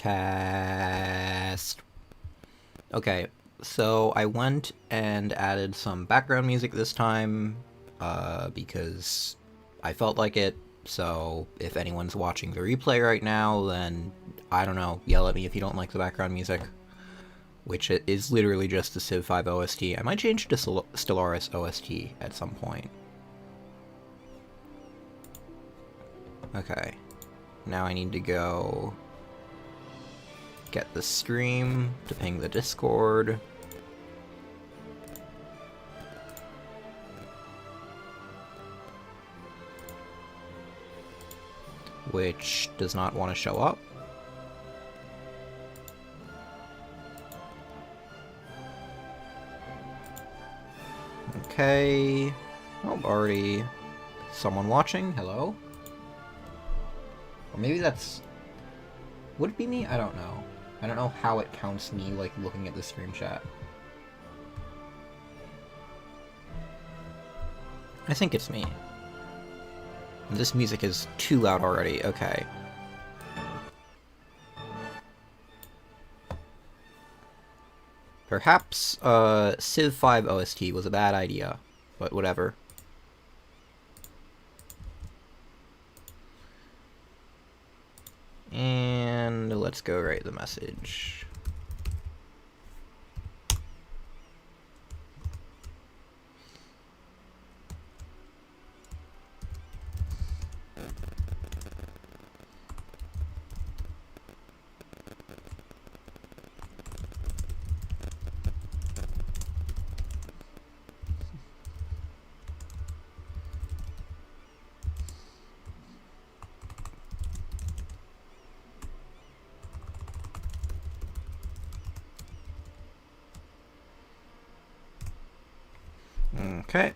Test. Okay, so I went and added some background music this time, because I felt like it. So if anyone's watching the replay right now, then I don't know, yell at me if you don't like the background music, which it is literally just the Civ 5 OST. I might change to Stellaris OST at some point. Okay, now I need to go get the stream to ping the Discord. Which does not want to show up. Okay. Oh, already someone watching. Hello? Or maybe that's... Would it be me? I don't know. I don't know how it counts me, like, looking at the stream chat. I think it's me. This music is too loud already. Okay. Perhaps, Civ 5 OST was a bad idea, but whatever. And let's go write the message. Okay.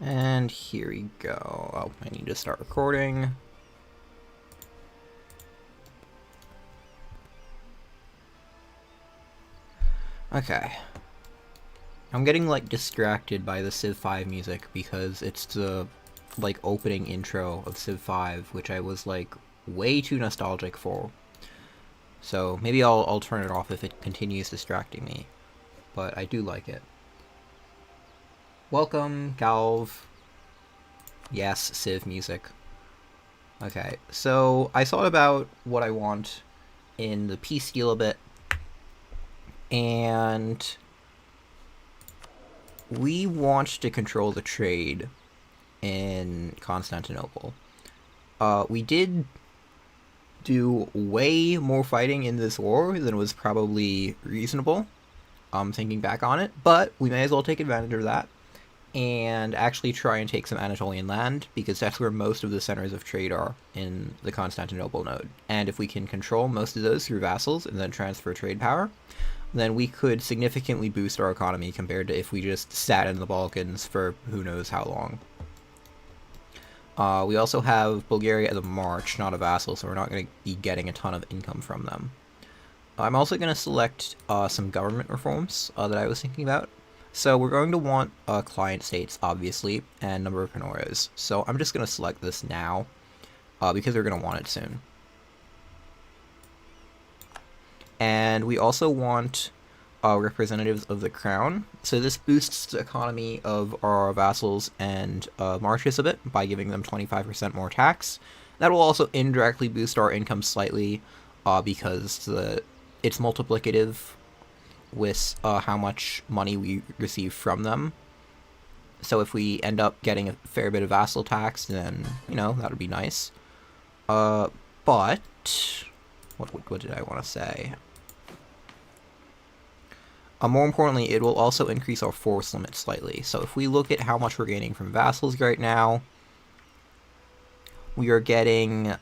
And here we go. Oh, I need to start recording. Okay. I'm getting, like, distracted by the Civ 5 music because it's the, like, opening intro of Civ 5, which I was, like, way too nostalgic for. So maybe I'll turn it off if it continues distracting me. But I do like it. Welcome, Galv. Yes, Civ music. Okay, so I thought about what I want in the peace deal a bit. And we want to control the trade in Constantinople. We did do way more fighting in this war than was probably reasonable, thinking back on it, but we may as well take advantage of that and actually try and take some Anatolian land, because that's where most of the centers of trade are in the Constantinople node. And if we can control most of those through vassals and then transfer trade power, then we could significantly boost our economy compared to if we just sat in the Balkans for who knows how long. We also have Bulgaria as a march, not a vassal, so we're not going to be getting a ton of income from them. I'm also going to select some government reforms that I was thinking about. So we're going to want client states, obviously, and number of panoras. So I'm just going to select this now, because we're going to want it soon. And we also want representatives of the crown. So this boosts the economy of our vassals and marches a bit by giving them 25% more tax. That will also indirectly boost our income slightly, because it's multiplicative with how much money we receive from them. So if we end up getting a fair bit of vassal tax, then, you know, that would be nice. But what did I want to say? More importantly, it will also increase our force limit slightly. So if we look at how much we're gaining from vassals right now, we are getting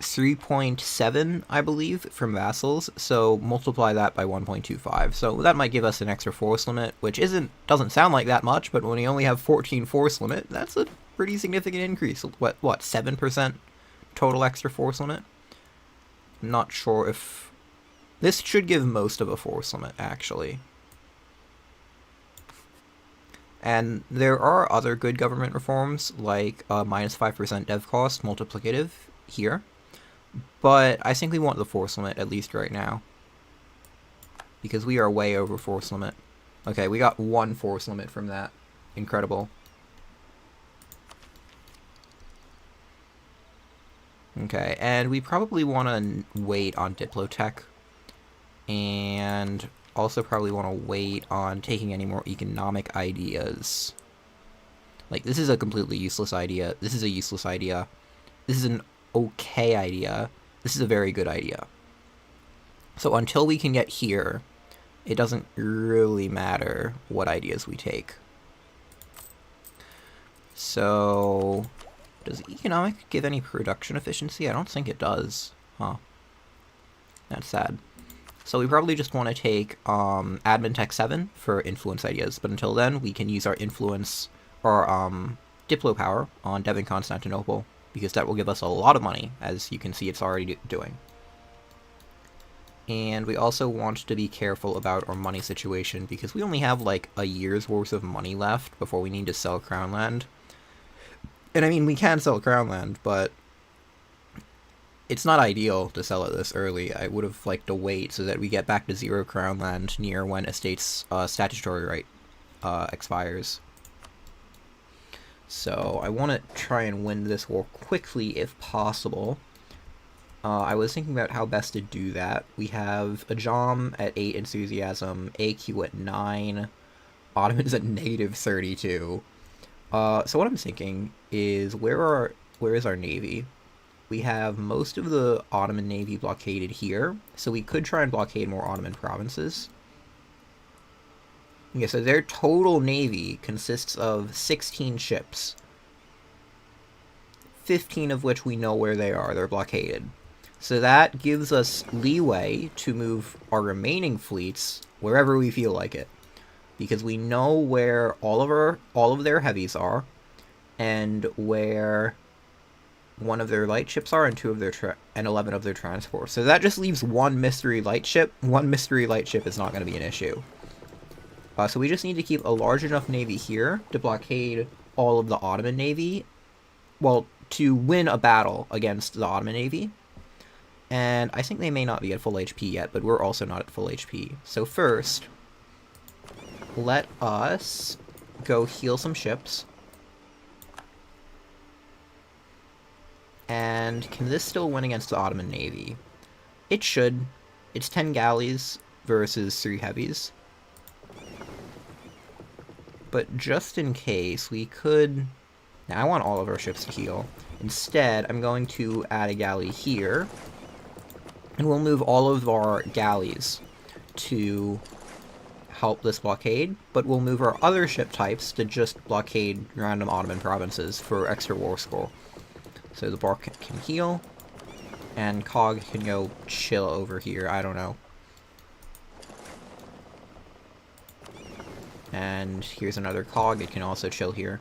3.7, I believe, from vassals. So multiply that by 1.25. So that might give us an extra force limit, which doesn't sound like that much, but when we only have 14 force limit, that's a pretty significant increase. What, 7% total extra force limit? I'm not sure if... This should give most of a force limit, actually. And there are other good government reforms, like minus 5% dev cost multiplicative here. But I think we want the force limit, at least right now. Because we are way over force limit. Okay, we got 1 force limit from that. Incredible. Okay, and we probably want to wait on Diplotech. And also probably want to wait on taking any more economic ideas. Like, this is a completely useless idea. This is a useless idea. This is an okay idea. This is a very good idea. So until we can get here, it doesn't really matter what ideas we take. So, does economic give any production efficiency? I don't think it does. Huh. That's sad. So we probably just want to take Admin Tech 7 for influence ideas, but until then, we can use our influence, or Diplo power on Devon Constantinople, because that will give us a lot of money, as you can see it's already doing. And we also want to be careful about our money situation, because we only have like a year's worth of money left before we need to sell Crown Land. And I mean, we can sell Crown Land, but it's not ideal to sell it this early. I would have liked to wait so that we get back to 0 Crown Land near when Estate's statutory right expires. So I want to try and win this war quickly if possible. I was thinking about how best to do that. We have Ajam at 8 enthusiasm, AQ at 9, Ottomans at -32. So what I'm thinking is, where is our navy? We have most of the Ottoman navy blockaded here, so we could try and blockade more Ottoman provinces. Okay, so their total navy consists of 16 ships, 15 of which we know where they are. They're blockaded. So that gives us leeway to move our remaining fleets wherever we feel like it, because we know where all of their heavies are, and where one of their light ships are, and 2 of their and 11 of their transports. So that just leaves 1 mystery light ship. 1 mystery light ship is not going to be an issue. So we just need to keep a large enough navy here to blockade all of the Ottoman navy. Well, to win a battle against the Ottoman navy. And I think they may not be at full HP yet, but we're also not at full HP. So first, let us go heal some ships. And can this still win against the Ottoman navy? It should. It's 10 galleys versus 3 heavies. But just in case, we could... Now, I want all of our ships to heal. Instead, I'm going to add a galley here. And we'll move all of our galleys to help this blockade, but we'll move our other ship types to just blockade random Ottoman provinces for extra war score. So the Bark can heal, and Cog can go chill over here, I don't know. And here's another Cog, it can also chill here.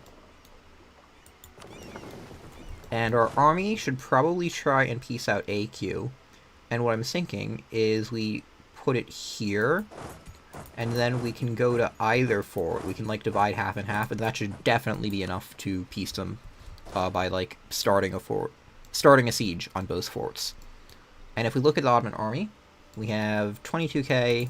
And our army should probably try and piece out AQ. And what I'm thinking is we put it here, and then we can go to either fort. We can, like, divide half and half, and that should definitely be enough to piece them by, like, starting a siege on both forts. And if we look at the Ottoman army, we have 22k,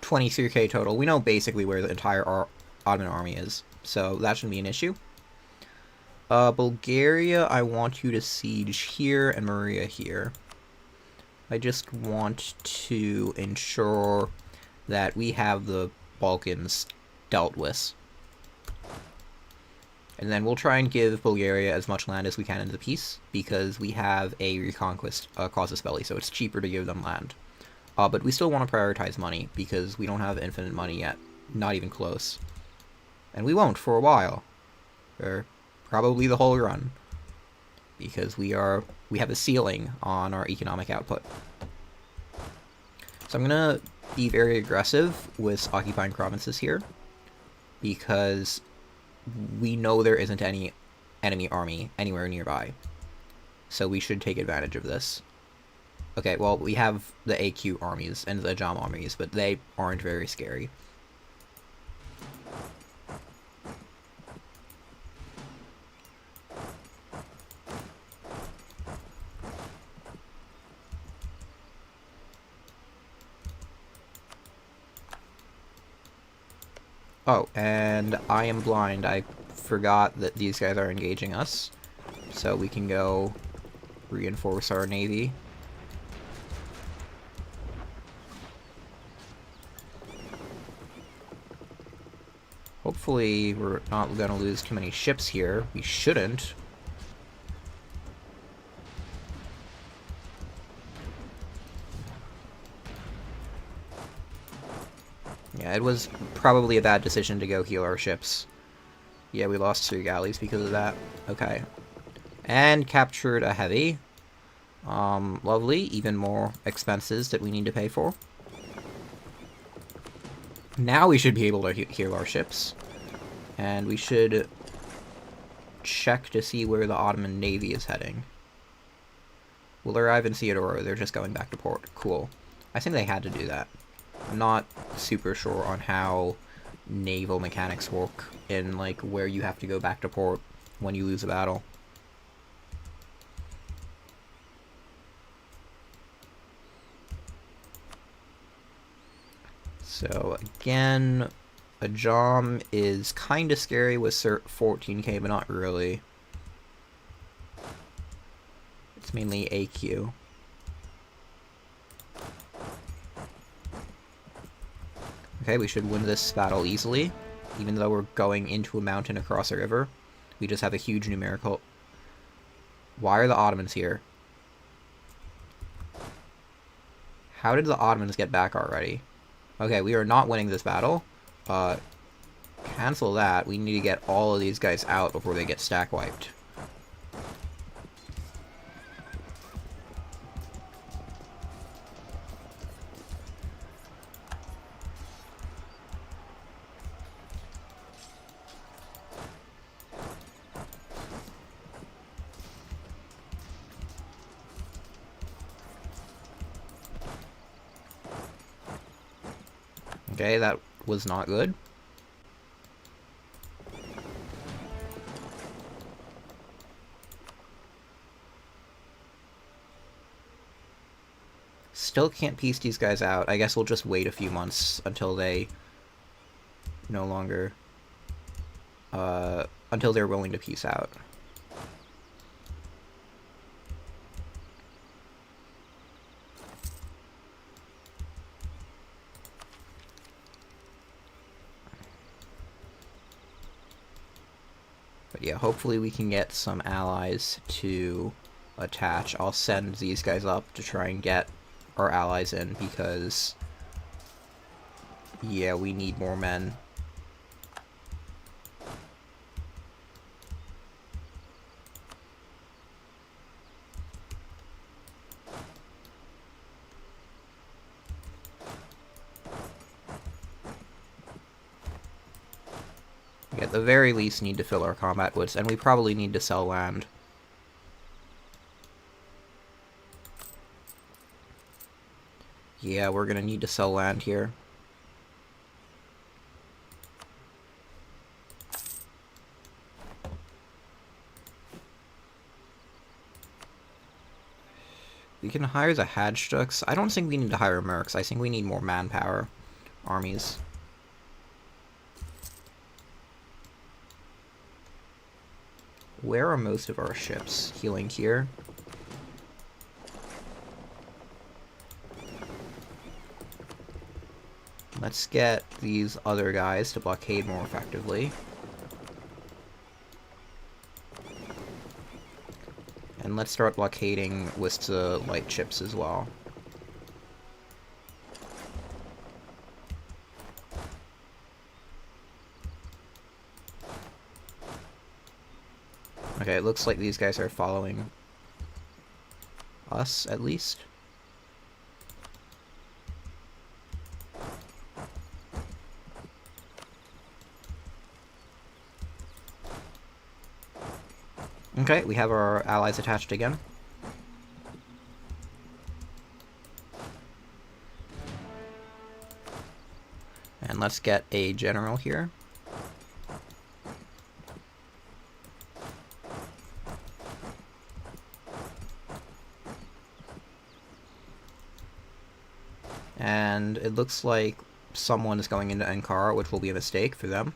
23k total. We know basically where the entire Ottoman army is, so that shouldn't be an issue. Bulgaria, I want you to siege here, and Maria here. I just want to ensure that we have the Balkans dealt with. And then we'll try and give Bulgaria as much land as we can into the peace, because we have a reconquest casus belli, so it's cheaper to give them land. But we still want to prioritize money, because we don't have infinite money yet. Not even close. And we won't for a while. Or probably the whole run, because we have a ceiling on our economic output. So I'm gonna be very aggressive with occupying provinces here, because we know there isn't any enemy army anywhere nearby, so we should take advantage of this. Okay, well, we have the AQ armies and the Ajam armies, but they aren't very scary. Oh, and I am blind. I forgot that these guys are engaging us. So we can go reinforce our navy. Hopefully we're not going to lose too many ships here. We shouldn't. Yeah, it was probably a bad decision to go heal our ships. Yeah, we lost 3 galleys because of that. Okay. And captured a heavy. Lovely. Even more expenses that we need to pay for. Now we should be able to heal our ships. And we should check to see where the Ottoman Navy is heading. We'll arrive in Theodora. They're just going back to port. Cool. I think they had to do that. I'm not super sure on how naval mechanics work in, like, where you have to go back to port when you lose a battle. So, again, a Jom is kind of scary with 14k, but not really. It's mainly AQ. Okay, we should win this battle easily, even though we're going into a mountain across a river. We just have a huge numerical... Why are the Ottomans here? How did the Ottomans get back already? Okay, we are not winning this battle. Cancel that. We need to get all of these guys out before they get stack wiped. Okay, that was not good. Still can't piece these guys out. I guess we'll just wait a few months until they no longer... until they're willing to peace out. But yeah, hopefully we can get some allies to attach. I'll send these guys up to try and get our allies in, because yeah, we need more men. We at the very least need to fill our combat woods, and we probably need to sell land. Yeah, we're gonna need to sell land here. We can hire the Hadstuks. I don't think we need to hire mercs. I think we need more manpower armies. Where are most of our ships? Healing here. Let's get these other guys to blockade more effectively. And let's start blockading with the light ships as well. Okay, it looks like these guys are following us, at least. Okay, we have our allies attached again. And let's get a general here. And it looks like someone is going into Ankara, which will be a mistake for them.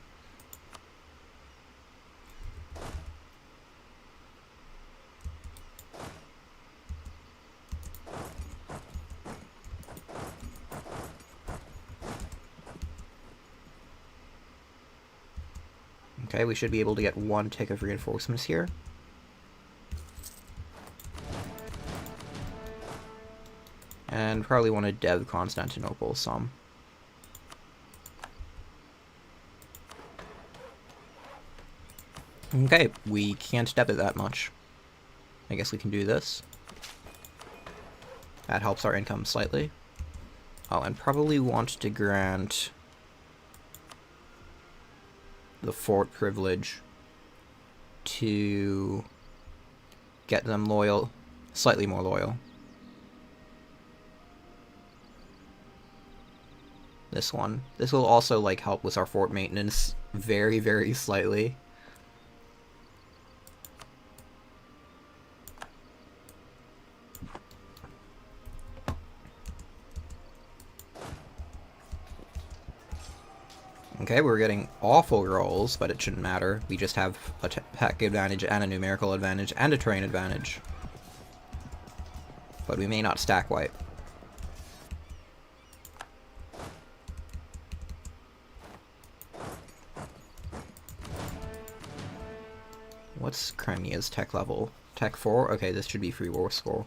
Okay, we should be able to get 1 tick of reinforcements here. And probably want to dev Constantinople some. Okay, we can't dev it that much. I guess we can do this. That helps our income slightly. Oh, and probably want to grant the fort privilege to get them loyal, slightly more loyal. This one. This will also, like, help with our fort maintenance very, very slightly. Okay, we're getting awful rolls, but it shouldn't matter. We just have a tech advantage and a numerical advantage and a terrain advantage. But we may not stack wipe. What's Crimea's tech level? Tech 4? Okay, this should be free war score.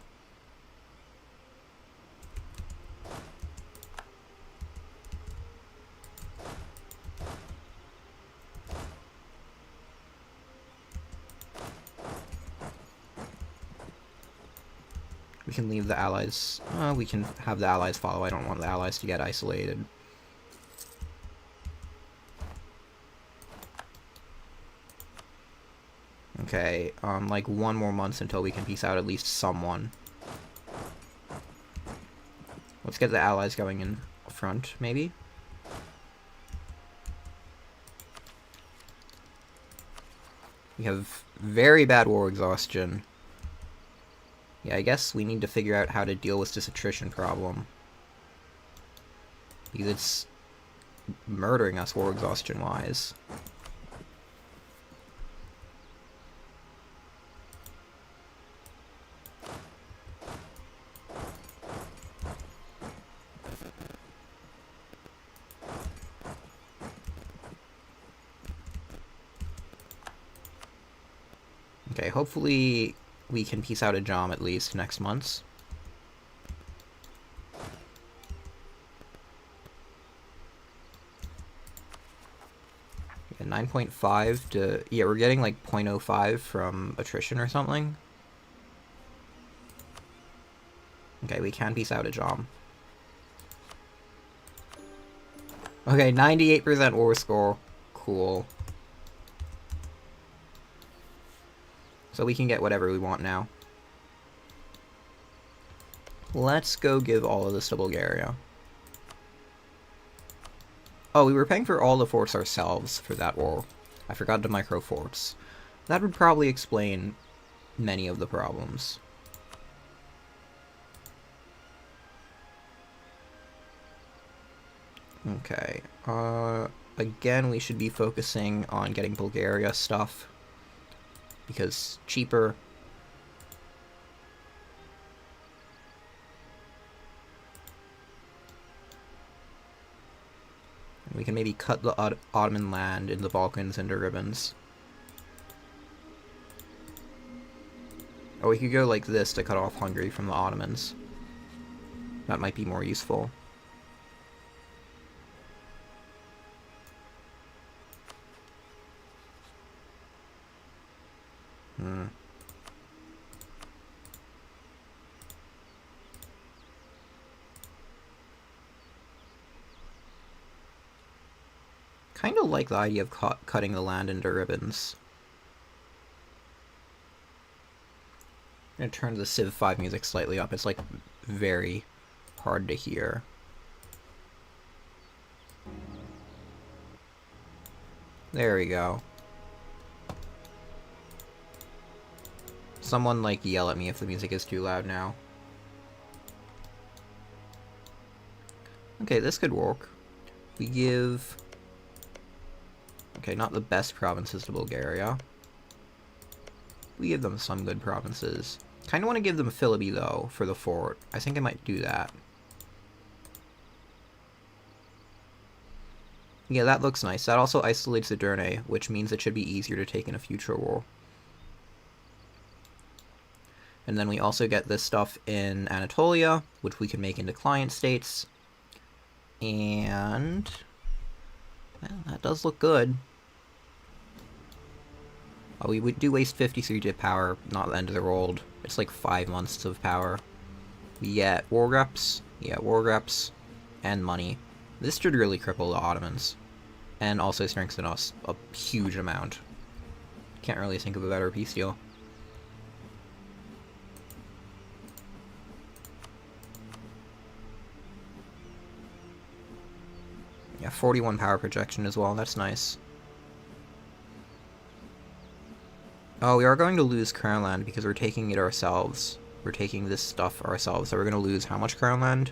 We can leave the allies. We can have the allies follow. I don't want the allies to get isolated. Okay, like 1 more month until we can peace out at least someone. Let's get the allies going in front, maybe? We have very bad war exhaustion. Yeah, I guess we need to figure out how to deal with this attrition problem. Because it's murdering us war exhaustion-wise. Okay, hopefully we can piece out a Jom at least next month. Yeah, 9.5 to... Yeah, we're getting like 0.05 from attrition or something. Okay, we can piece out a Jom. Okay, 98% war score. Cool. So we can get whatever we want now. Let's go give all of this to Bulgaria. Oh, we were paying for all the forts ourselves for that war. I forgot the micro forts. That would probably explain many of the problems. Okay. Again, we should be focusing on getting Bulgaria stuff. Because cheaper. And we can maybe cut the Ottoman land in the Balkans into ribbons. Or we could go like this to cut off Hungary from the Ottomans. That might be more useful. Kind of like the idea of cutting the land into ribbons. I'm gonna turn the Civ 5 music slightly up. It's like very hard to hear. There we go. Someone like yell at me if the music is too loud now. Okay, this could work. We give... Okay, not the best provinces to Bulgaria. We give them some good provinces. Kind of want to give them Philippi, though, for the fort. I think I might do that. Yeah, that looks nice. That also isolates Edirne, which means it should be easier to take in a future war. And then we also get this stuff in Anatolia, which we can make into client states. And... well, that does look good. Oh, we do waste 53 to power, not the end of the world. It's like 5 months of power. We get war reps, and money. This should really cripple the Ottomans. And also strengthen us a huge amount. Can't really think of a better peace deal. Yeah, 41 power projection as well, that's nice. Oh, we are going to lose Crown Land because we're taking it ourselves. We're taking this stuff ourselves, so we're going to lose how much Crown Land?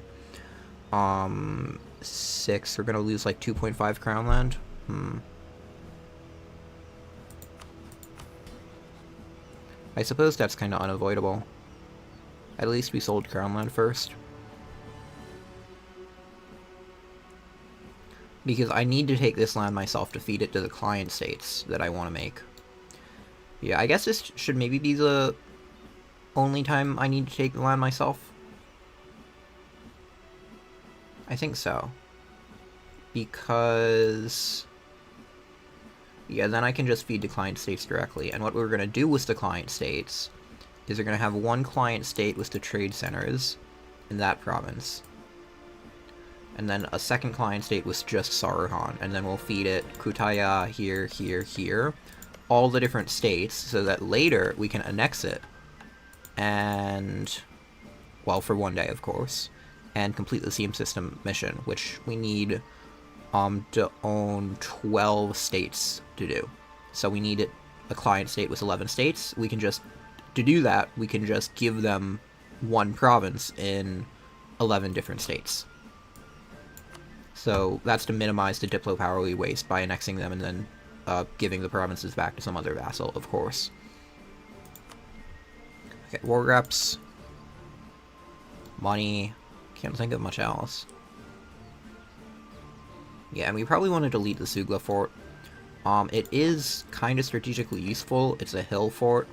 6. We're going to lose like 2.5 Crown Land. I suppose that's kind of unavoidable. At least we sold Crown Land first. Because I need to take this land myself to feed it to the client states that I want to make. Yeah, I guess this should maybe be the only time I need to take the land myself. I think so. Because... yeah, then I can just feed the client states directly. And what we're going to do with the client states is we're going to have one client state with the trade centers in that province. And then a second client state with just Saruhan. And then we'll feed it Kutaya here, here, here. All the different states, so that later we can annex it. And... well, for one day, of course. And complete the Seam System mission, which we need to own 12 states to do. So we need a client state with 11 states. We can just... to do that, we can just give them one province in 11 different states. So that's to minimize the Diplo power we waste by annexing them and then giving the provinces back to some other vassal, of course. Okay, war reps. Money. Can't think of much else. Yeah, and we probably want to delete the Sugla fort. It is kind of strategically useful. It's a hill fort.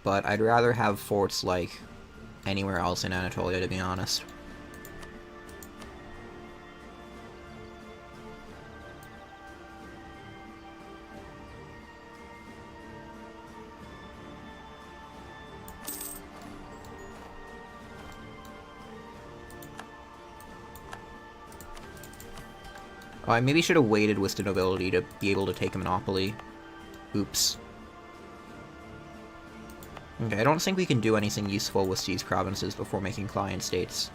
But I'd rather have forts like anywhere else in Anatolia, to be honest. Oh, I maybe should have waited with the nobility to be able to take a monopoly. Oops. Okay, I don't think we can do anything useful with these provinces before making client states.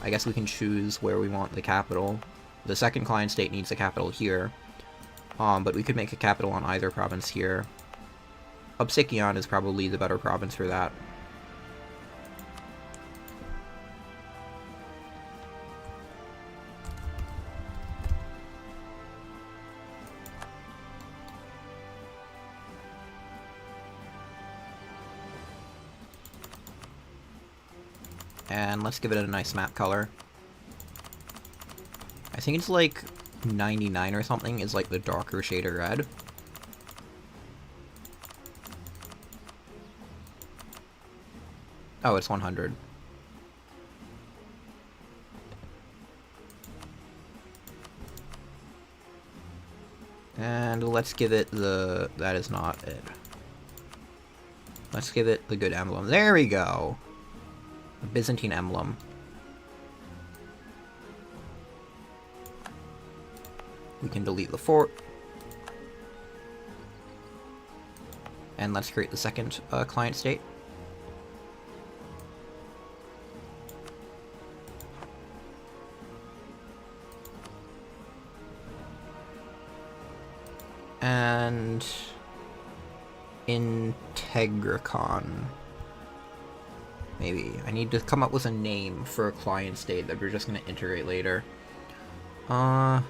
I guess we can choose where we want the capital. The second client state needs a capital here. But we could make a capital on either province here. Obsikion is probably the better province for that. And let's give it a nice map color. I think it's like 99 or something is like the darker shade of red. Oh, it's 100. And let's give it the... that is not it. Let's give it the good emblem. There we go! A Byzantine emblem. We can delete the fort. And let's create the second client state. And... Integricon. Maybe. I need to come up with a name for a client state that we're just going to integrate later. Uh...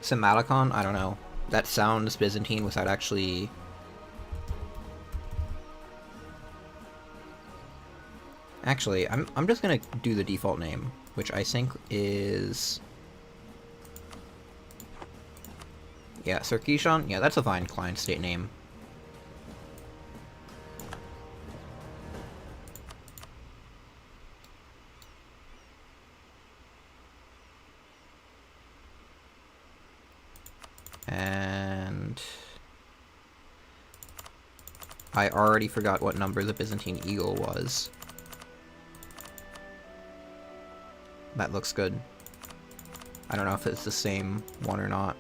Cymaticon? I don't know. That sounds Byzantine without actually... Actually, I'm just gonna do the default name, which I think is... Yeah, Sarkishon? Yeah, that's a fine client state name. And... I already forgot what number the Byzantine eagle was. That looks good. I don't know if it's the same one or not.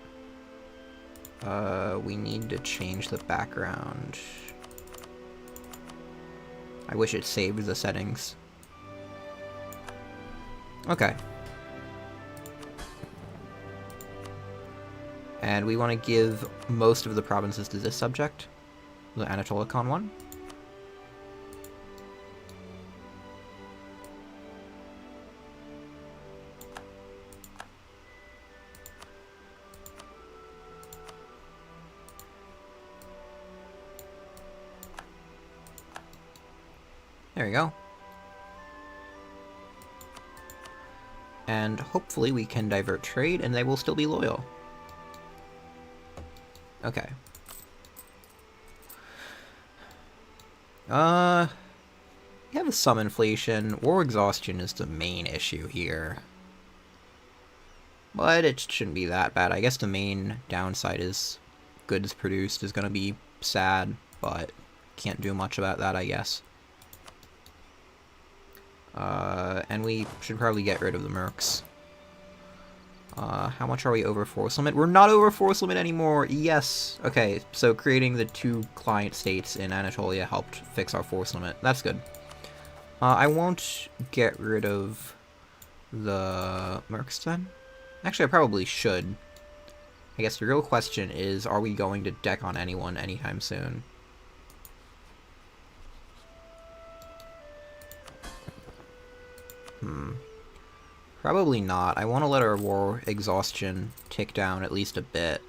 We need to change the background. I wish it saved the settings. Okay. And we want to give most of the provinces to this subject, the Anatolikon one. There we go. And hopefully we can divert trade and they will still be loyal. Okay. We have some inflation. War exhaustion is the main issue here. But it shouldn't be that bad. I guess the main downside is goods produced is gonna be sad, but can't do much about that, I guess. And we should probably get rid of the mercs. How much are we over force limit? We're not over force limit anymore! Yes! Okay, so creating the 2 client states in Anatolia helped fix our force limit. That's good. I won't get rid of the mercs then. Actually, I probably should. I guess the real question is, are we going to deck on anyone anytime soon? Probably not. I want to let our war exhaustion tick down at least a bit.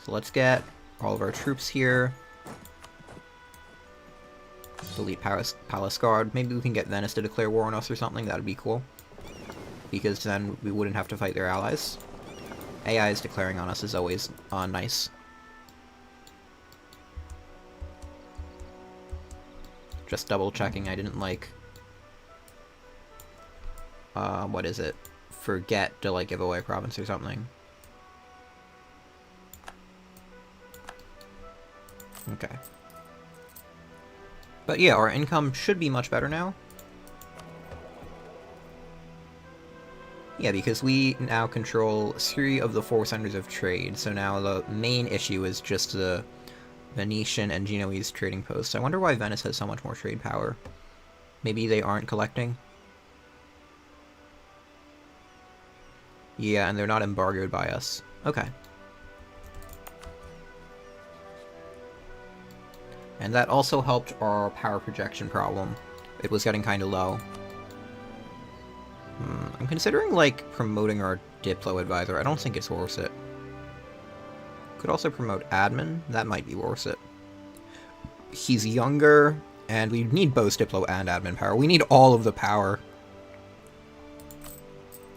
So let's get all of our troops here. Delete Palace Guard. Maybe we can get Venice to declare war on us or something. That would be cool. Because then we wouldn't have to fight their allies. AIs declaring on us is always nice. Just double checking I didn't like... what is it? Forget to, like, give away a province or something. Okay. But yeah, our income should be much better now. Yeah, because we now control 3 of the 4 centers of trade, so now the main issue is just the Venetian and Genoese trading posts. I wonder why Venice has so much more trade power. Maybe they aren't collecting? Yeah, and they're not embargoed by us. Okay. And that also helped our power projection problem. It was getting kind of low. I'm considering, like, promoting our Diplo advisor. I don't think it's worth it. Could also promote admin. That might be worth it. He's younger, and we need both Diplo and admin power. We need all of the power.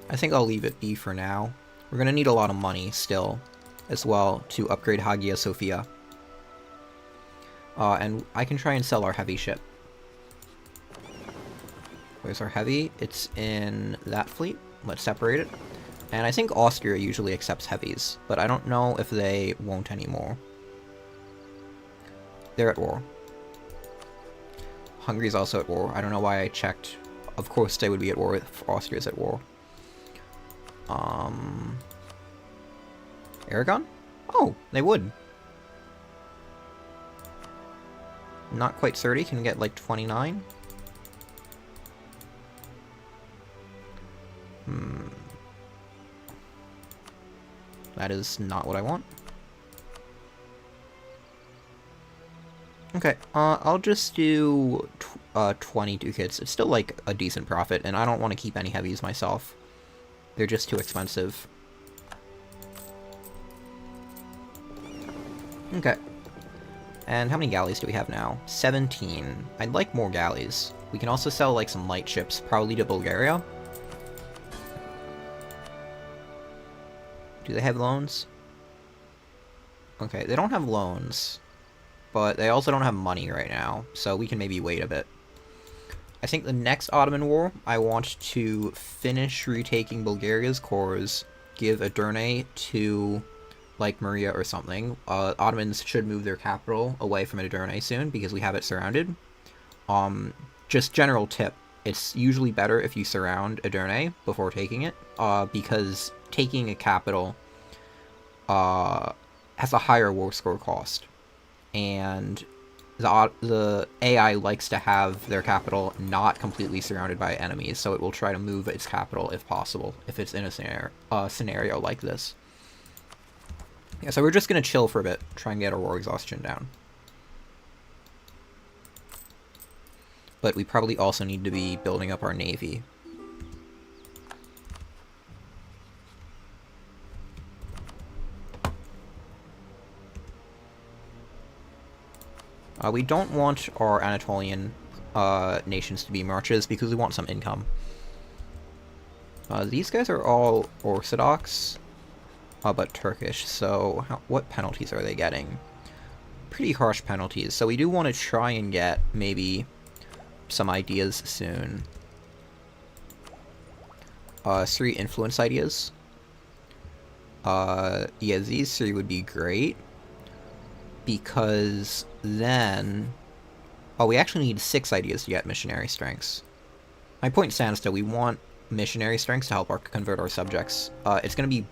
I think I'll leave it be for now. We're gonna need a lot of money still, as well, to upgrade Hagia Sophia. And I can try and sell our heavy ship. Where's our heavy? It's in that fleet. Let's separate it. And I think Austria usually accepts heavies, but I don't know if they won't anymore. They're at war. Hungary's also at war. I don't know why I checked. Of course they would be at war if Austria's at war. Aragon? Oh, they would. Not quite 30, can get like 29. That is not what I want. Okay, I'll just do 20 ducats. It's still, like, a decent profit, and I don't want to keep any heavies myself. They're just too expensive. Okay. And how many galleys do we have now? 17. I'd like more galleys. We can also sell, like, some light ships, probably to Bulgaria. Do they have loans? Okay, they don't have loans. But they also don't have money right now, so we can maybe wait a bit. I think the next Ottoman War, I want to finish retaking Bulgaria's cores, give Edirne to, like, Maria or something. Ottomans should move their capital away from Edirne soon, because we have it surrounded. Just general tip, it's usually better if you surround Edirne before taking it, because taking a capital has a higher war score cost. And the AI likes to have their capital not completely surrounded by enemies, so it will try to move its capital if possible, if it's in a scenario like this. Yeah, so we're just going to chill for a bit, try and get our war exhaustion down. But we probably also need to be building up our navy. We don't want our Anatolian nations to be marches because we want some income. These guys are all Orthodox, but Turkish, so what penalties are they getting? Pretty harsh penalties, so we do want to try and get maybe some ideas soon. 3 influence ideas. Yeah, these 3 would be great. Because then... Oh, we actually need 6 ideas to get missionary strengths. My point stands still, we want missionary strengths to help convert our subjects. It's going to be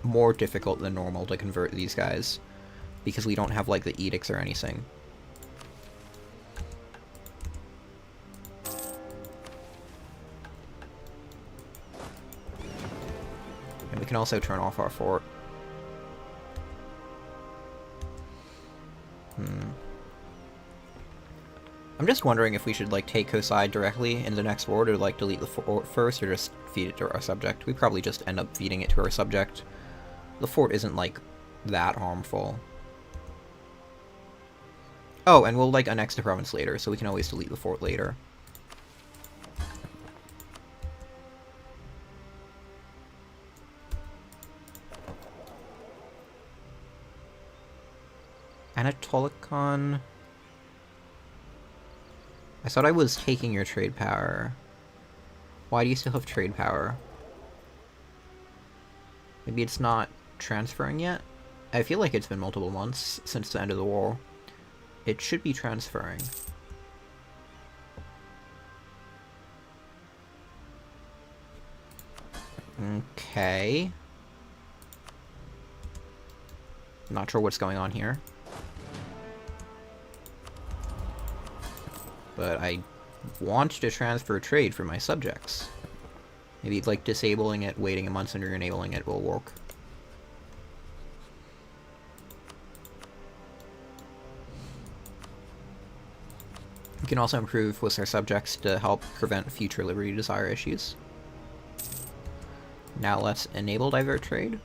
more difficult than normal to convert these guys, because we don't have, like, the edicts or anything. And we can also turn off our fort. I'm just wondering if we should, like, take Kosai directly in the next war, or, like, delete the fort first, or just feed it to our subject. We probably just end up feeding it to our subject. The fort isn't, like, that harmful. Oh, and we'll, like, annex the province later, so we can always delete the fort later. Anatolikon... I thought I was taking your trade power. Why do you still have trade power? Maybe it's not transferring yet? I feel like it's been multiple months since the end of the war. It should be transferring. Okay. Not sure what's going on here. But I want to transfer trade for my subjects. Maybe, like, disabling it, waiting a month, and re-enabling it will work. We can also improve with our subjects to help prevent future liberty desire issues. Now let's enable divert trade.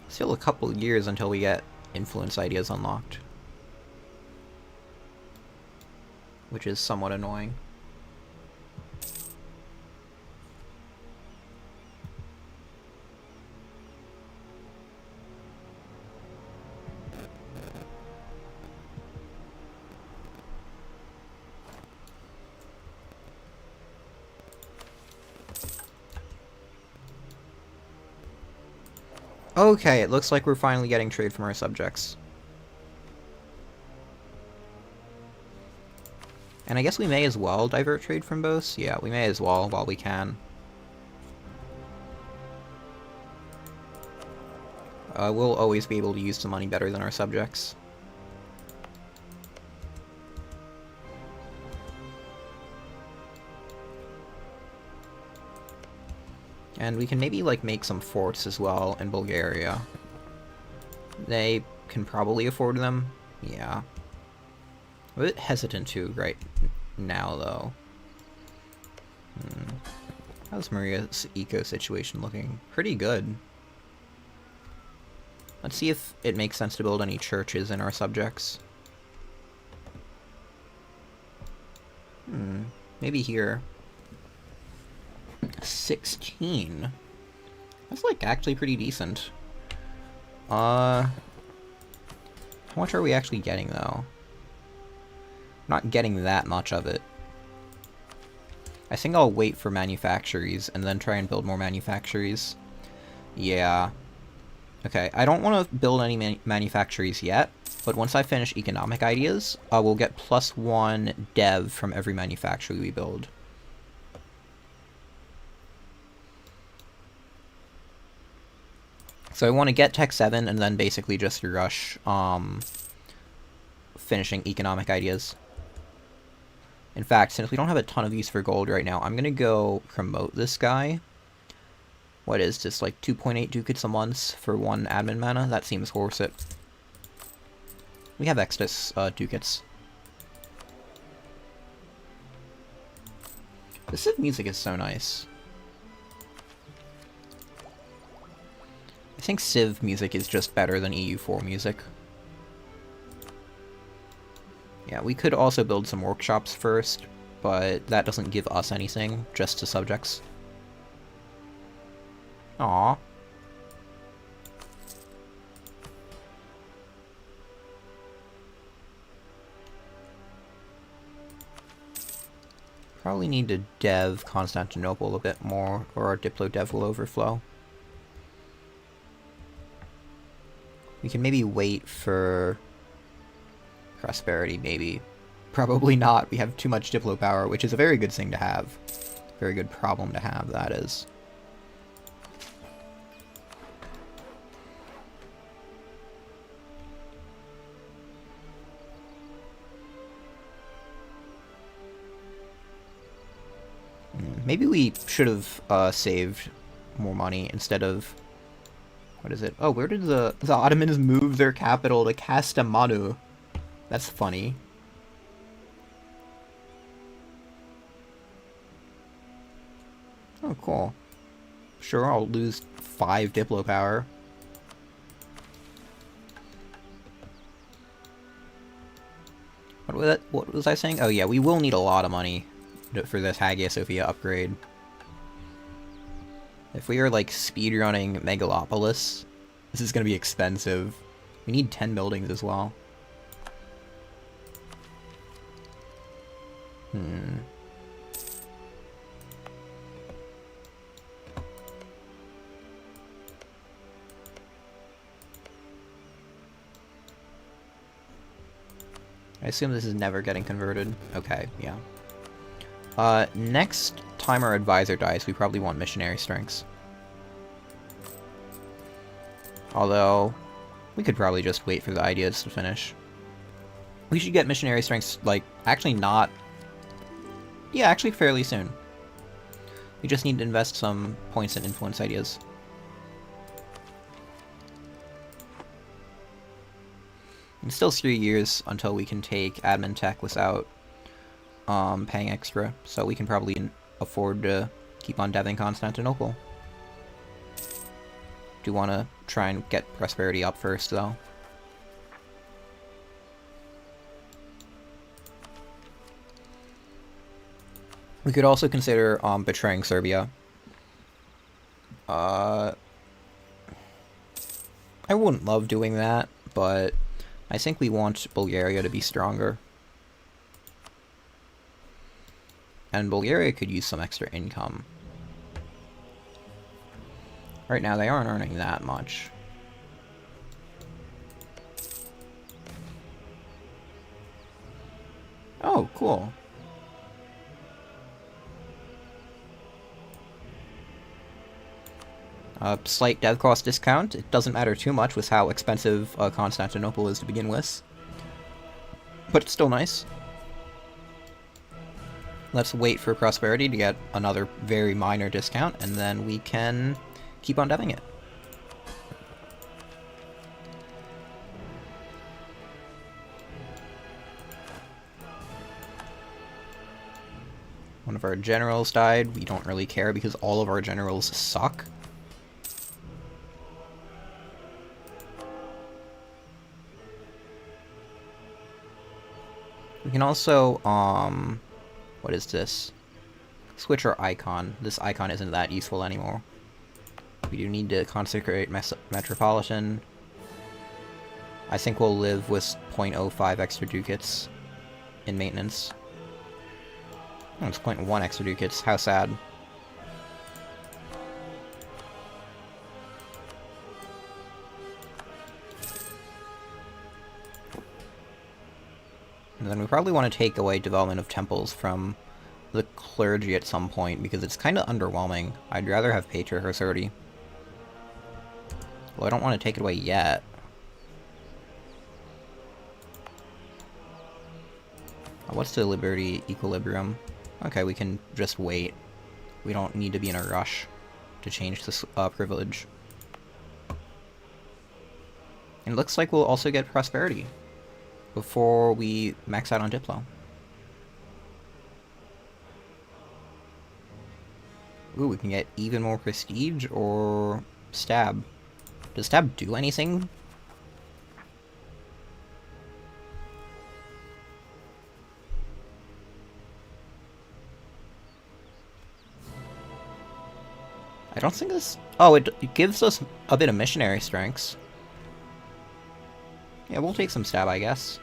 Still a couple of years until we get influence ideas unlocked. Which is somewhat annoying. Okay, it looks like we're finally getting trade from our subjects. And I guess we may as well divert trade from both. Yeah, we may as well while we can. We'll always be able to use the money better than our subjects. And we can maybe, like, make some forts as well in Bulgaria. They can probably afford them. Yeah. I'm a bit hesitant to right now, though. How's Maria's eco situation looking? Pretty good. Let's see if it makes sense to build any churches in our subjects. Maybe here. 16. That's like actually pretty decent. How much are we actually getting though? Not getting that much of it. I think I'll wait for manufactories and then try and build more manufactories. Yeah. Okay, I don't want to build any manufactories yet, but once I finish economic ideas, we'll get +1 dev from every manufactory we build. So I want to get Tech 7 and then basically just rush finishing economic ideas. In fact, since we don't have a ton of use for gold right now, I'm going to go promote this guy. What is this, like 2.8 ducats a month for 1 admin mana? That seems horse it. We have excess ducats. The Civ music is so nice. I think Civ music is just better than EU4 music. Yeah, we could also build some workshops first, but that doesn't give us anything, just to subjects. Aww. Probably need to dev Constantinople a bit more, or our Diplo dev will overflow. We can maybe wait for prosperity, maybe. Probably not. We have too much Diplo power, which is a very good thing to have. Very good problem to have, that is. Maybe we should have saved more money instead of... What is it? Oh, where did the Ottomans move their capital to Kastamonu? That's funny. Oh, cool. Sure, I'll lose 5 Diplo power. What was I saying? Oh yeah, we will need a lot of money for this Hagia Sophia upgrade. If we are like speedrunning Megalopolis, this is gonna be expensive. We need 10 buildings as well. I assume this is never getting converted. Okay, yeah. Next time our advisor dies, we probably want missionary strengths. Although, we could probably just wait for the ideas to finish. We should get missionary strengths, like, actually not... Yeah, actually fairly soon. We just need to invest some points in influence ideas. It's still 3 years until we can take admin tech without paying extra, so we can probably afford to keep on deving Constantinople. Do want to try and get prosperity up first, though. We could also consider betraying Serbia. I wouldn't love doing that, but I think we want Bulgaria to be stronger. And Bulgaria could use some extra income. Right now, they aren't earning that much. Oh, cool. Slight dev cost discount. It doesn't matter too much with how expensive Constantinople is to begin with. But it's still nice. Let's wait for prosperity to get another very minor discount, and then we can keep on deving it. One of our generals died. We don't really care because all of our generals suck. We can also, what is this? Switch our icon. This icon isn't that useful anymore. We do need to consecrate Metropolitan. I think we'll live with 0.05 extra ducats in maintenance. Oh, it's 0.1 extra ducats. How sad. And then we probably want to take away development of temples from the clergy at some point, because it's kind of underwhelming. I'd rather have Patriarch Authority. Well, I don't want to take it away yet. What's the Liberty Equilibrium? Okay, we can just wait. We don't need to be in a rush to change this privilege. And it looks like we'll also get Prosperity before we max out on Diplo. Ooh, we can get even more Prestige or Stab. Does Stab do anything? I don't think this... Oh, it gives us a bit of missionary strengths. Yeah, we'll take some Stab, I guess.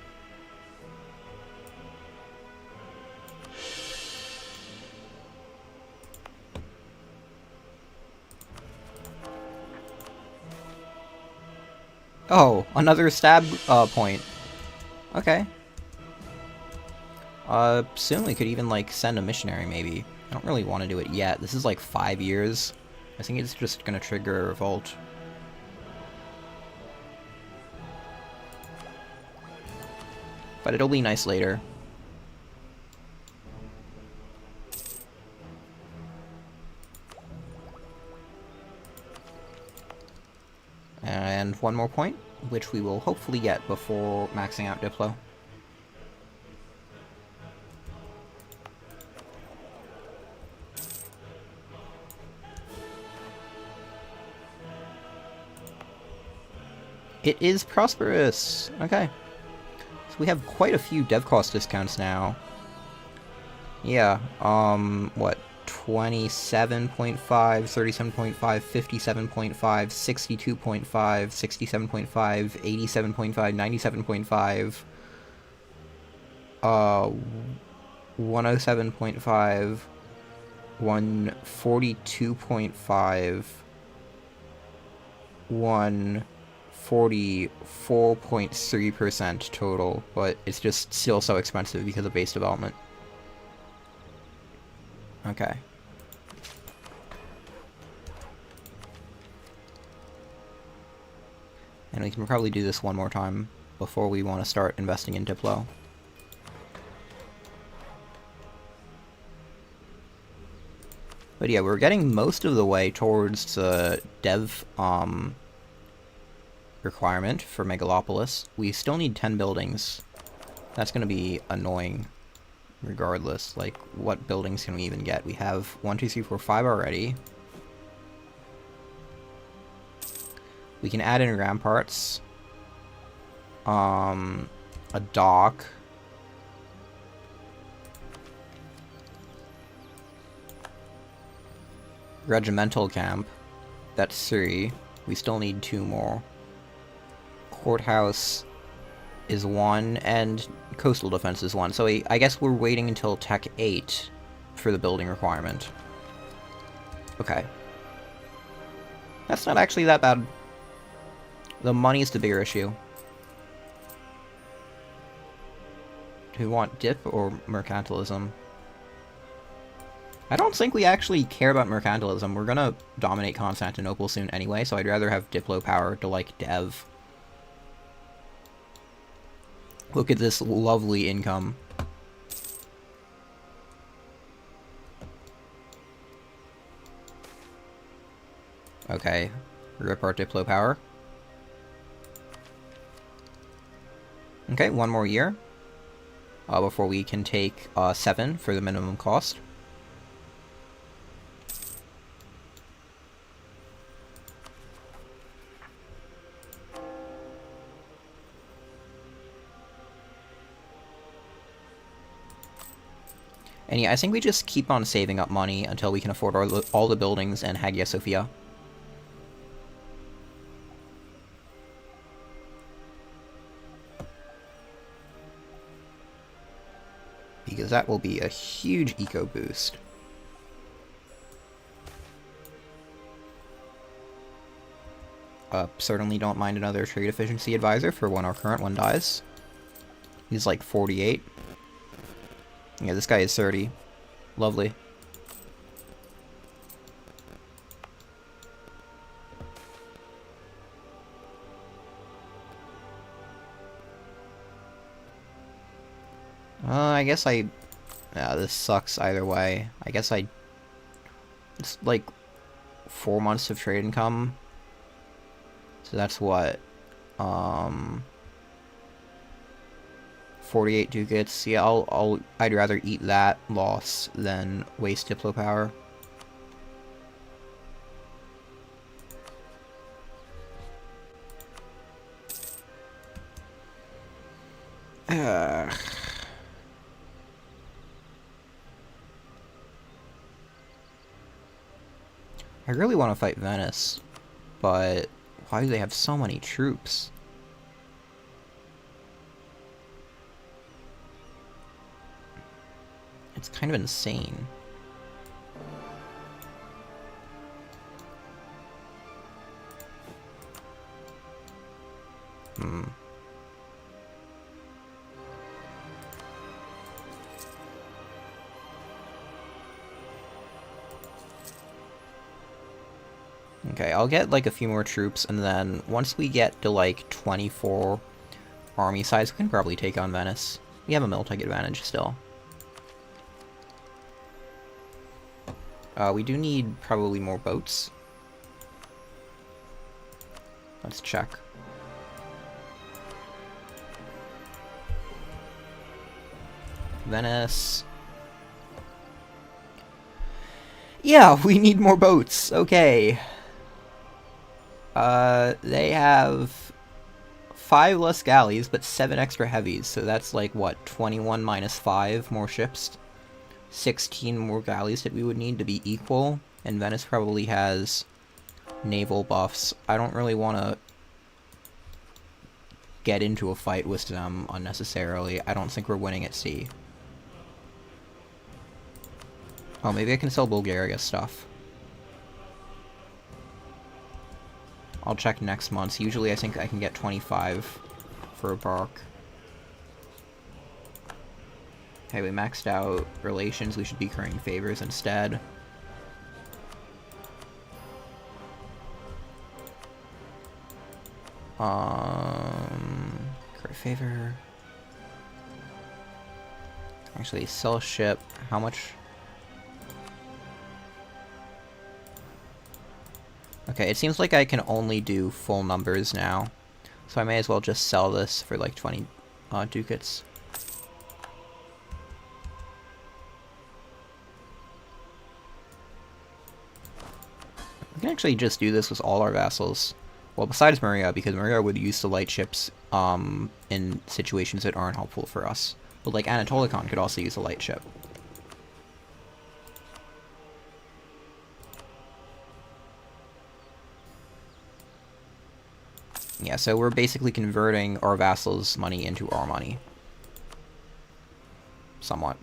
Oh, another Stab point. Okay. Soon we could even, like, send a missionary, maybe. I don't really want to do it yet. This is, like, 5 years. I think it's just gonna trigger a revolt. But it'll be nice later. And one more point, which we will hopefully get before maxing out Diplo. It is prosperous! Okay. So we have quite a few dev cost discounts now. Yeah, what? 27.5, 37.5, 57.5, 62.5, 67.5, 87.5, 97.5, 107.5, 142.5, 144.3% total, but it's just still so expensive because of base development. Okay. And we can probably do this one more time before we want to start investing in Diplo. But yeah, we're getting most of the way towards the dev requirement for Megalopolis. We still need 10 buildings. That's going to be annoying regardless. Like, what buildings can we even get? We have 1, 2, 3, 4, 5 already. We can add in ramparts. A dock. Regimental camp. That's 3. We still need 2 more. Courthouse is 1, and coastal defense is 1. So I guess we're waiting until Tech 8 for the building requirement. Okay. That's not actually that bad. The money's the bigger issue. Do we want dip or mercantilism? I don't think we actually care about mercantilism. We're gonna dominate Constantinople soon anyway, so I'd rather have Diplo power to, like, dev. Look at this lovely income. Okay, rip our Diplo power. Okay, one more year before we can take 7 for the minimum cost. And yeah, I think we just keep on saving up money until we can afford all the buildings in Hagia Sophia. Because that will be a huge eco boost. Certainly don't mind another trade efficiency advisor for when our current one dies. He's like 48. Yeah, this guy is 30. Lovely. I guess I... Yeah, this sucks either way. I guess I... It's like 4 months of trade income. So that's what? 48 ducats. Yeah, I'd rather eat that loss than waste Diplo power. I really want to fight Venice, but why do they have so many troops? It's kind of insane. Okay, I'll get like a few more troops, and then once we get to like 24 army size, we can probably take on Venice. We have a military advantage still. We do need probably more boats. Let's check. Venice. Yeah, we need more boats. Okay. They have 5 less galleys, but 7 extra heavies, so that's like, what, 21 minus 5 more ships? 16 more galleys that we would need to be equal, and Venice probably has naval buffs. I don't really want to get into a fight with them unnecessarily. I don't think we're winning at sea. Oh, maybe I can sell Bulgaria stuff. I'll check next month. Usually I think I can get 25 for a bark. Okay, we maxed out relations. We should be currying favors instead. Curry favor. Actually, sell a ship. How much? Okay, it seems like I can only do full numbers now, so I may as well just sell this for like 20 ducats. We can actually just do this with all our vassals. Well, besides Maria, because Maria would use the light ships in situations that aren't helpful for us. But like Anatolikon could also use a light ship. Yeah, so we're basically converting our vassals' money into our money. Somewhat.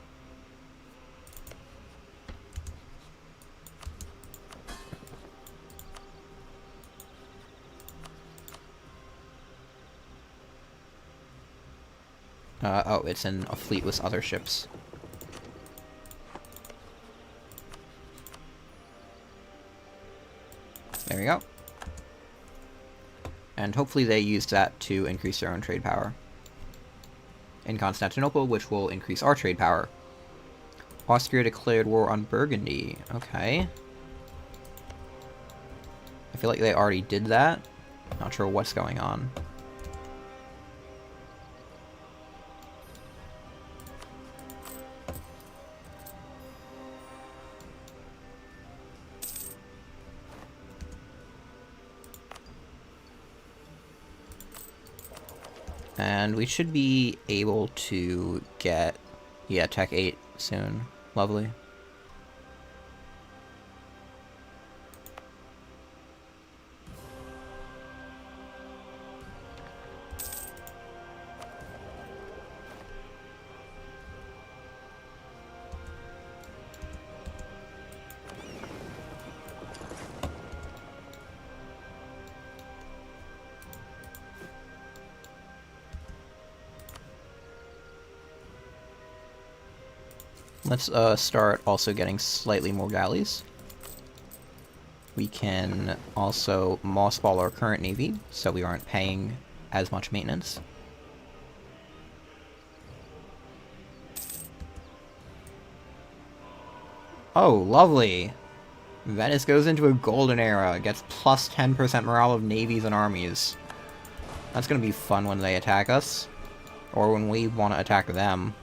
Oh, it's in a fleet with other ships. There we go. And hopefully they use that to increase their own trade power in Constantinople, which will increase our trade power. Austria declared war on Burgundy. Okay. I feel like they already did that. Not sure what's going on. And we should be able to get, yeah, Tech 8 soon. Lovely. Let's start also getting slightly more galleys. We can also mothball our current navy, so we aren't paying as much maintenance. Oh, lovely! Venice goes into a golden era, gets plus 10% morale of navies and armies. That's gonna be fun when they attack us, or when we want to attack them.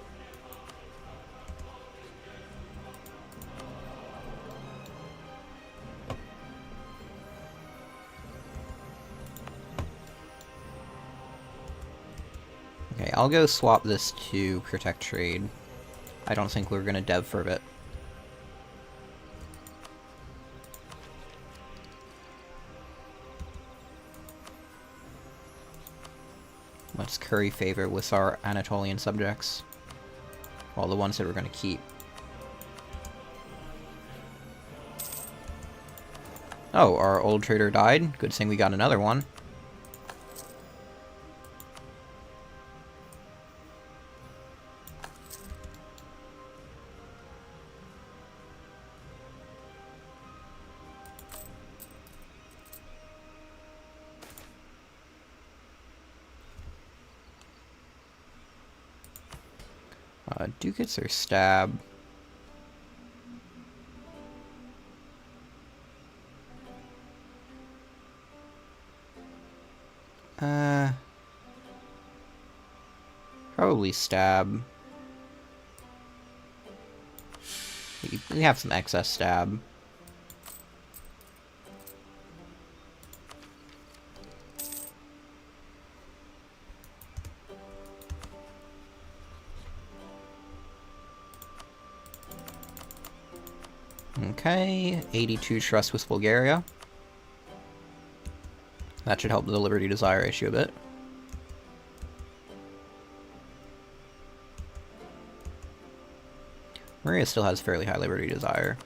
Okay, I'll go swap this to protect trade. I don't think we're gonna dev for a bit. Let's curry favor with our Anatolian subjects. Well, the ones that we're gonna keep. Oh, our old trader died. Good thing we got another one. Ducats or stab? Probably stab. We have some excess stab. Okay, 82 trust with Bulgaria. That should help the Liberty Desire issue a bit. Maria still has fairly high Liberty Desire,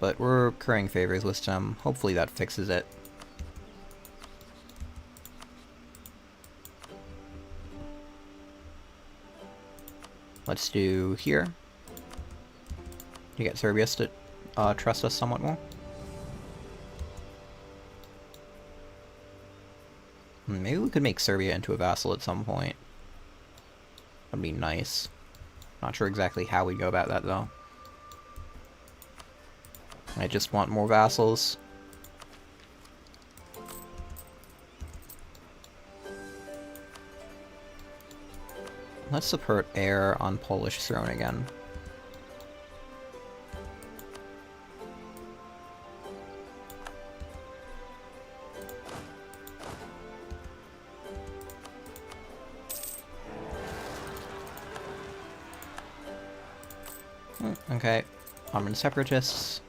but we're currying favors with them. Hopefully that fixes it. Let's do here. To get Serbia to trust us somewhat more. Maybe we could make Serbia into a vassal at some point. That'd be nice. Not sure exactly how we go about that, though. I just want more vassals. Let's support heir on Polish throne again. Okay, Armed Separatists.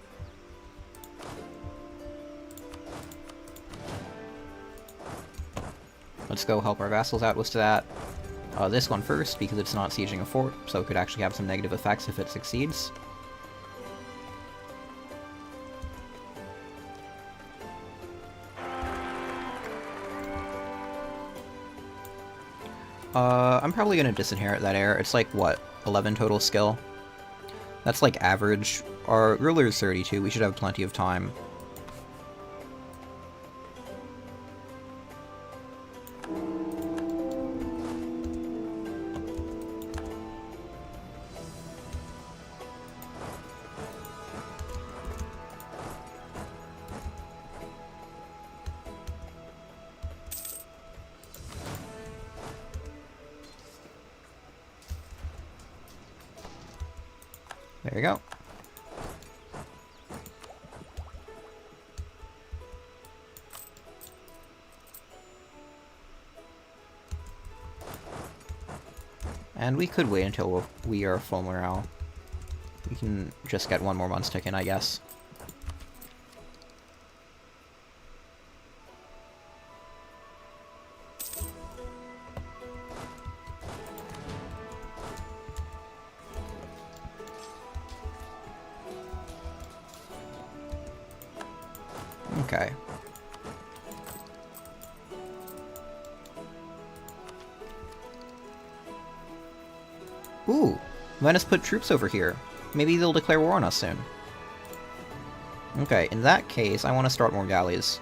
Let's go help our vassals out with that. This one first, because it's not sieging a fort, so it could actually have some negative effects if it succeeds. I'm probably gonna disinherit that heir. It's like, what, 11 total skill? That's like average. Our ruler is 32, we should have plenty of time. There you go. And we could wait until we are full morale. We can just get one more month's ticket, I guess. Okay. Ooh, Venice put troops over here. Maybe they'll declare war on us soon. Okay, in that case, I want to start more galleys.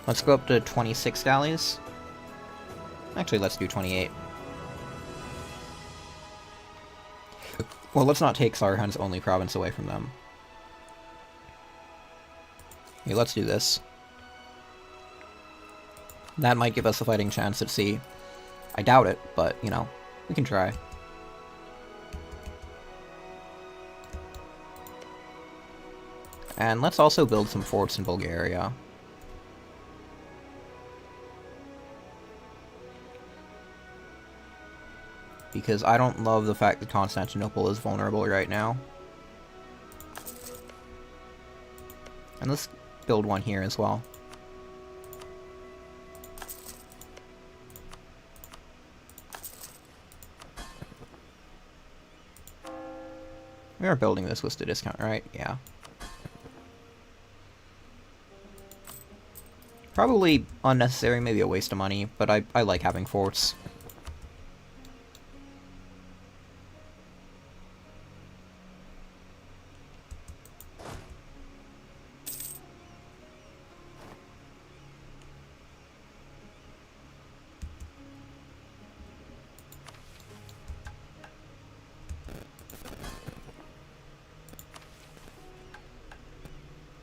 Let's go up to 26 galleys. Actually, let's do 28. Well, let's not take Sarhan's only province away from them. Okay, let's do this. That might give us a fighting chance at sea. I doubt it, but, you know, we can try. And let's also build some forts in Bulgaria. Because I don't love the fact that Constantinople is vulnerable right now. And let's build one here as well. We are building this with the discount, right? Yeah. Probably unnecessary, maybe a waste of money, but I like having forts.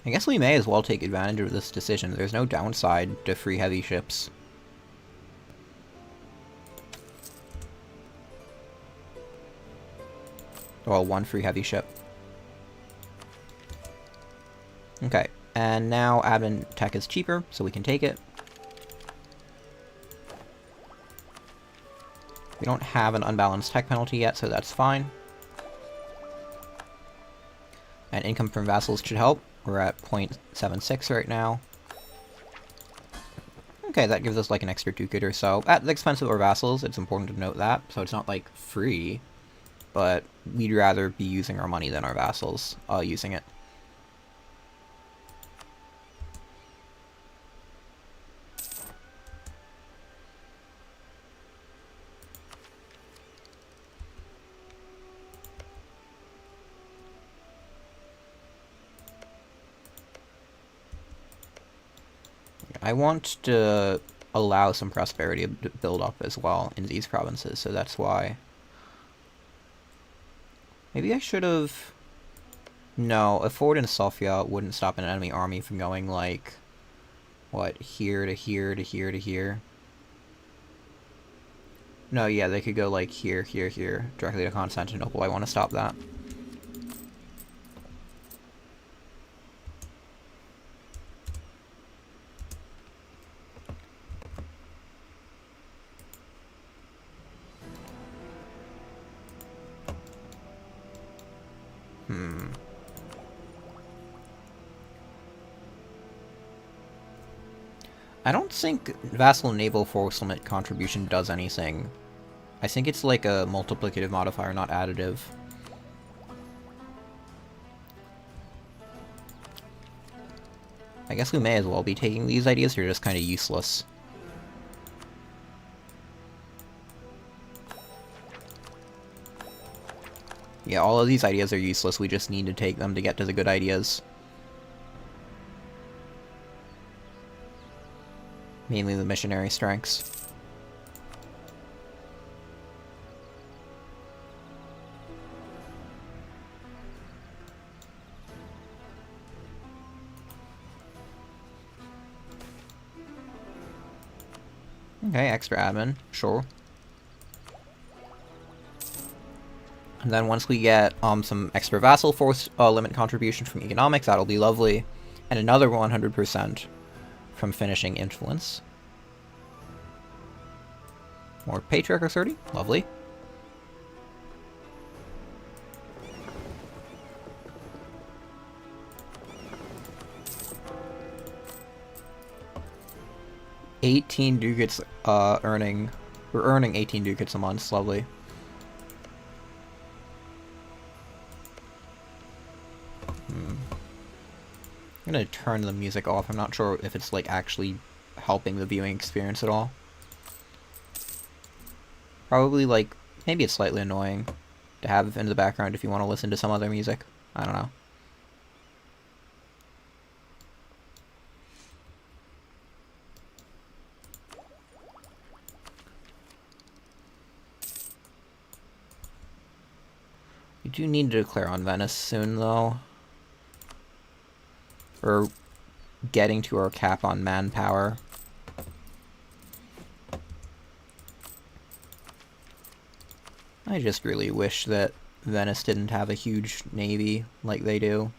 I guess we may as well take advantage of this decision. There's no downside to free heavy ships. Well, one free heavy ship. Okay, and now admin tech is cheaper, so we can take it. We don't have an unbalanced tech penalty yet, so that's fine. And income from vassals should help. We're at 0.76 right now. Okay, that gives us like an extra ducat or so. At the expense of our vassals, it's important to note that. So it's not like free, but we'd rather be using our money than our vassals using it. I want to allow some prosperity to build up as well in these provinces, so that's why. Maybe I should have... No, a fort in Sofia wouldn't stop an enemy army from going, like, what, here to here to here to here? No, yeah, they could go, like, here, here, here, directly to Constantinople. I want to stop that. I don't think vassal naval force limit contribution does anything. I think it's like a multiplicative modifier, not additive. I guess we may as well be taking these ideas, they're just kind of useless. Yeah, all of these ideas are useless, we just need to take them to get to the good ideas. Mainly the missionary strengths. Okay, extra admin, sure. And then once we get some extra vassal force limit contribution from economics, that'll be lovely. And another 100% from finishing influence. More Patriarch authority. Lovely. $18 ducats earning. We're earning 18 ducats a month. Lovely. I'm gonna turn the music off. I'm not sure if it's like actually helping the viewing experience at all. Probably like, maybe it's slightly annoying to have in the background if you want to listen to some other music. I don't know. We do need to declare on Venice soon, though. We're getting to our cap on manpower. I just really wish that Venice didn't have a huge navy like they do.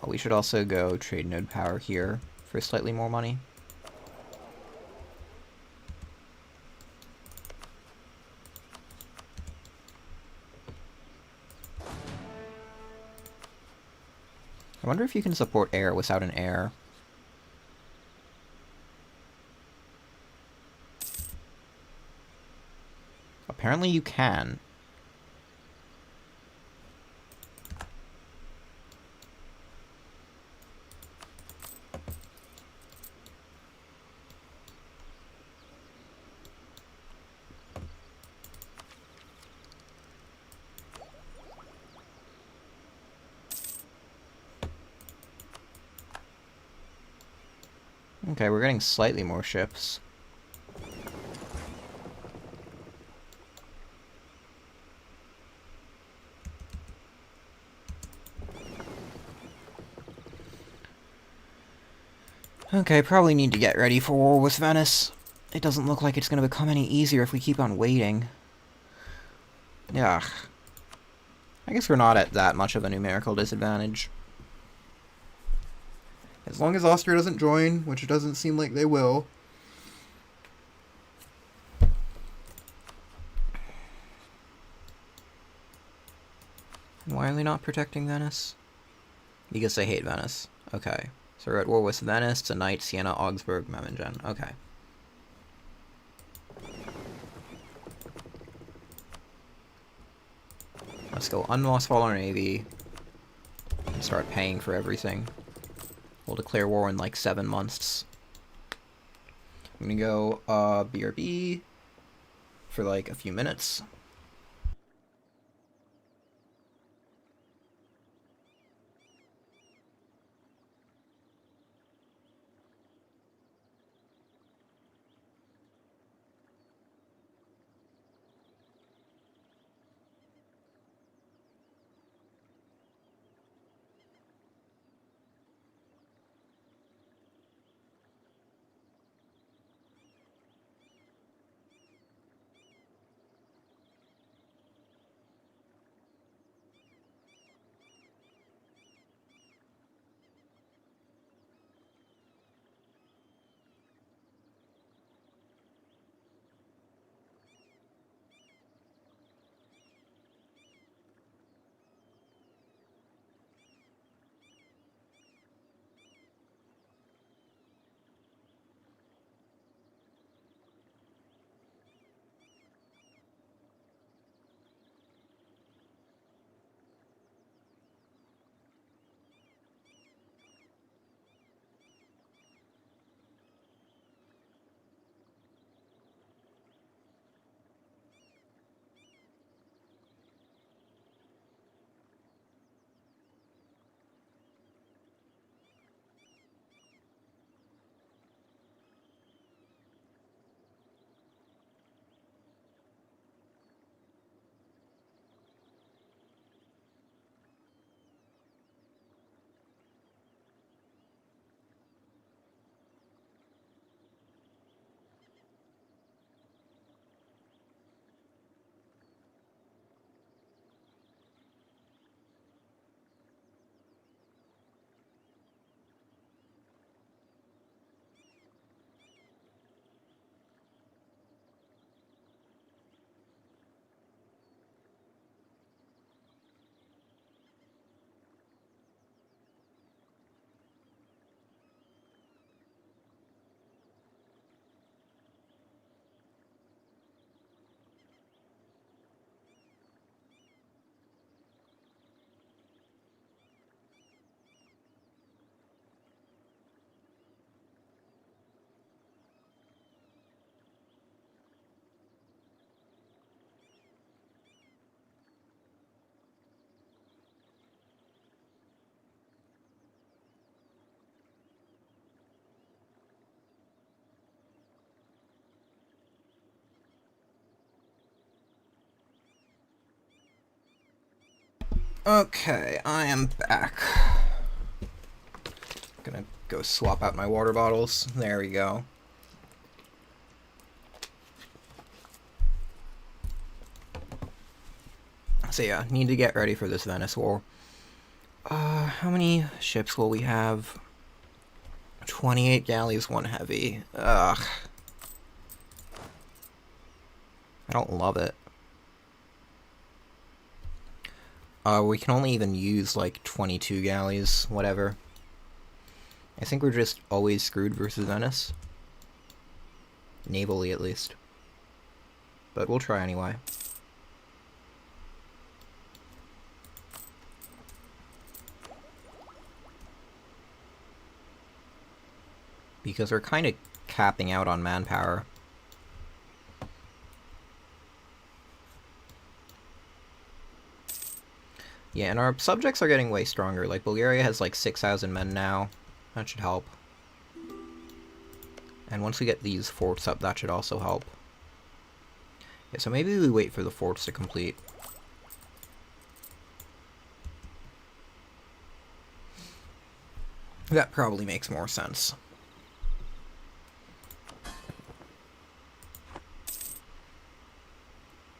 We should also go trade node power here for slightly more money. I wonder if you can support air without an air. Apparently you can. Okay, we're getting slightly more ships. Okay, probably need to get ready for war with Venice. It doesn't look like it's going to become any easier if we keep on waiting. Yeah. I guess we're not at that much of a numerical disadvantage. As long as Austria doesn't join, which it doesn't seem like they will. Why are they not protecting Venice? Because they hate Venice. Okay. So we're at war with Venice, tonight, Siena, Augsburg, Memmingen. Okay. Let's go unmothball our navy and start paying for everything. We'll declare war in like 7 months. I'm gonna go BRB for like a few minutes. Okay, I am back. Gonna go swap out my water bottles. There we go. So yeah, need to get ready for this Venice War. How many ships will we have? 28 galleys, 1 heavy. Ugh. I don't love it. We can only even use, like, 22 galleys, whatever. I think we're just always screwed versus Venice. Navally, at least. But we'll try anyway. Because we're kind of capping out on manpower. Yeah, and our subjects are getting way stronger. Like, Bulgaria has like 6,000 men now. That should help. And once we get these forts up, that should also help. Yeah, so maybe we wait for the forts to complete. That probably makes more sense.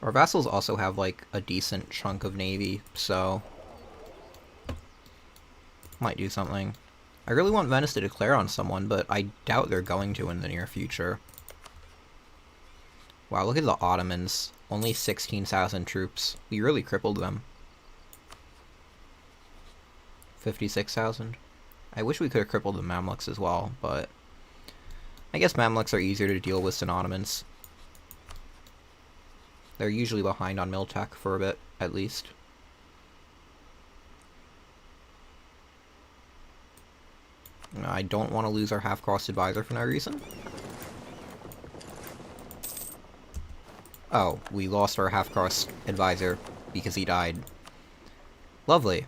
Our vassals also have, like, a decent chunk of navy, so... might do something. I really want Venice to declare on someone, but I doubt they're going to in the near future. Wow, look at the Ottomans. Only 16,000 troops. We really crippled them. 56,000. I wish we could have crippled the Mamluks as well, but... I guess Mamluks are easier to deal with than Ottomans. They're usually behind on Miltech for a bit, at least. I don't want to lose our half-crossed advisor for no reason. Oh, we lost our half-crossed advisor because he died. Lovely.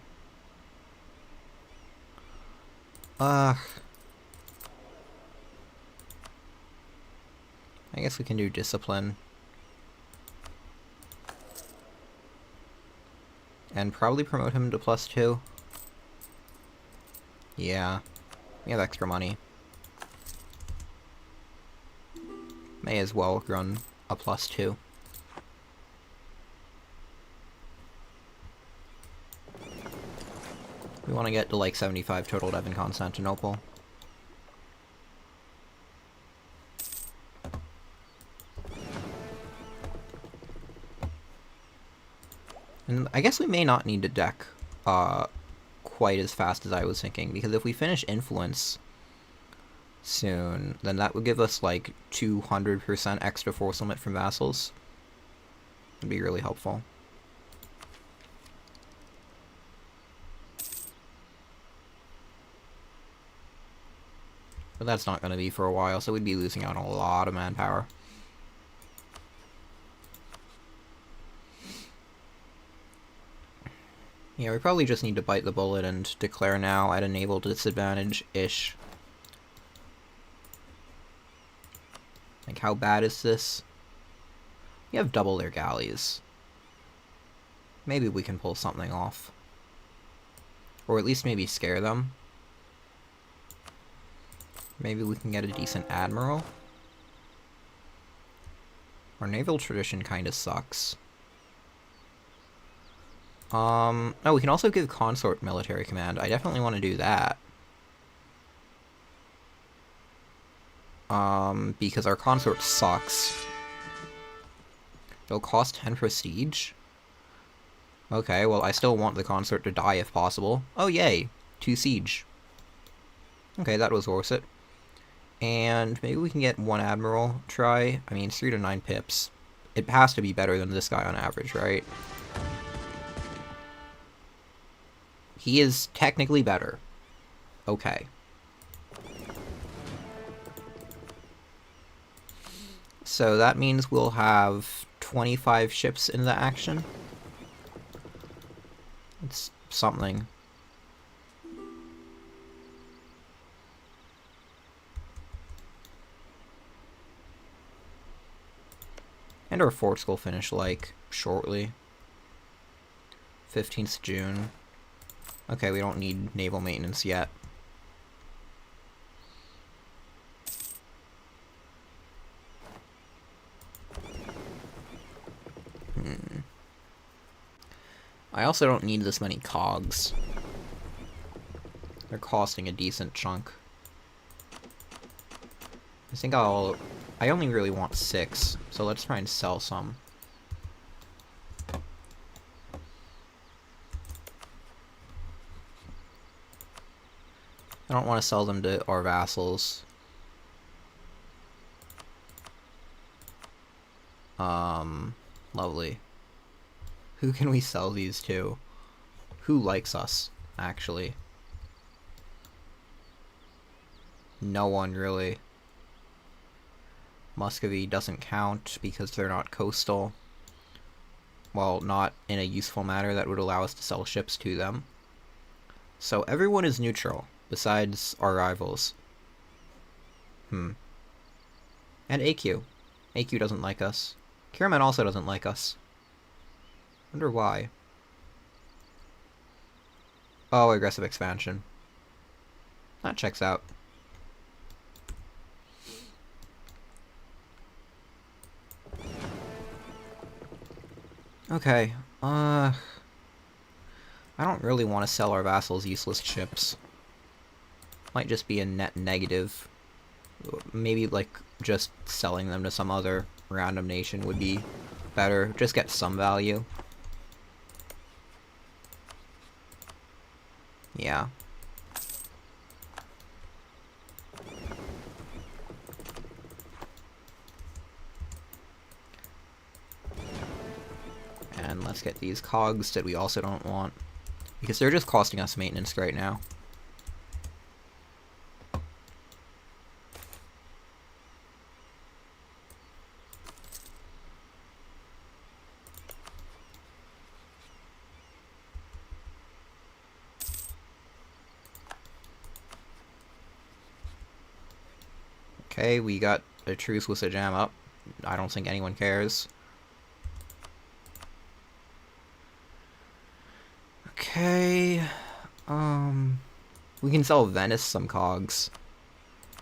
I guess we can do discipline. And probably promote him to +2. Yeah. We have extra money. May as well run a +2. We want to get to like 75 total dev in Constantinople. And I guess we may not need to deck quite as fast as I was thinking, because if we finish Influence soon, then that would give us like 200% extra force limit from vassals. It'd be really helpful. But that's not going to be for a while, so we'd be losing out on a lot of manpower. Yeah, we probably just need to bite the bullet and declare now at a naval disadvantage-ish. Like, how bad is this? We have double their galleys. Maybe we can pull something off. Or at least maybe scare them. Maybe we can get a decent admiral. Our naval tradition kinda sucks. Oh, we can also give consort military command. I definitely want to do that. Because our consort sucks. It'll cost 10 prestige? Okay, well, I still want the consort to die if possible. Oh, yay! 2 siege. Okay, that was worth it. And maybe we can get 1 admiral try. I mean, 3 to 9 pips. It has to be better than this guy on average, right? He is technically better. Okay. So that means we'll have 25 ships in the action. It's something. And our forts will finish, like, shortly. 15th June. Okay, we don't need naval maintenance yet. I also don't need this many cogs. They're costing a decent chunk. I think I only really want 6, so let's try and sell some. I don't want to sell them to our vassals. Lovely. Who can we sell these to? Who likes us, actually? No one, really. Muscovy doesn't count because they're not coastal. Well, not in a useful manner that would allow us to sell ships to them. So everyone is neutral, besides our rivals. And AQ. AQ doesn't like us. Kiraman also doesn't like us. Wonder why. Oh, aggressive expansion. That checks out. Okay, I don't really want to sell our vassals useless ships. Might just be a net negative. Maybe, like, just selling them to some other random nation would be better. Just get some value. Yeah. And let's get these cogs that we also don't want. Because they're just costing us maintenance right now. Okay, we got a truce with the jam up. I don't think anyone cares. Okay, we can sell Venice some cogs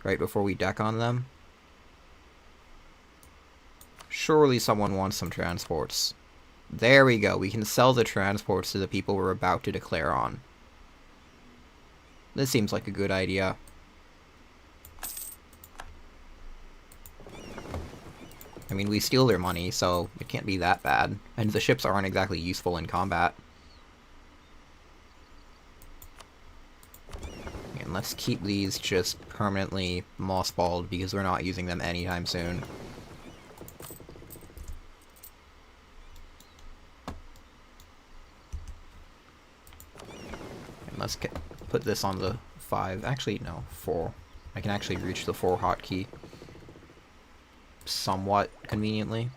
right before we deck on them. Surely someone wants some transports. There we go, we can sell the transports to the people we're about to declare on. This seems like a good idea. I mean, we steal their money, so it can't be that bad. And the ships aren't exactly useful in combat. And let's keep these just permanently mothballed because we're not using them anytime soon. And let's put this on the 5. Actually, no, 4. I can actually reach the 4 hotkey somewhat conveniently.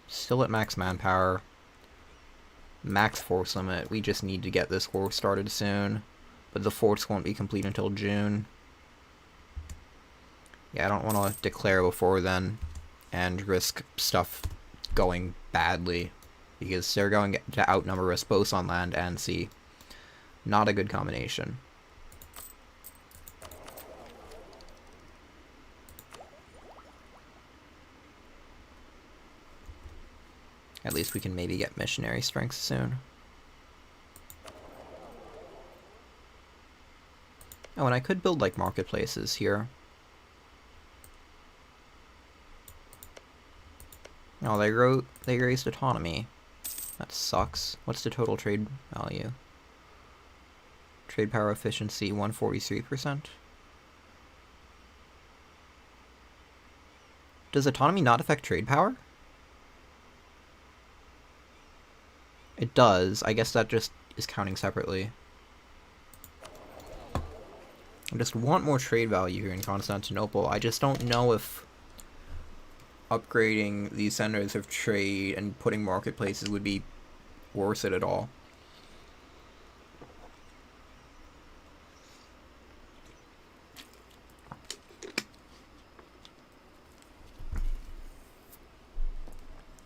Still at max manpower. Max force limit. We just need to get this war started soon. But the forts won't be complete until June. Yeah, I don't want to declare before then and risk stuff going badly. Because they're going to outnumber us both on land and sea. Not a good combination. At least we can maybe get missionary strength soon. Oh, and I could build, like, marketplaces here. Oh, they raised autonomy. That sucks. What's the total trade value? Trade power efficiency, 143%. Does autonomy not affect trade power? It does. I guess that just is counting separately. I just want more trade value here in Constantinople. I just don't know if upgrading these centers of trade and putting marketplaces would be worth it at all.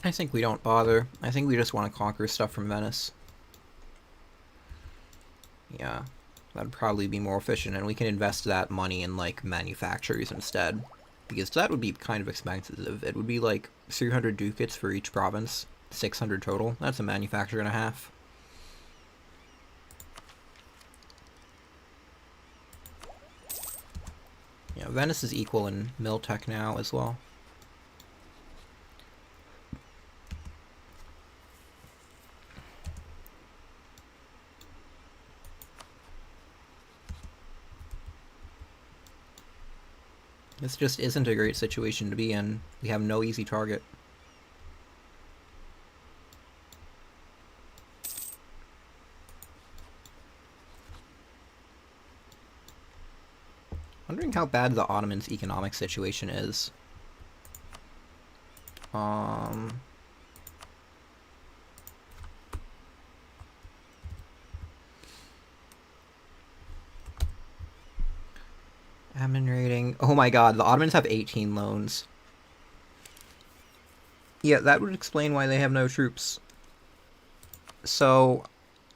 I think we don't bother. I think we just want to conquer stuff from Venice. Yeah, that'd probably be more efficient, and we can invest that money in, like, manufacturers instead. Because that would be kind of expensive. It would be, like, 300 ducats for each province. 600 total. That's a manufacturer and a half. Yeah, Venice is equal in mill tech now as well. This just isn't a great situation to be in. We have no easy target. Wondering how bad the Ottomans' economic situation is. Admin rating. Oh my god, the Ottomans have 18 loans. Yeah, that would explain why they have no troops. So,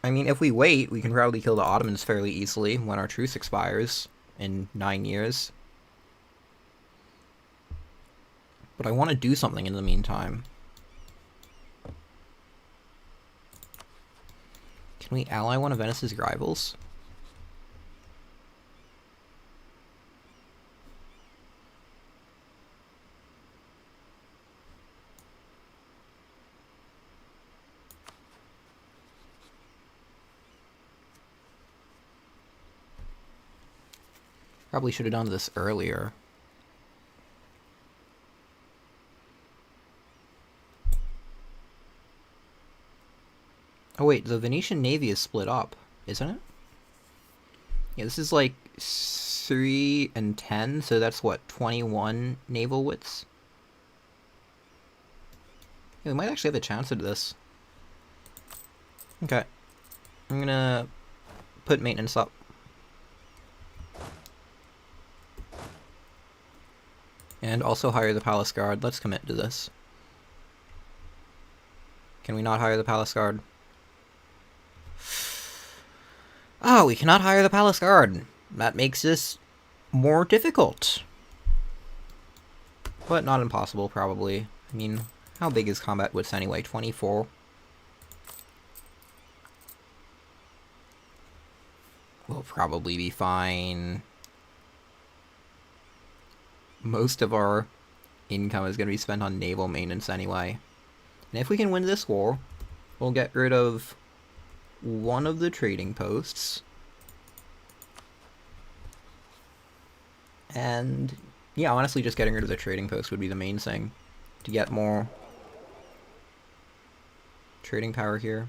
I mean, if we wait, we can probably kill the Ottomans fairly easily when our truce expires in 9 years. But I want to do something in the meantime. Can we ally one of Venice's rivals? Probably should have done this earlier. Oh wait, the Venetian Navy is split up, isn't it? Yeah, this is like 3 and 10, so that's what, 21 naval wits? Yeah, we might actually have a chance at this. Okay. I'm gonna put maintenance up. And also hire the Palace Guard. Let's commit to this. Can we not hire the Palace Guard? Oh, we cannot hire the Palace Guard. That makes this more difficult. But not impossible, probably. I mean, how big is combat wits anyway? 24? We'll probably be fine. Most of our income is going to be spent on naval maintenance anyway. And if we can win this war, we'll get rid of one of the trading posts. And yeah, honestly, just getting rid of the trading post would be the main thing to get more trading power here.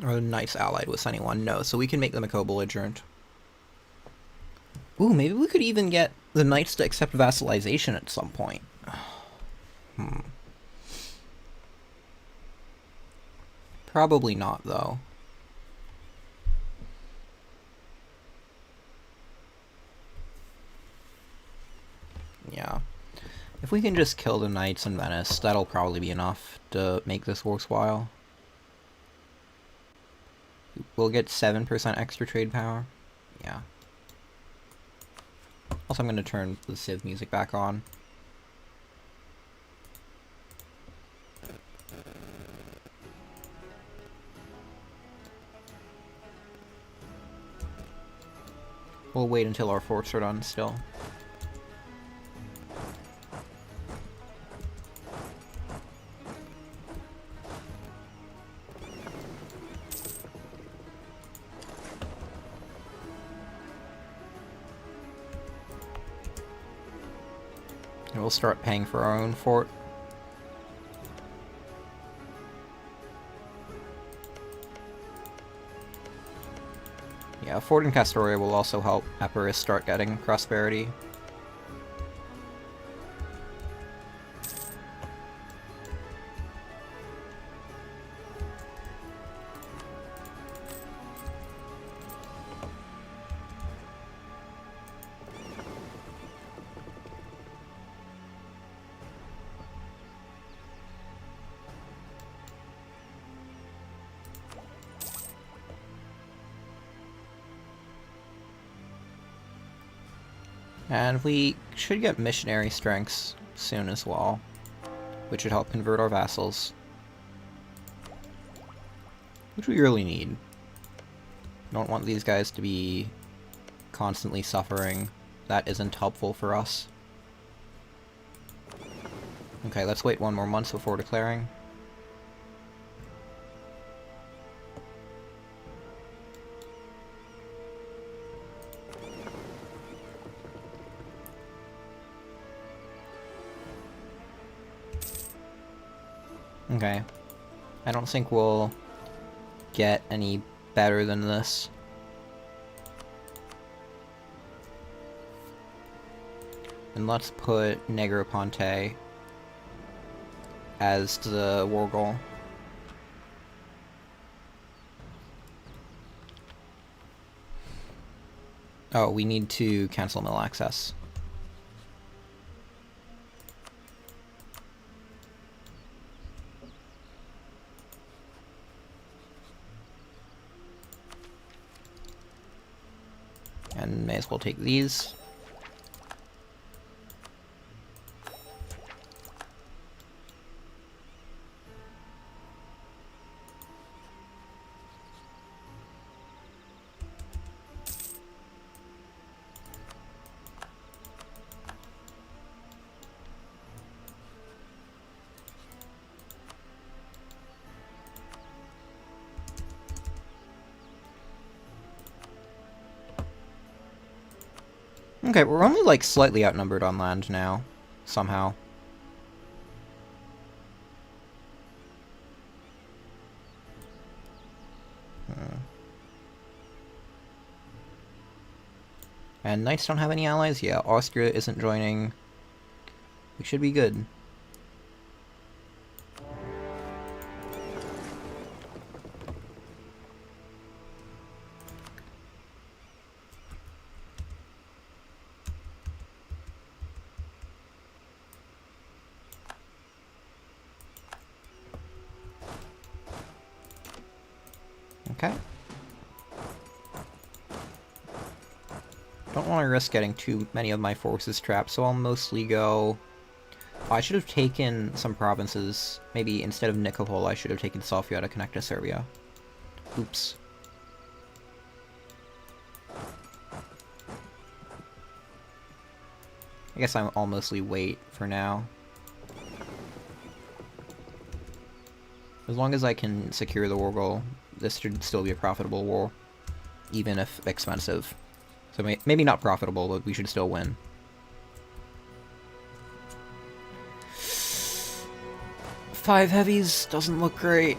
Are the knights allied with anyone? No, so we can make them a co-belligerent. Ooh, maybe we could even get the knights to accept vassalization at some point. Probably not, though. Yeah. If we can just kill the knights in Venice, that'll probably be enough to make this worthwhile. We'll get 7% extra trade power. Yeah. Also, I'm going to turn the Civ music back on. We'll wait until our forts are done still. And we'll start paying for our own fort. Yeah, a fort in Castoria will also help Epirus start getting prosperity. And we should get missionary strengths soon as well, which should help convert our vassals. Which we really need. Don't want these guys to be constantly suffering. That isn't helpful for us. Okay, let's wait 1 more month before declaring. Okay. I don't think we'll get any better than this. And let's put Negroponte as the war goal. Oh, we need to cancel mill access. And may as well take these. Okay, we're only, like, slightly outnumbered on land now. Somehow. And Knights don't have any allies? Yeah, Austria isn't joining. We should be good. Okay. Don't want to risk getting too many of my forces trapped, so I'll mostly go... Oh, I should have taken some provinces. Maybe instead of Nikopol, I should have taken Sofia to connect to Serbia. Oops. I guess I'll mostly wait for now. As long as I can secure the war goal, this should still be a profitable war, even if expensive. So maybe not profitable, but we should still win. Five heavies doesn't look great.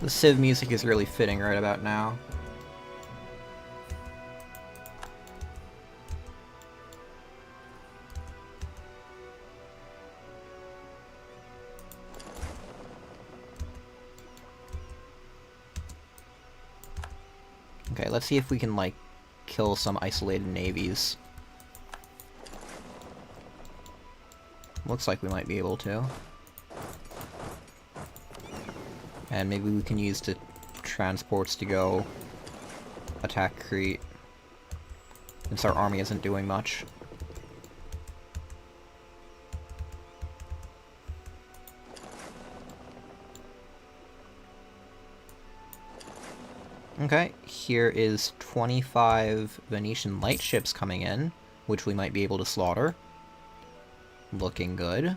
The Civ music is really fitting right about now. Okay, let's see if we can, like, kill some isolated navies. Looks like we might be able to. And maybe we can use the transports to go attack Crete, since our army isn't doing much. Okay, here is 25 Venetian light ships coming in, which we might be able to slaughter. Looking good.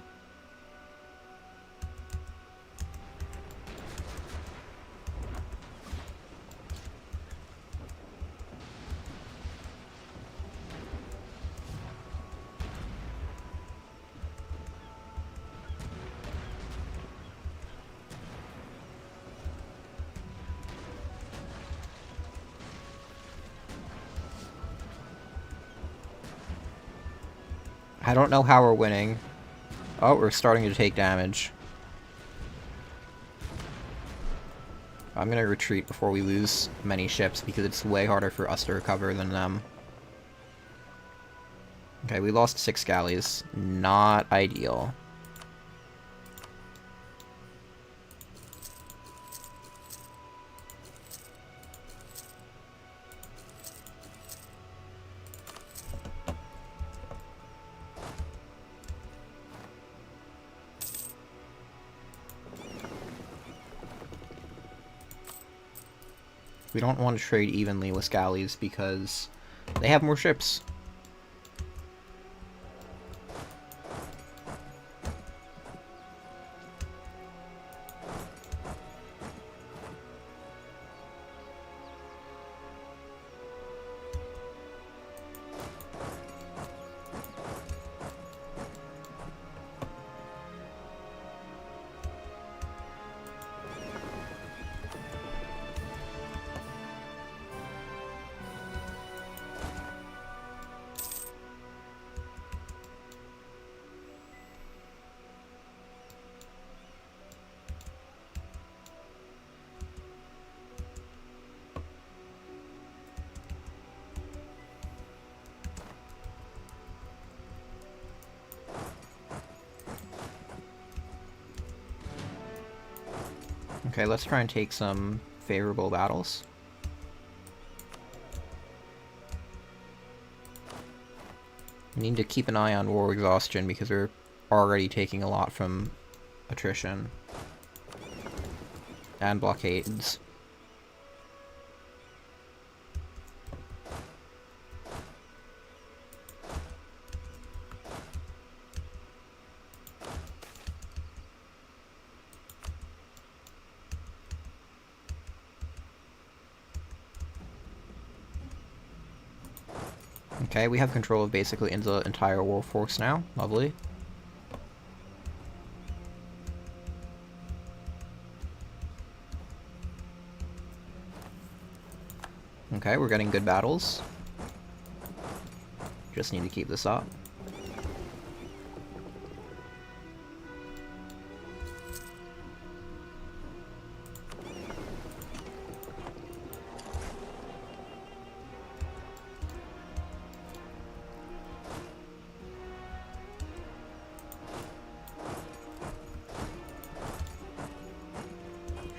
I don't know how we're winning. Oh, we're starting to take damage. I'm gonna retreat before we lose many ships, because it's way harder for us to recover than them. Okay, we lost 6 galleys. Not ideal. We don't want to trade evenly with galleys because they have more ships. Okay, let's try and take some favorable battles. We need to keep an eye on war exhaustion because we're already taking a lot from attrition and blockades. Okay, we have control of basically the entire war force now. Lovely. Okay, we're getting good battles. Just need to keep this up.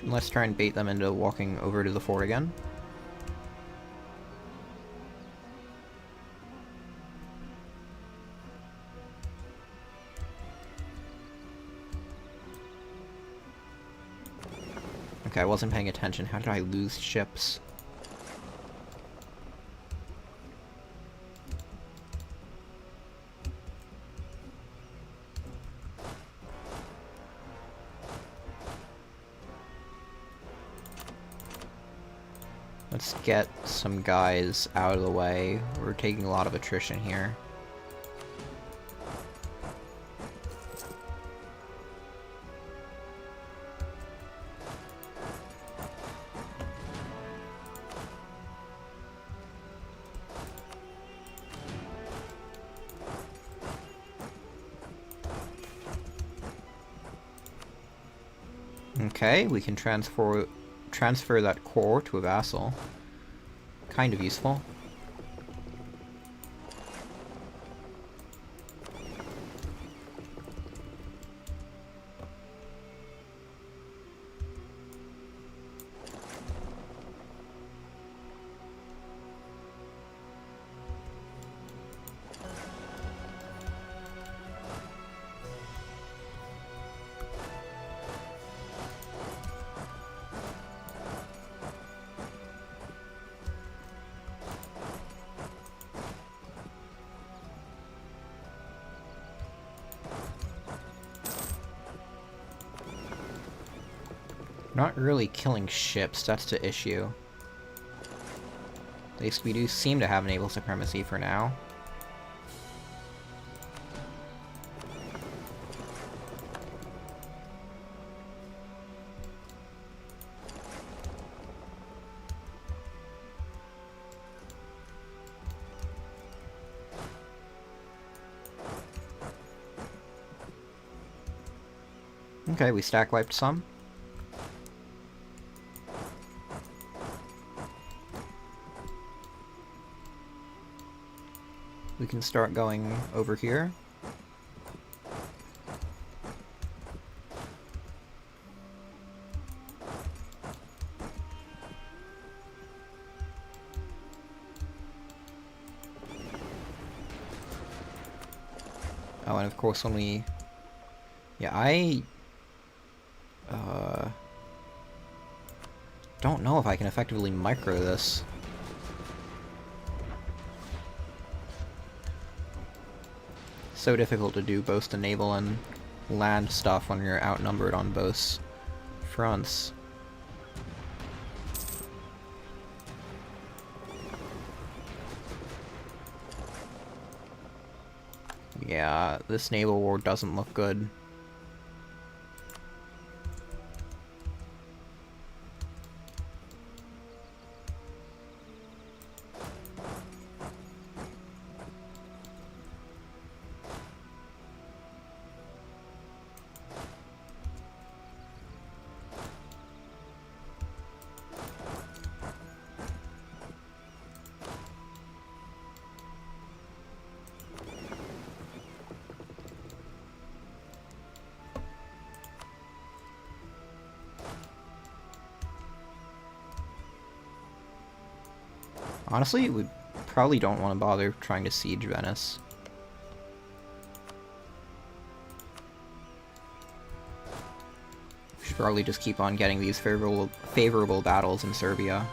Let's try and bait them into walking over to the fort again. Okay, I wasn't paying attention. How did I lose ships? Let's get some guys out of the way. We're taking a lot of attrition here. Okay, we can transfer that core to a vassal. Kind of useful. Not really killing ships, that's the issue. At least we do seem to have naval supremacy for now. Okay, we stack wiped some. we can start going over here. Oh, and of course when we... Yeah, I... don't know if I can effectively micro this. So difficult to do both the naval and land stuff when you're outnumbered on both fronts. Yeah, this naval war doesn't look good. Honestly, we probably don't want to bother trying to siege Venice. We should probably just keep on getting these favorable battles in Serbia.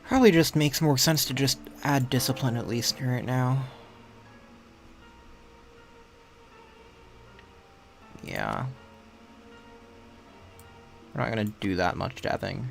Probably just makes more sense to just add discipline at least right now. Yeah. We're not gonna do that much dabbing.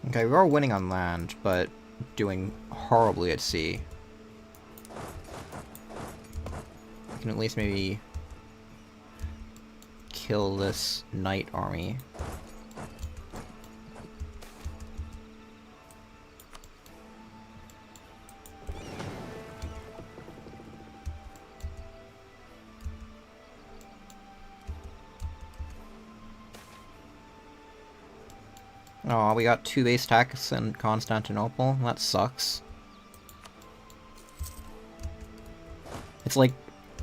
Okay, we are winning on land, but doing horribly at sea. We can at least maybe kill this knight army. Oh, we got 2 base attacks in Constantinople. That sucks. It's like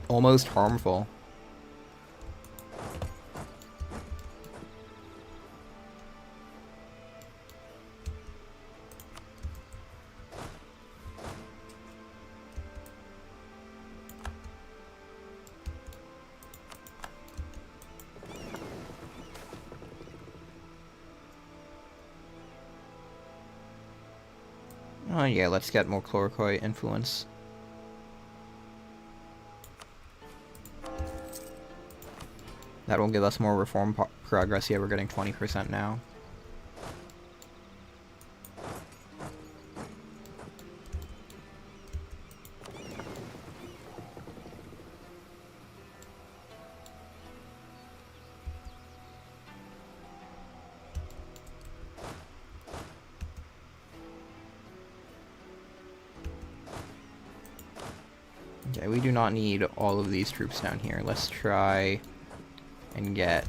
almost harmful. Yeah, let's get more Chlorocoy influence. That will give us more reform progress. Yeah, we're getting 20% now. Okay, we do not need all of these troops down here. Let's try and get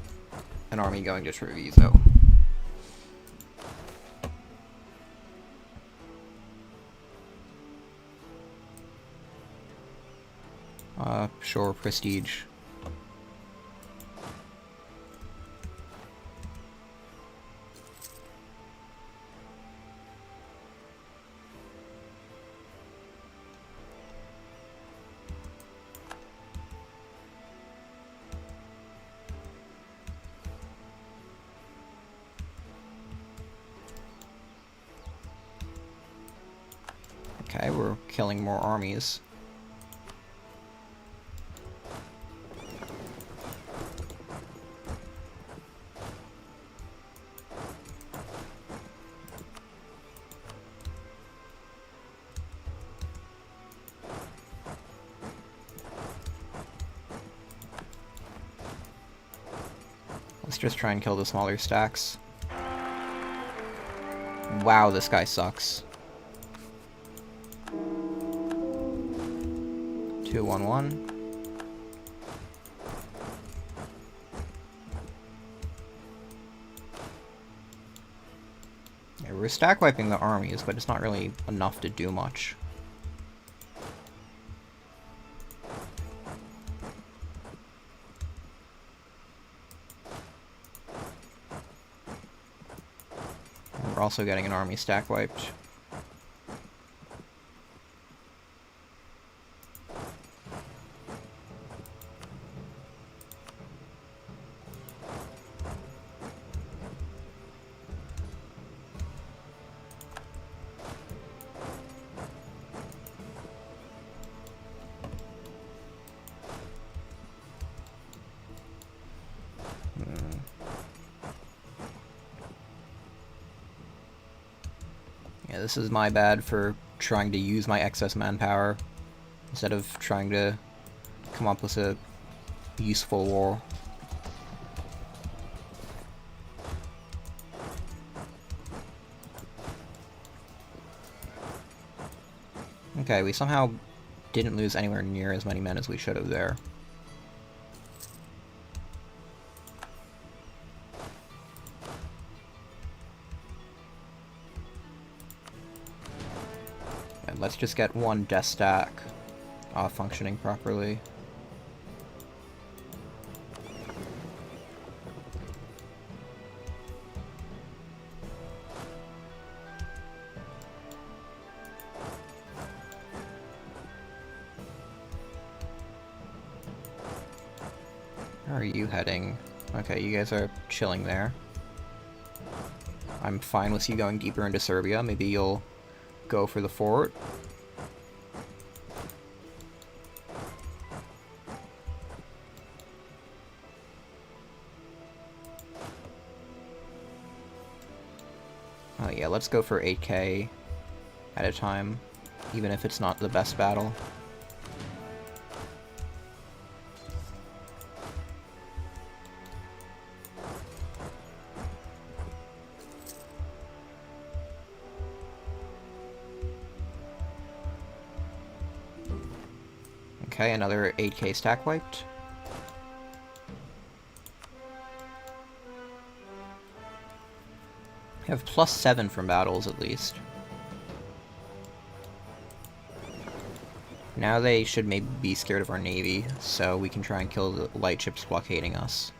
an army going to Treviso. Sure, prestige. Okay, we're killing more armies. Let's just try and kill the smaller stacks. Wow, this guy sucks. 2-1-1. Yeah, we're stack wiping the armies, but it's not really enough to do much. We're also getting an army stack wiped. Yeah, this is my bad for trying to use my excess manpower instead of trying to come up with a useful war. Okay, we somehow didn't lose anywhere near as many men as we should have there. And let's just get one death stack functioning properly. Where are you heading? Okay, you guys are chilling there. I'm fine with you going deeper into Serbia. Maybe you'll go for the fort. Oh yeah, let's go for 8k at a time, even if it's not the best battle. Okay, another 8k stack wiped. We have +7 from battles, at least. Now they should maybe be scared of our navy, so we can try and kill the light ships blockading us.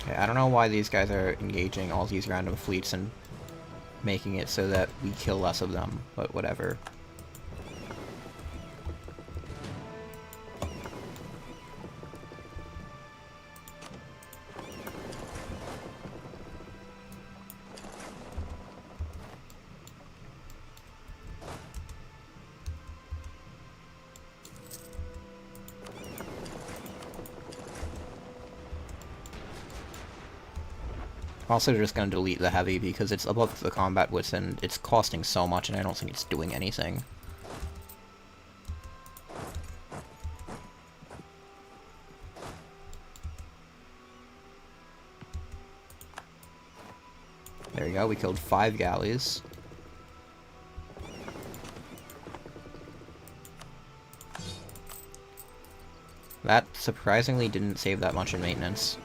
Okay, I don't know why these guys are engaging all these random fleets in making it so that we kill less of them, but whatever. Also just gonna delete the heavy because it's above the combat width and it's costing so much and I don't think it's doing anything. There you go, we killed 5 galleys. That surprisingly didn't save that much in maintenance.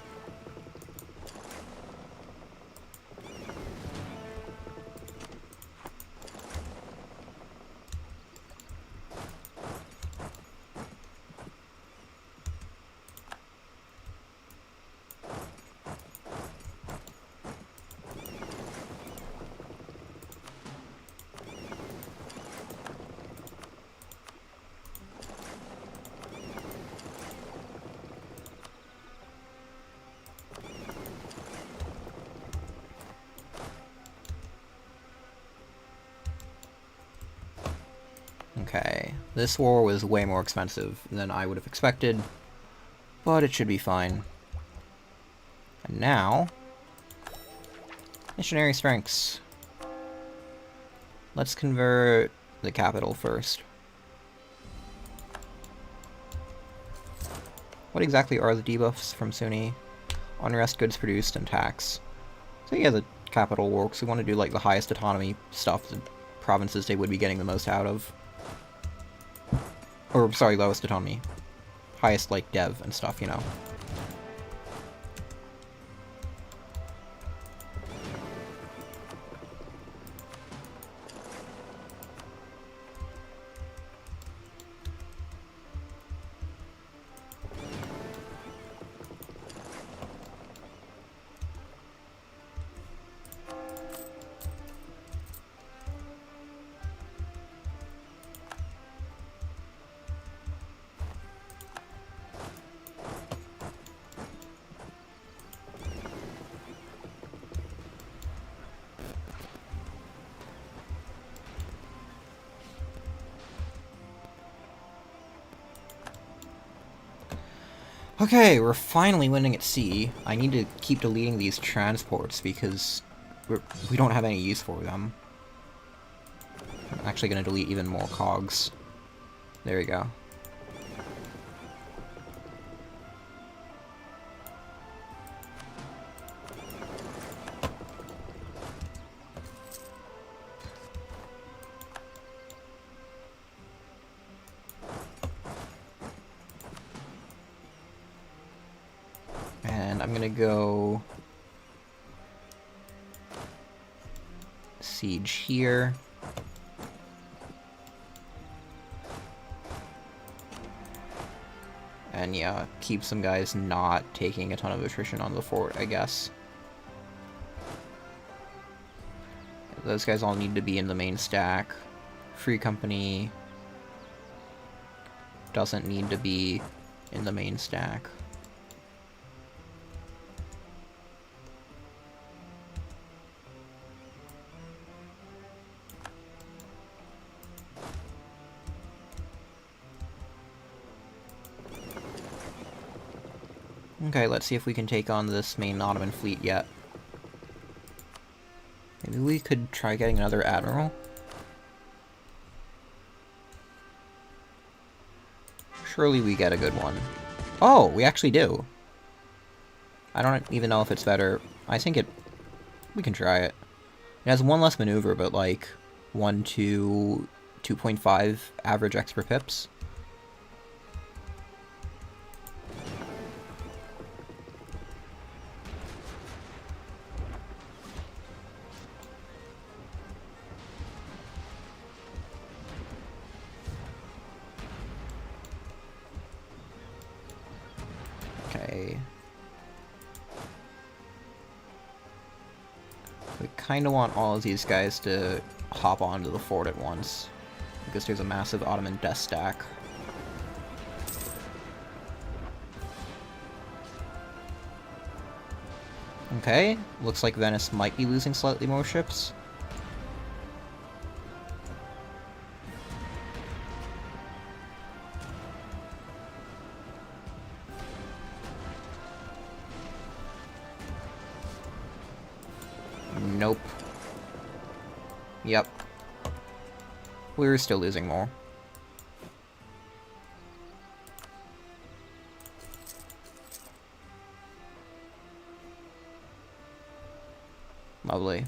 Okay, this war was way more expensive than I would have expected, but it should be fine. And now, missionary strengths. Let's convert the capital first. What exactly are the debuffs from Sunni? Unrest, goods produced, and tax. So yeah, the capital works. We want to do like the highest autonomy stuff, the provinces they would be getting the most out of. Or, sorry, lowest autonomy. Highest, like, dev and stuff, you know. Okay, we're finally winning at sea. I need to keep deleting these transports because we don't have any use for them. I'm actually going to delete even more cogs. There we go. And I'm gonna go siege here. And yeah, keep some guys not taking a ton of attrition on the fort, I guess. Those guys all need to be in the main stack. Free Company doesn't need to be in the main stack. Okay, let's see if we can take on this main Ottoman fleet yet. Maybe we could try getting another admiral? Surely we get a good one. Oh, we actually do. I don't even know if it's better. I think we can try it. It has one less maneuver, but like 1 to 2.5 average extra pips. Okay. We kind of want all of these guys to hop onto the fort at once, because there's a massive Ottoman death stack. Okay, looks like Venice might be losing slightly more ships. Nope. Yep. We're still losing more. Lovely.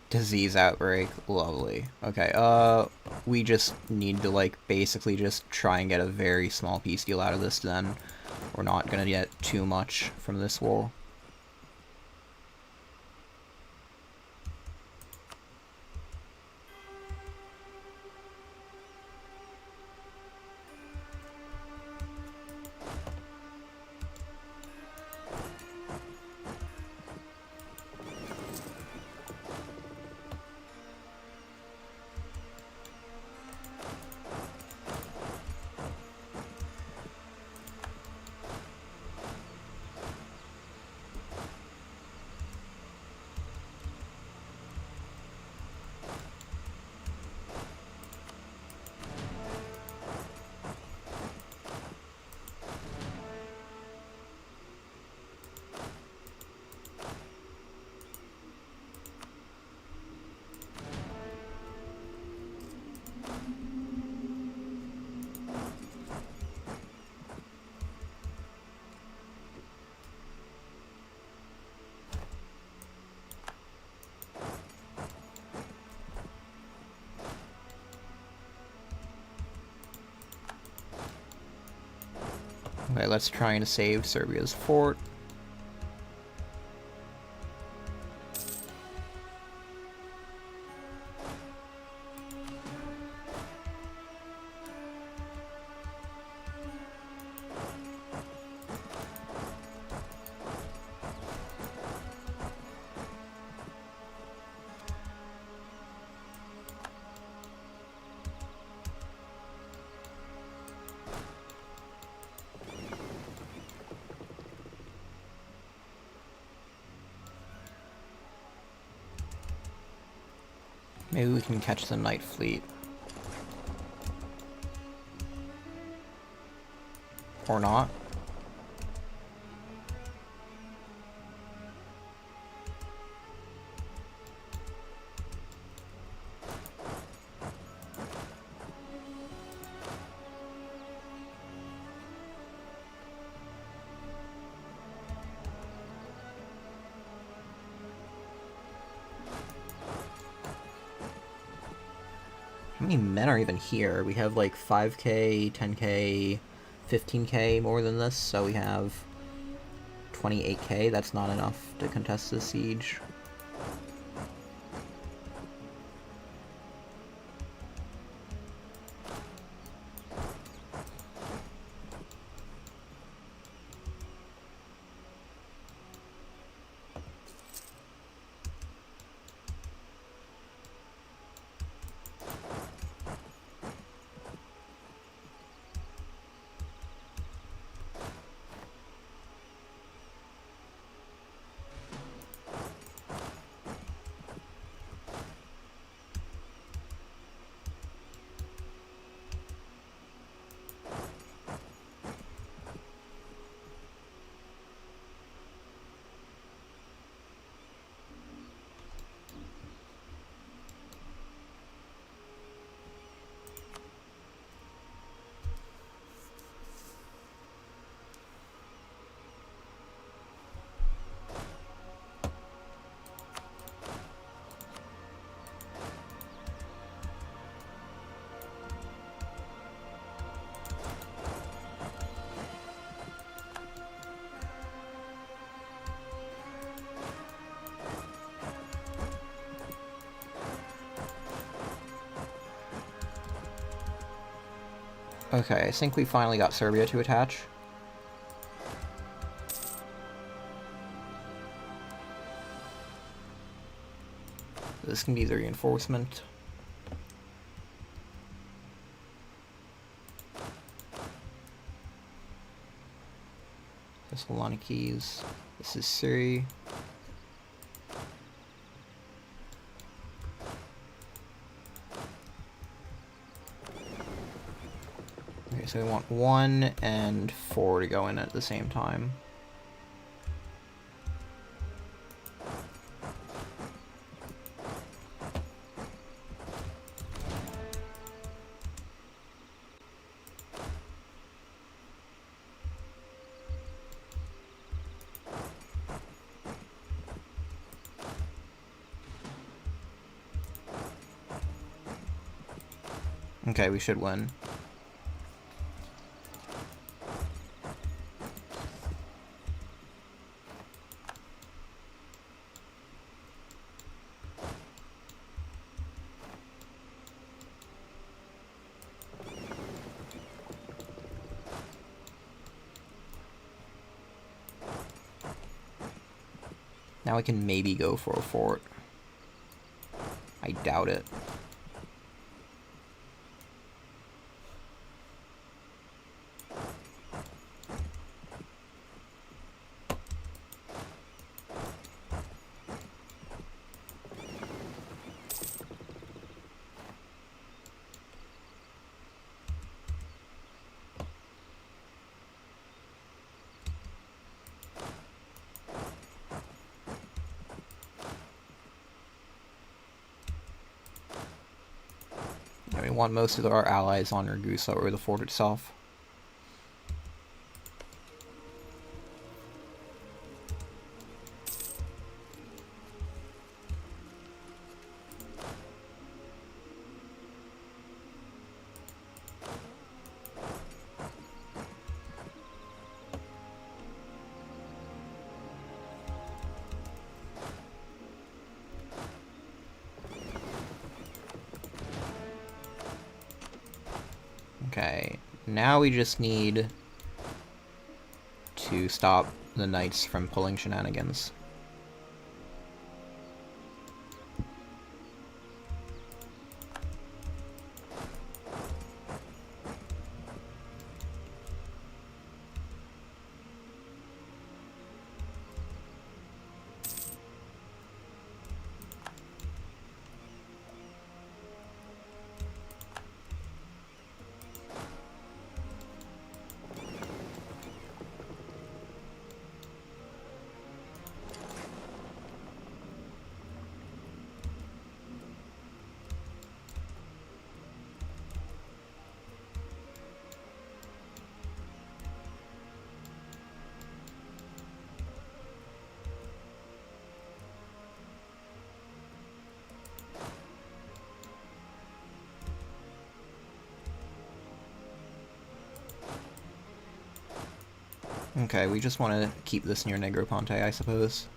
Disease outbreak. Lovely. Okay, we just need to, like, basically just try and get a very small peace deal out of this then. We're not gonna get too much from this war. Okay, let's try and save Serbia's fort. Maybe we can catch the Night Fleet. Or not. How many men are even here? We have like 5k, 10k, 15k more than this, so we have 28k. That's not enough to contest this siege. Okay, I think we finally got Serbia to attach. This can be the reinforcement. Thessaloniki's. This is Syria. Okay, so we want 1 and 4 to go in at the same time. Okay, we should win. Now we can maybe go for a fort. I doubt it. We want most of our allies on Ragusa or the fort itself. Okay, now we just need to stop the knights from pulling shenanigans. Okay, we just want to keep this near Negroponte, I suppose.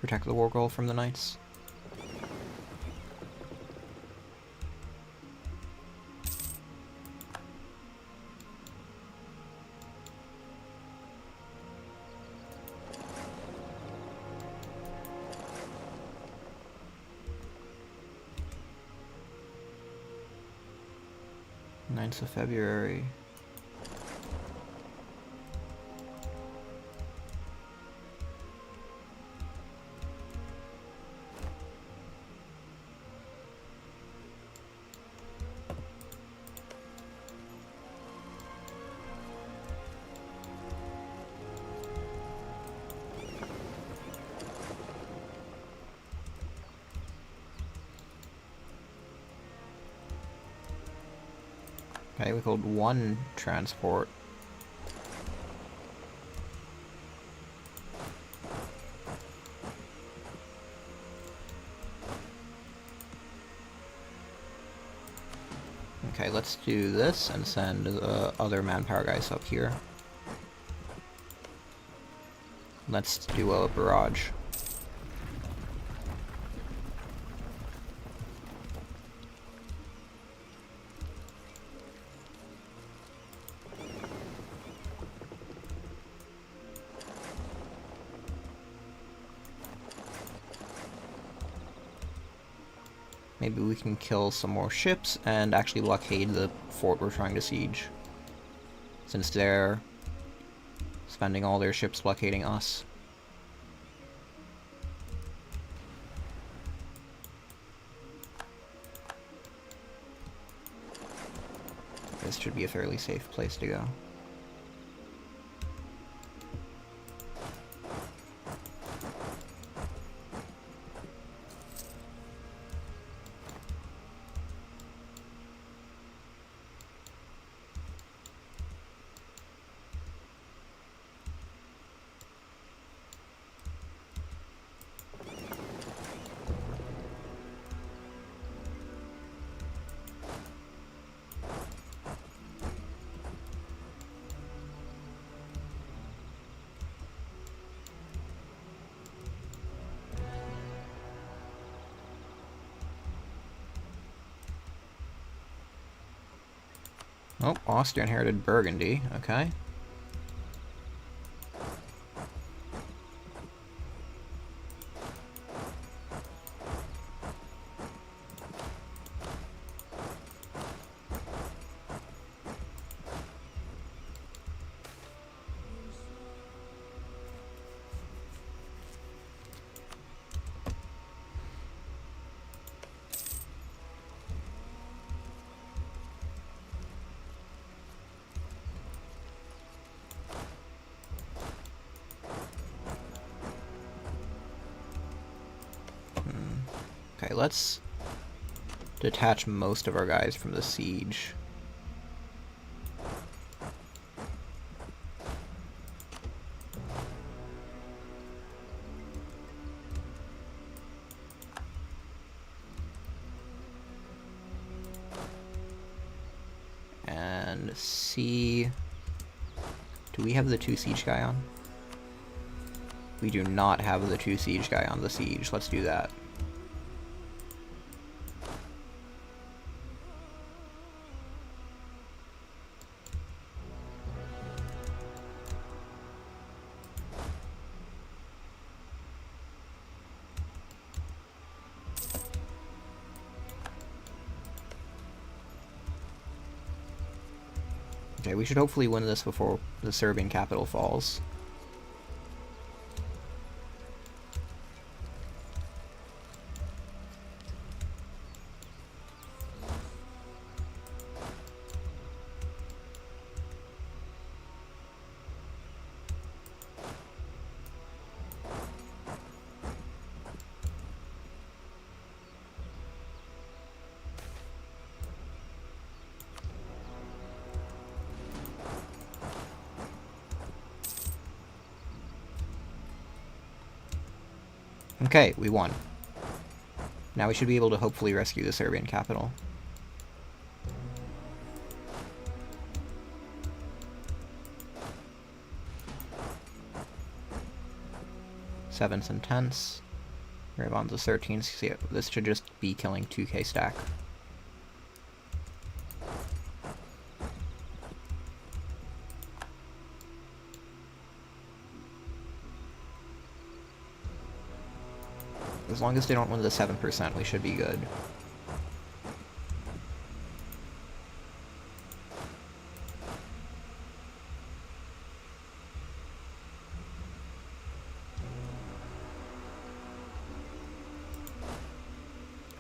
Protect the war goal from the knights. Ninth of February. Okay, we called 1 transport. Okay, let's do this and send the other manpower guys up here. Let's do a barrage. Maybe we can kill some more ships and actually blockade the fort we're trying to siege. Since they're spending all their ships blockading us. This should be a fairly safe place to go. Oh, Austria inherited Burgundy, okay. Okay, let's detach most of our guys from the siege. And see... Do we have the 2 siege guy on? We do not have the 2 siege guy on the siege. Let's do that. Okay, we should hopefully win this before the Serbian capital falls. Okay, we won. Now we should be able to hopefully rescue the Serbian capital. Seventh and 10th. Revan's the 13th. So yeah, this should just be killing 2k stack. As long as they don't win the 7%, we should be good.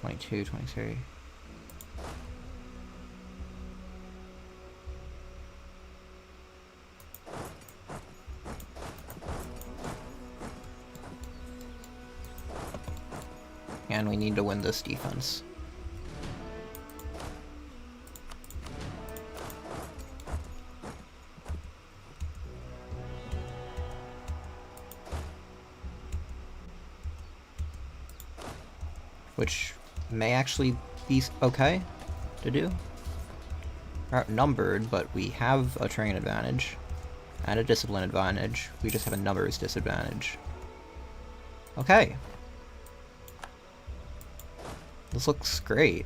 $22, $23. And we need to win this defense. Which may actually be okay to do. We're outnumbered, but we have a terrain advantage and a discipline advantage. We just have a numbers disadvantage. Okay. This looks great.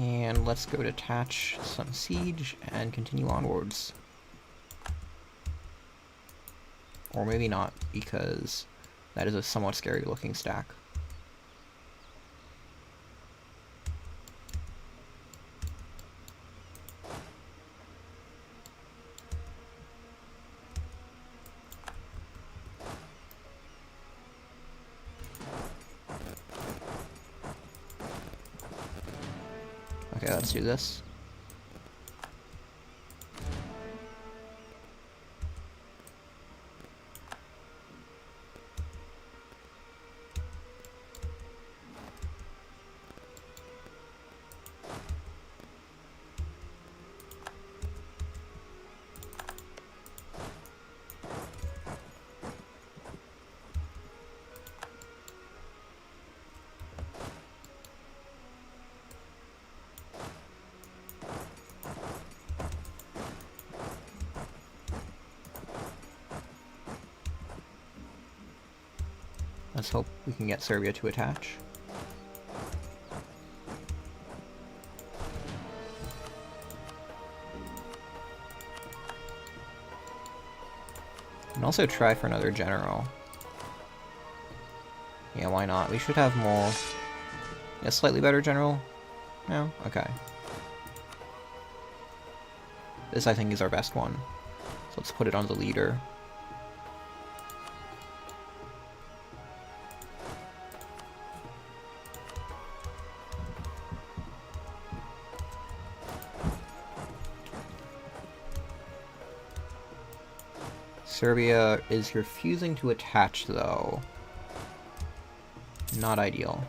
And let's go detach some siege and continue onwards. Or maybe not, because that is a somewhat scary looking stack. Okay, let's do this. Let's hope we can get Serbia to attach. And also try for another general. Yeah, why not? We should have more... A slightly better general? No? Okay. This, I think, is our best one. So let's put it on the leader. Serbia is refusing to attach, though. Not ideal.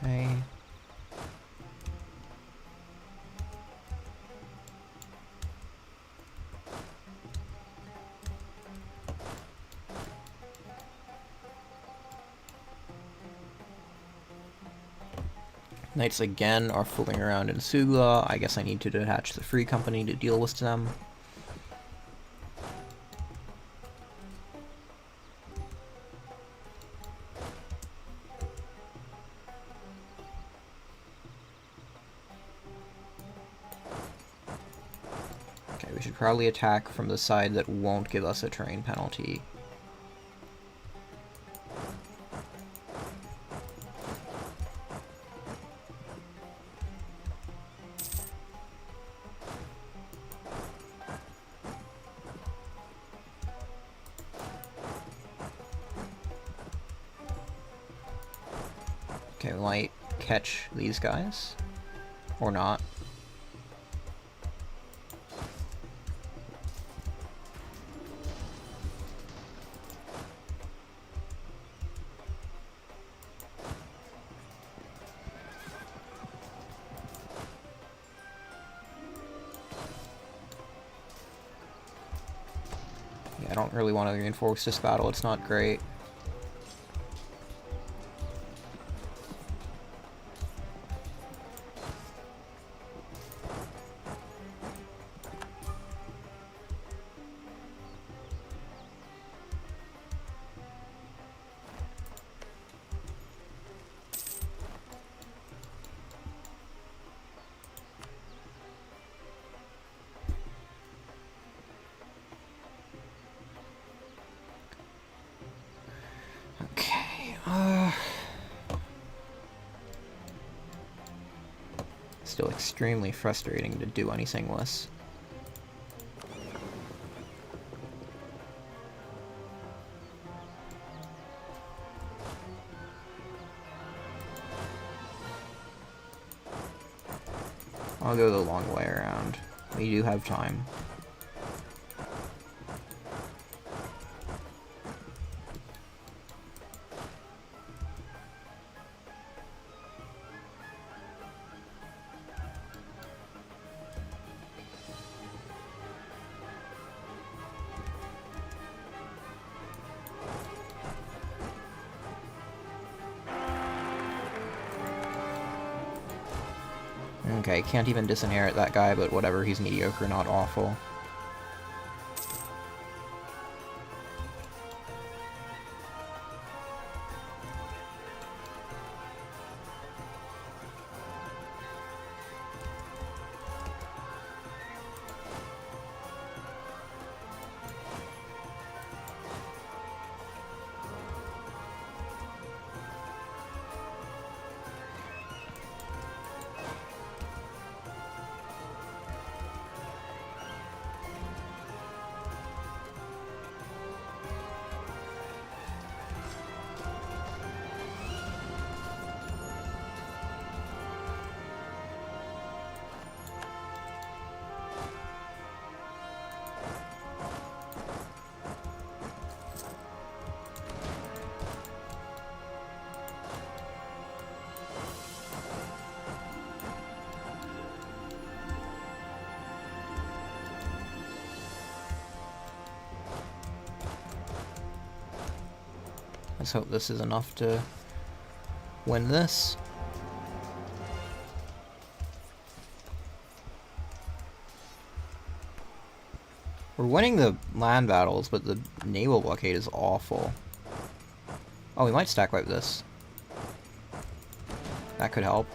Okay. Knights again are fooling around in Sugla. I guess I need to detach the Free Company to deal with them. Okay, we should probably attack from the side that won't give us a terrain penalty. Okay, we might catch these guys. Or not. Yeah, I don't really want to reinforce this battle, it's not great. Still extremely frustrating to do anything with. I'll go the long way around. We do have time. Okay, can't even disinherit that guy, but whatever, he's mediocre, not awful. Let's hope this is enough to win this. We're winning the land battles, but the naval blockade is awful. Oh, we might stack wipe this. That could help.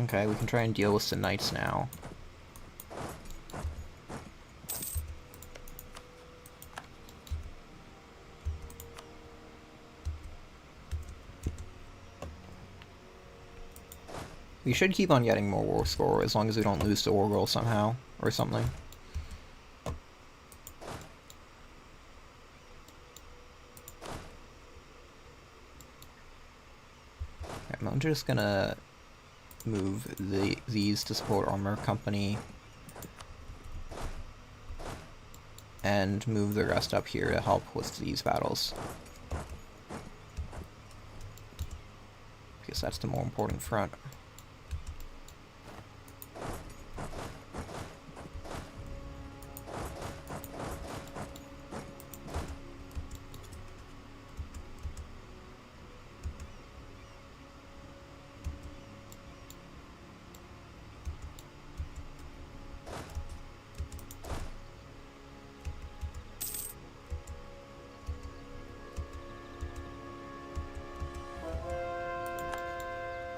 Okay, we can try and deal with the knights now. We should keep on getting more war score as long as we don't lose to war goal somehow, or something. I'm just gonna move these to support armor company and move the rest up here to help with these battles, because that's the more important front.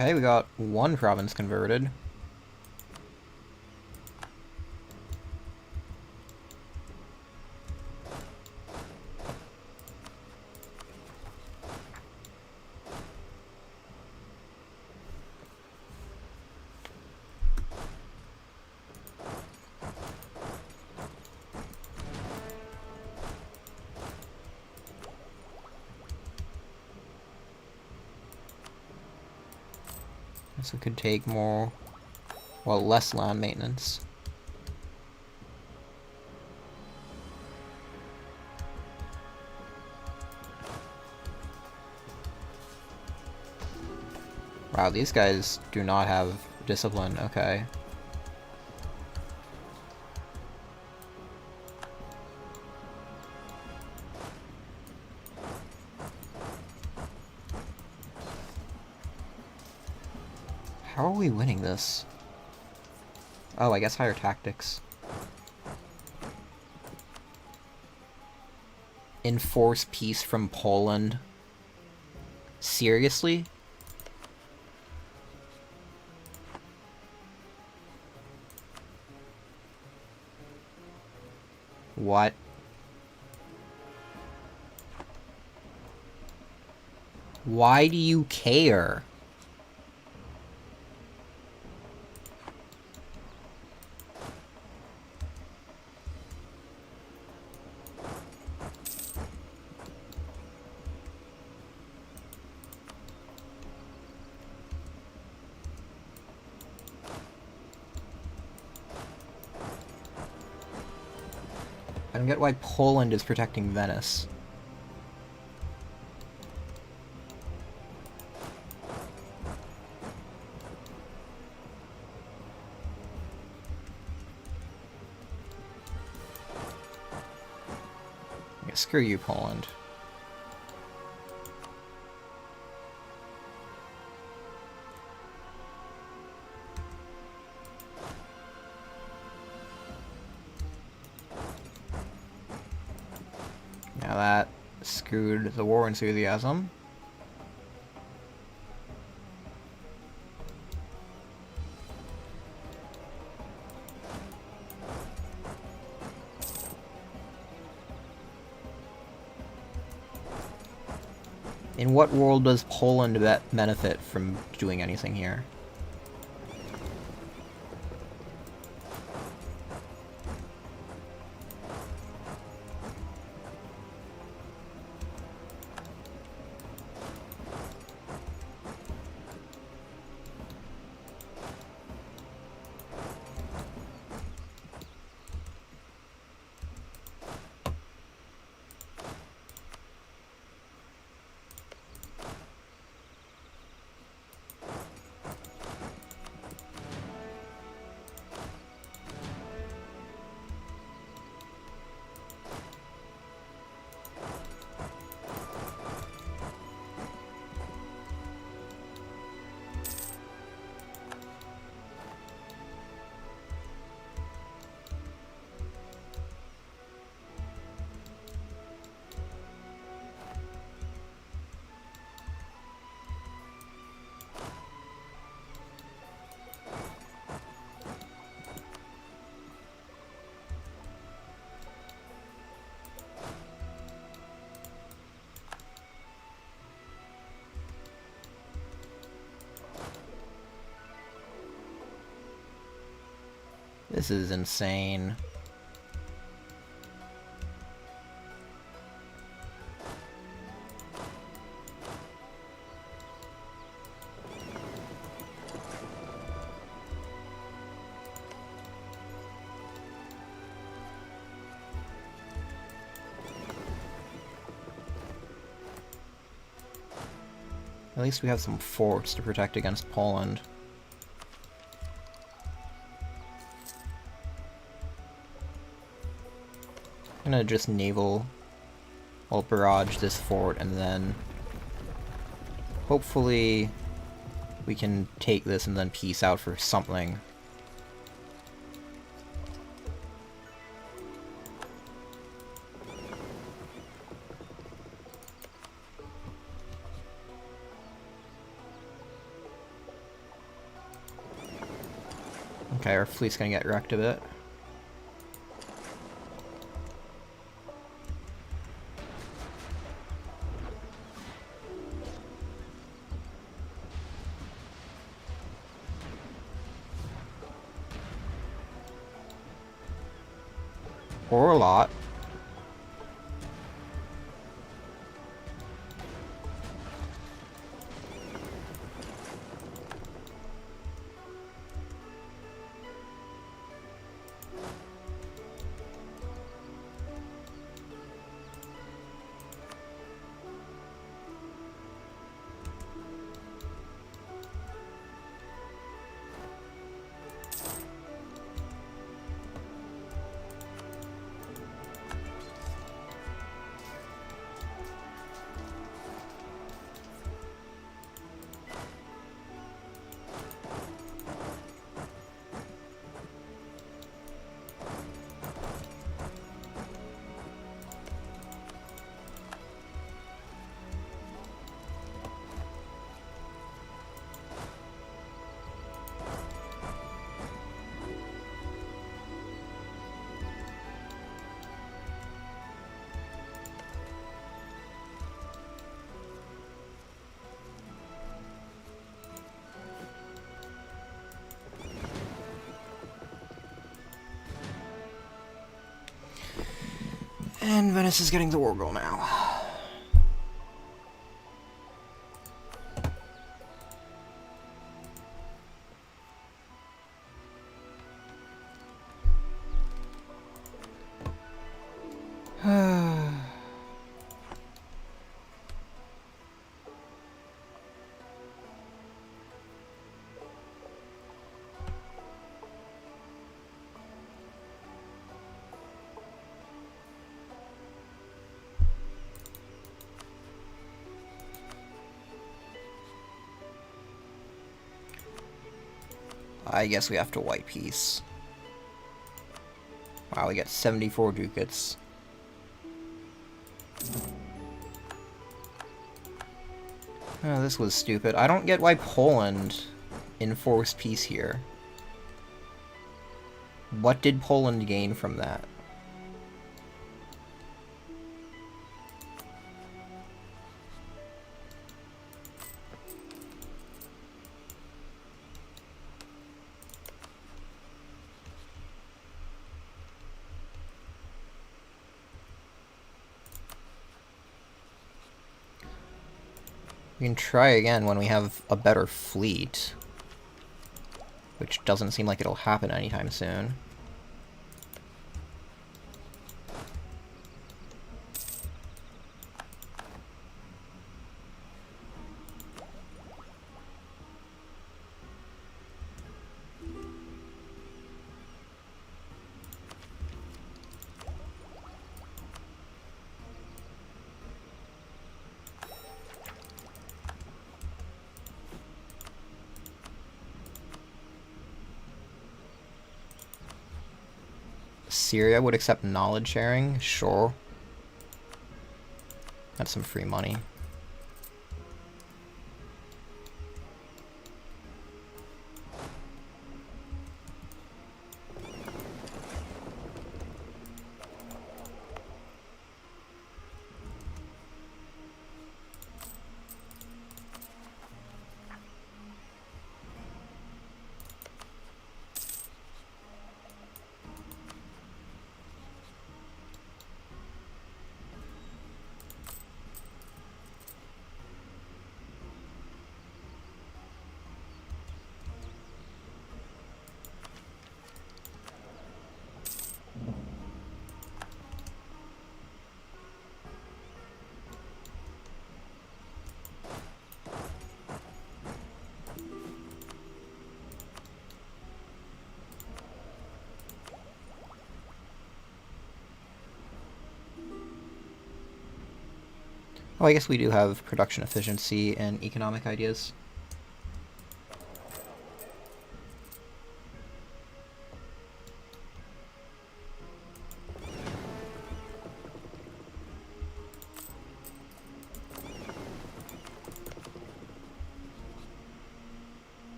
Okay, we got one province converted. So it could take more, well, less land maintenance. Wow, these guys do not have discipline, okay. How are we winning this? Oh, I guess higher tactics. Enforce peace from Poland. Seriously? What? Why do you care? I don't get why Poland is protecting Venice. Screw you, Poland. Now that screwed the war enthusiasm. In what world does Poland benefit from doing anything here? This is insane. At least we have some forts to protect against Poland. I'm gonna just naval barrage this fort, and then hopefully we can take this and then peace out for something. Okay, our fleet's gonna get wrecked a bit. Or a lot. And Venice is getting the war goal now. I guess we have to white peace. Wow, we got 74 ducats. Oh, this was stupid. I don't get why Poland enforced peace here. What did Poland gain from that? We can try again when we have a better fleet. Which doesn't seem like it'll happen anytime soon. Syria would accept knowledge sharing? Sure. That's some free money. Oh, I guess we do have production efficiency and economic ideas.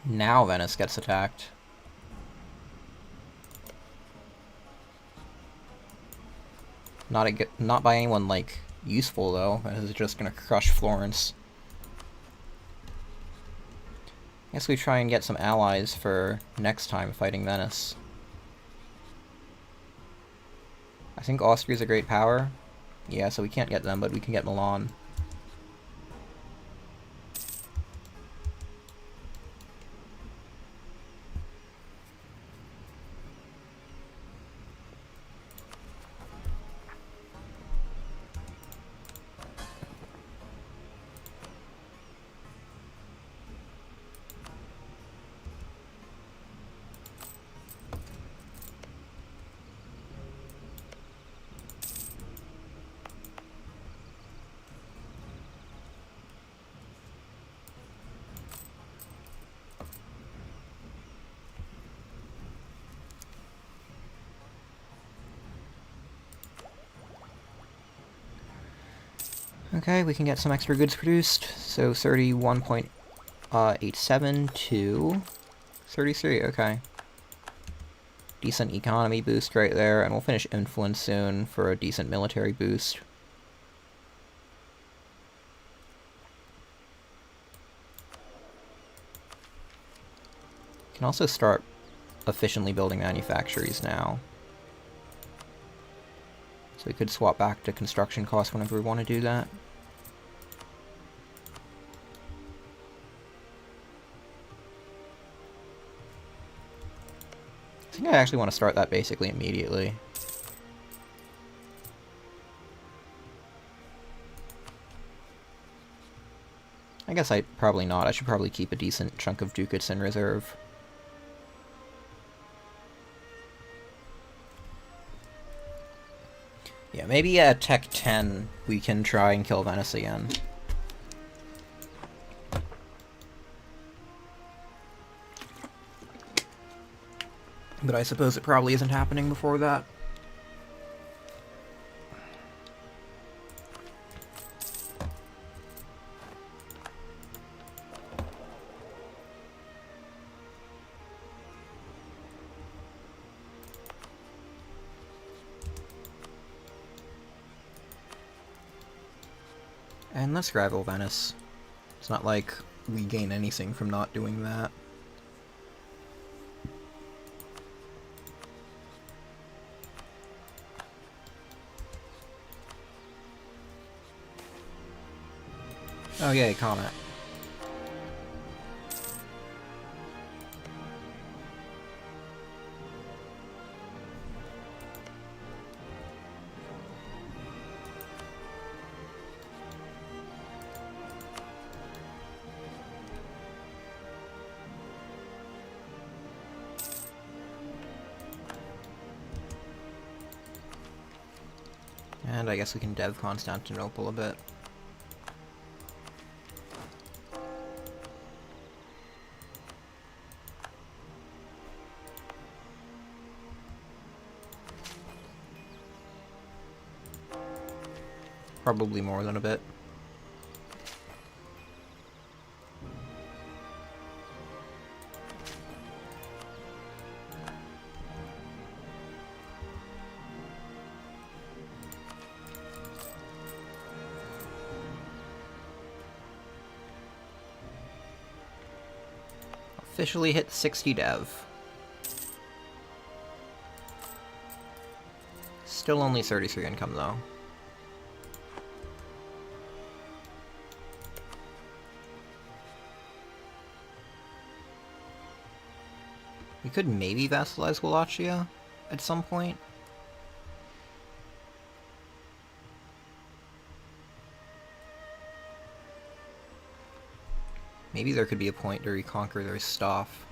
Now Venice gets attacked. Not by anyone, like, useful, though. Venice is just gonna crush Florence. Guess we try and get some allies for next time fighting Venice. I think Austria's a great power. Yeah, so we can't get them, but we can get Milan. Okay, we can get some extra goods produced. So 31.87 to 33, okay. Decent economy boost right there, and we'll finish influence soon for a decent military boost. Can also start efficiently building manufactories now. So we could swap back to construction costs whenever we want to do that. I think I actually want to start that basically immediately. I guess probably not. I should probably keep a decent chunk of ducats in reserve. Yeah, maybe at Tech 10 we can try and kill Venice again. But I suppose it probably isn't happening before that. And let's rival Venice. It's not like we gain anything from not doing that. Oh yay, Comet. And I guess we can dev Constantinople a bit. Probably more than a bit. Officially hit 60 dev. Still only 33 income though. We could maybe vassalize Wallachia at some point. Maybe there could be a point to reconquer their stuff.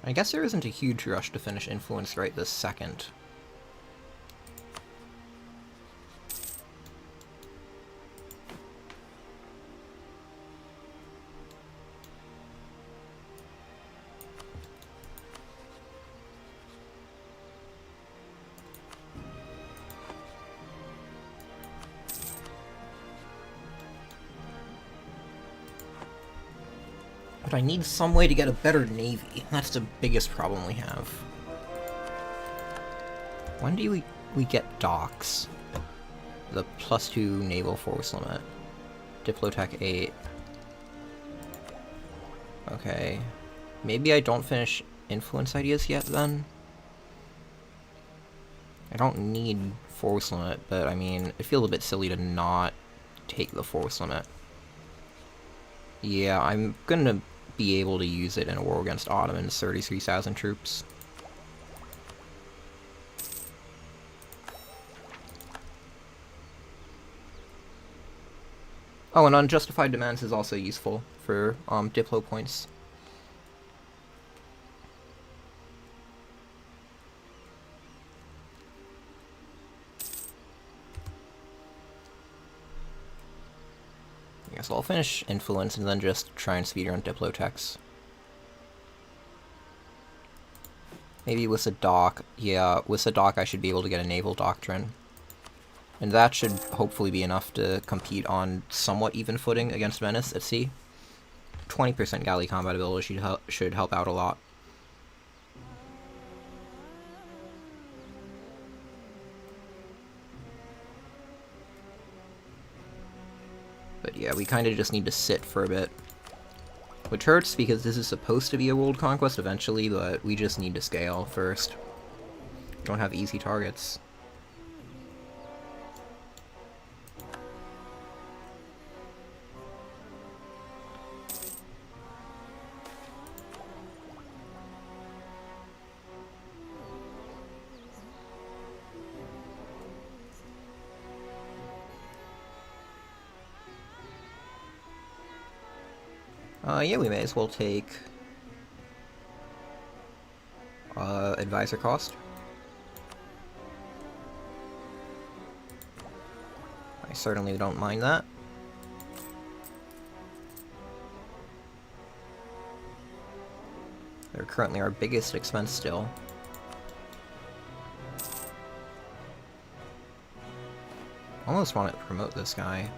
I guess there isn't a huge rush to finish Influence right this second. But I need some way to get a better navy. That's the biggest problem we have. When do we get docks? The +2 naval force limit. Diplotech 8. Okay. Maybe I don't finish influence ideas yet then? I don't need force limit, but I mean, it feels a bit silly to not take the force limit. Yeah, I'm gonna be able to use it in a war against Ottomans, 33,000 troops. Oh, and unjustified demands is also useful for Diplo points. So I'll finish Influence and then just try and speedrun Diplotechs. Maybe with a dock. Yeah, with a dock I should be able to get a naval doctrine. And that should hopefully be enough to compete on somewhat even footing against Venice at sea. 20% galley combat ability should help out a lot. But yeah, we kind of just need to sit for a bit. Which hurts because this is supposed to be a world conquest eventually, but we just need to scale first. We don't have easy targets. Yeah, we may as well take advisor cost. I certainly don't mind that. They're currently our biggest expense still. Almost want to promote this guy.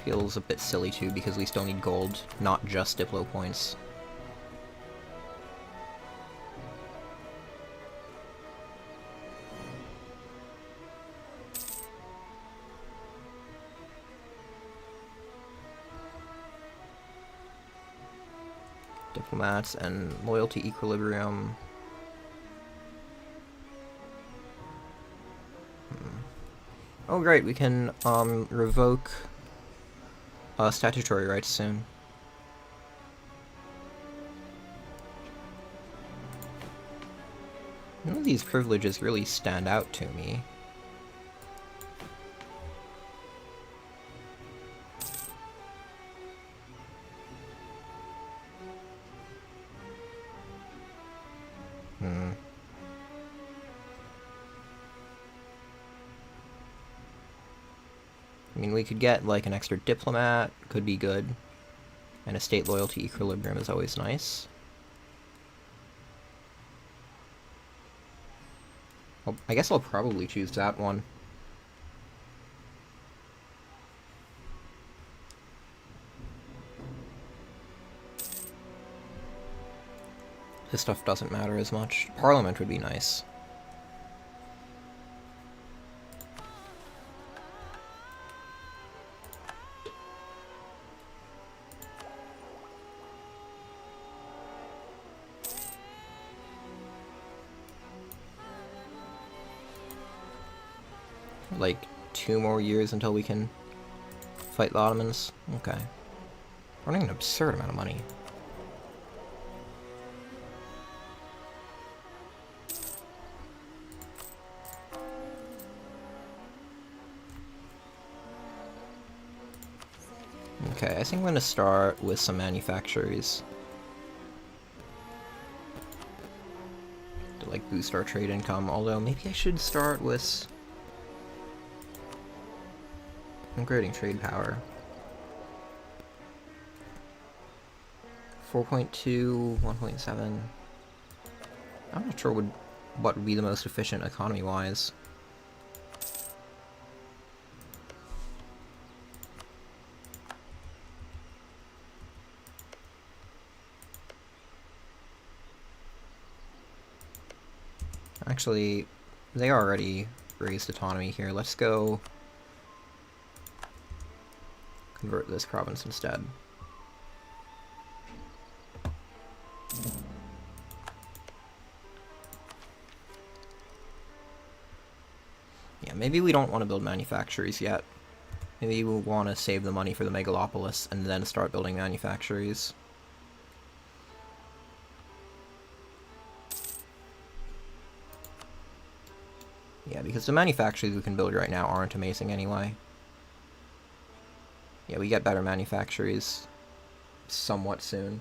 Feels a bit silly too because we still need gold, not just Diplo points. Diplomats and loyalty equilibrium. Oh great, we can revoke statutory rights soon. None of these privileges really stand out to me. I mean, we could get, like, an extra diplomat, could be good. And a state loyalty equilibrium is always nice. Well, I guess I'll probably choose that one. This stuff doesn't matter as much. Parliament would be nice. Like 2 more years until we can fight the Ottomans. Okay. Running an absurd amount of money. Okay, I think I'm gonna start with some manufacturers. To like boost our trade income, although maybe I should start with upgrading trade power. 4.2, 1.7. I'm not sure what would be the most efficient economy-wise. Actually, they already raised autonomy here. Let's go convert this province instead. Yeah, maybe we don't want to build manufactories yet. Maybe we'll want to save the money for the megalopolis and then start building manufactories. Yeah, because the manufactories we can build right now aren't amazing anyway. Yeah, we get better manufactories somewhat soon.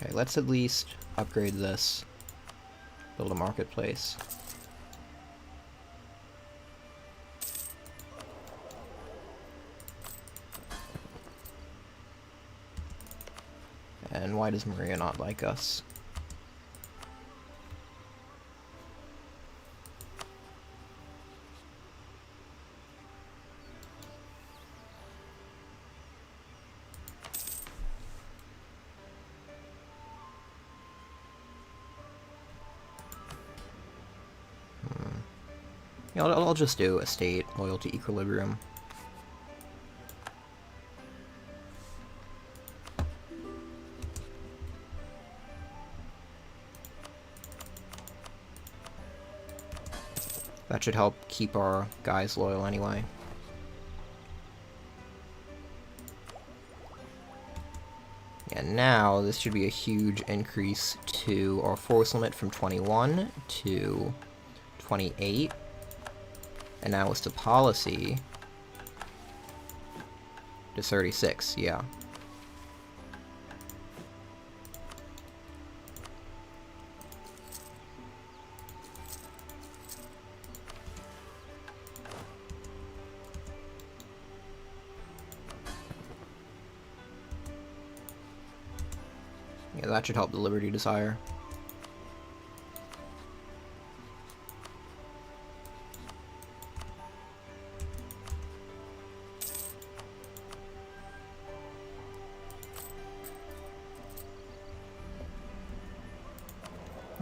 Okay, let's at least upgrade this. Build a marketplace. And why does Maria not like us? Yeah, I'll just do estate, loyalty, equilibrium. That should help keep our guys loyal anyway. And now this should be a huge increase to our force limit from 21 to 28. And now it's to policy to 36, yeah. Yeah, that should help the Liberty Desire.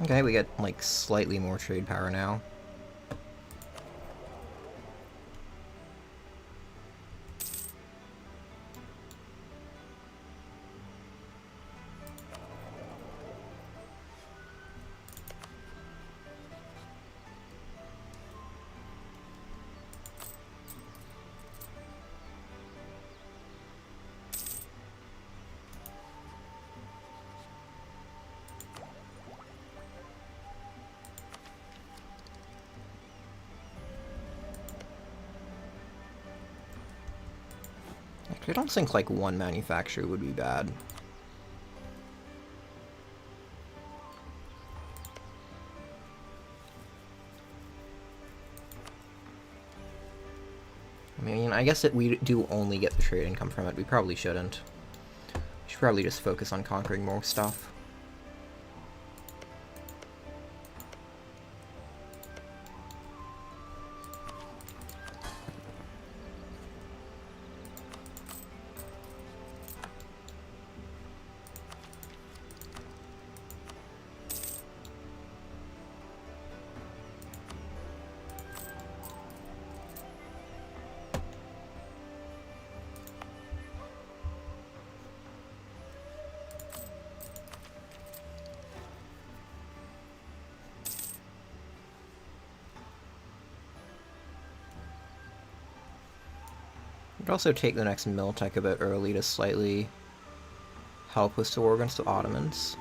Okay, we get, like, slightly more trade power now. I don't think, like, one manufacturer would be bad. I mean, I guess that we do only get the trade income from it. We probably shouldn't. We should probably just focus on conquering more stuff. I'd also take the next Miltech a bit early to slightly help us to war against the Ottomans.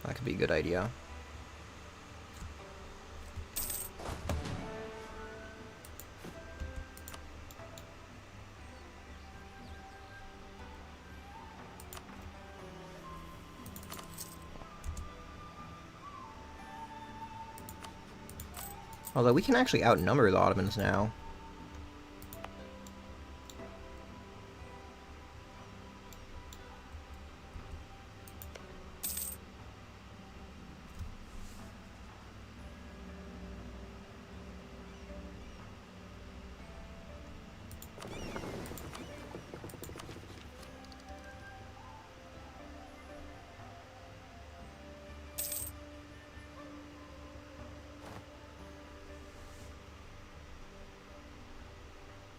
That could be a good idea. Although we can actually outnumber the Ottomans now.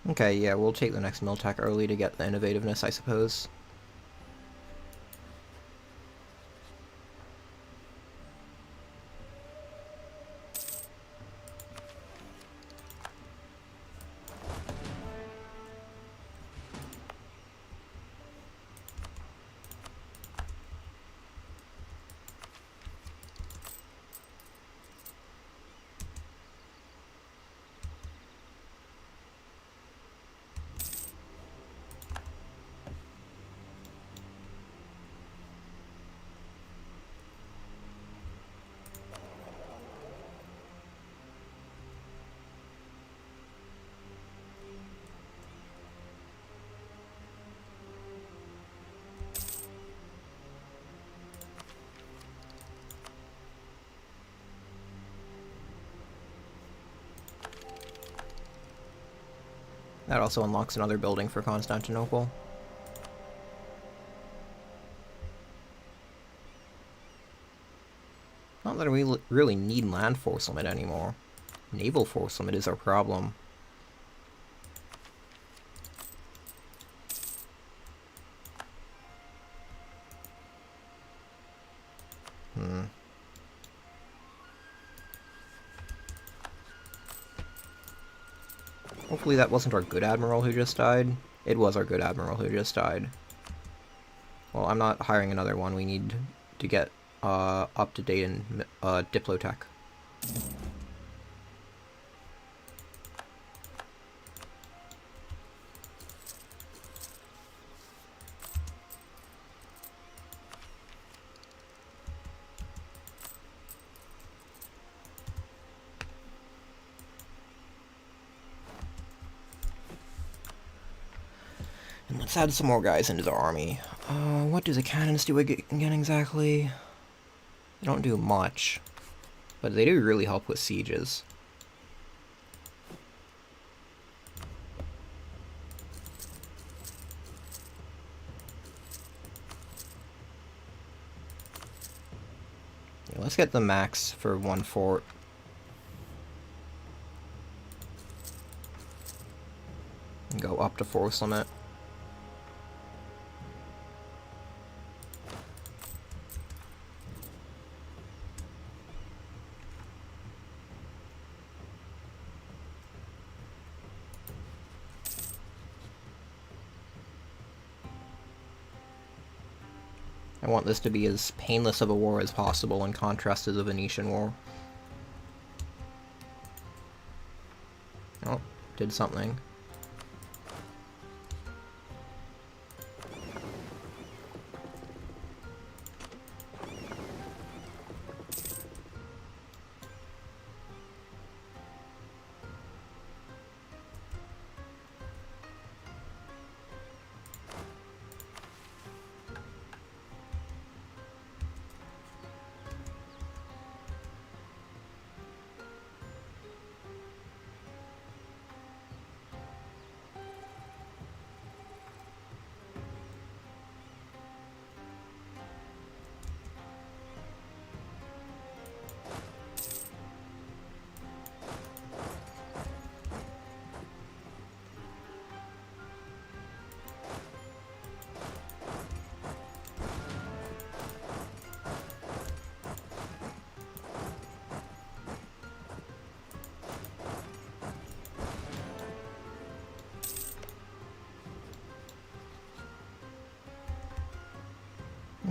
Okay, yeah, we'll take the next Miltech early to get the innovativeness, I suppose. That also unlocks another building for Constantinople. Not that we really need land force limit anymore. Naval force limit is our problem. Hopefully that wasn't our good admiral who just died. It was our good admiral who just died. Well, I'm not hiring another one. We need to get up to date in Diplotech. And let's add some more guys into the army. What do the cannons do again exactly? They don't do much, but they do really help with sieges. Yeah, let's get the max for one fort. And go up to force limit. I want this to be as painless of a war as possible in contrast to the Venetian War. Oh, did something.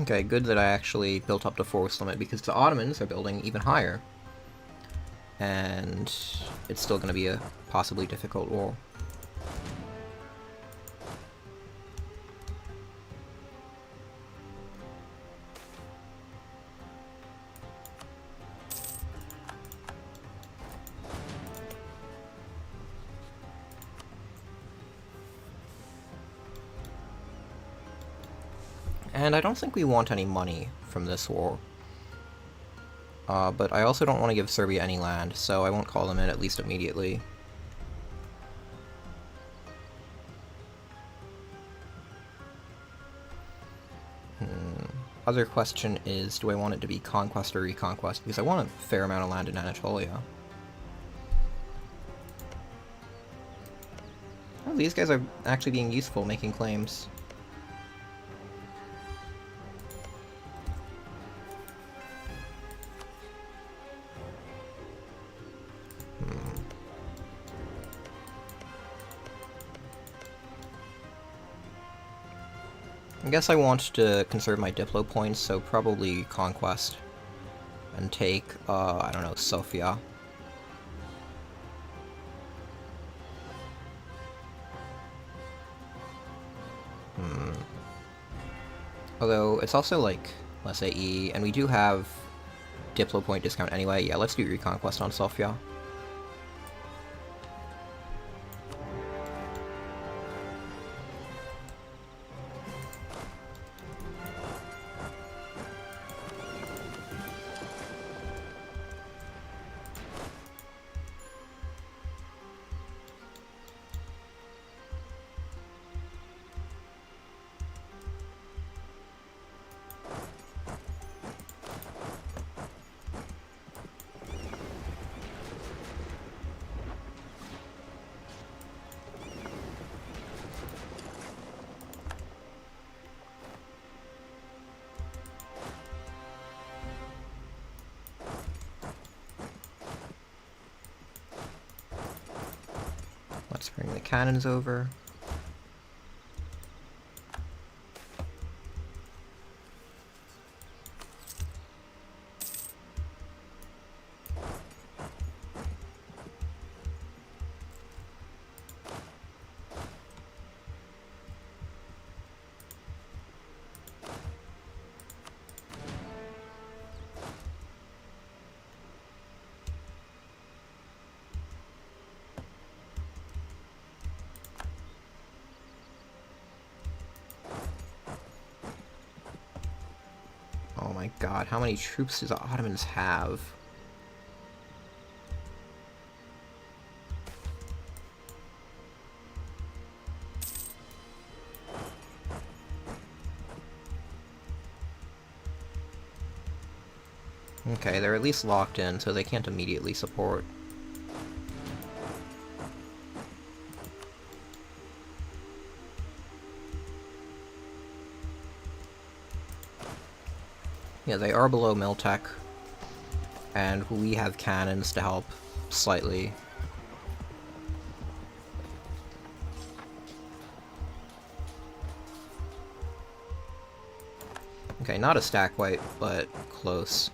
Okay, good that I actually built up to force limit, because the Ottomans are building even higher. And it's still going to be a possibly difficult war. And I don't think we want any money from this war. But I also don't want to give Serbia any land, so I won't call them in, at least immediately. Other question is, do I want it to be conquest or reconquest? Because I want a fair amount of land in Anatolia. Oh, these guys are actually being useful, making claims. I guess I want to conserve my Diplo points, so probably Conquest. And take, I don't know, Sofia. Although, it's also, like, let's say E, and we do have Diplo point discount anyway. Yeah, let's do Reconquest on Sofia. Let's bring the cannons over. Oh my god, how many troops do the Ottomans have? Okay, they're at least locked in, so they can't immediately support. Yeah, they are below Miltech, and we have cannons to help slightly. Okay, not a stack wipe, but close.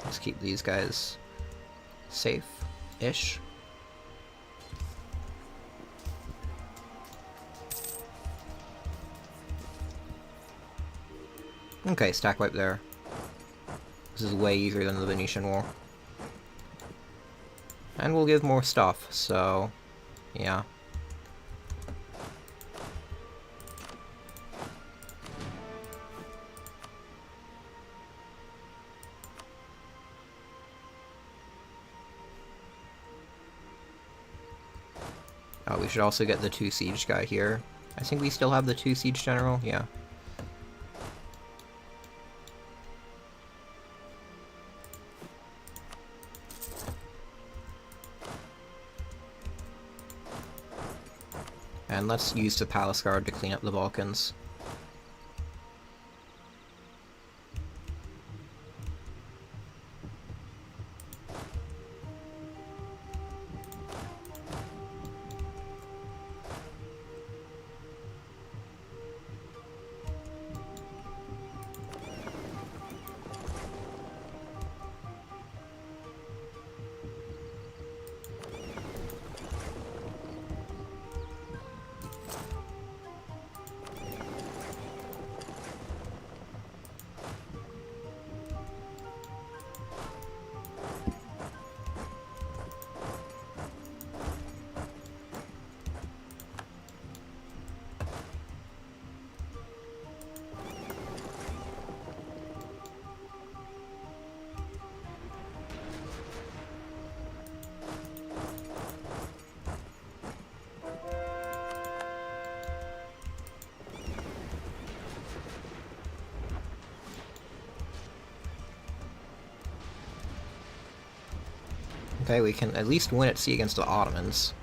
Let's keep these guys safe-ish. Okay, stack wipe there. This is way easier than the Venetian War. And we'll give more stuff, so yeah. Oh, we should also get the 2 siege guy here. I think we still have the 2 siege general, yeah. And let's use the Palace Guard to clean up the Balkans. Okay, we can at least win at sea against the Ottomans,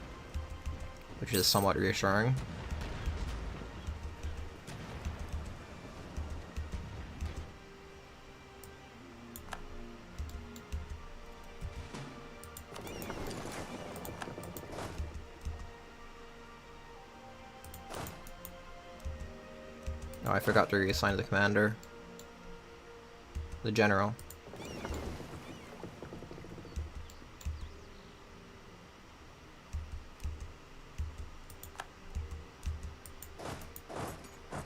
which is somewhat reassuring. Oh, I forgot to reassign the commander. The general.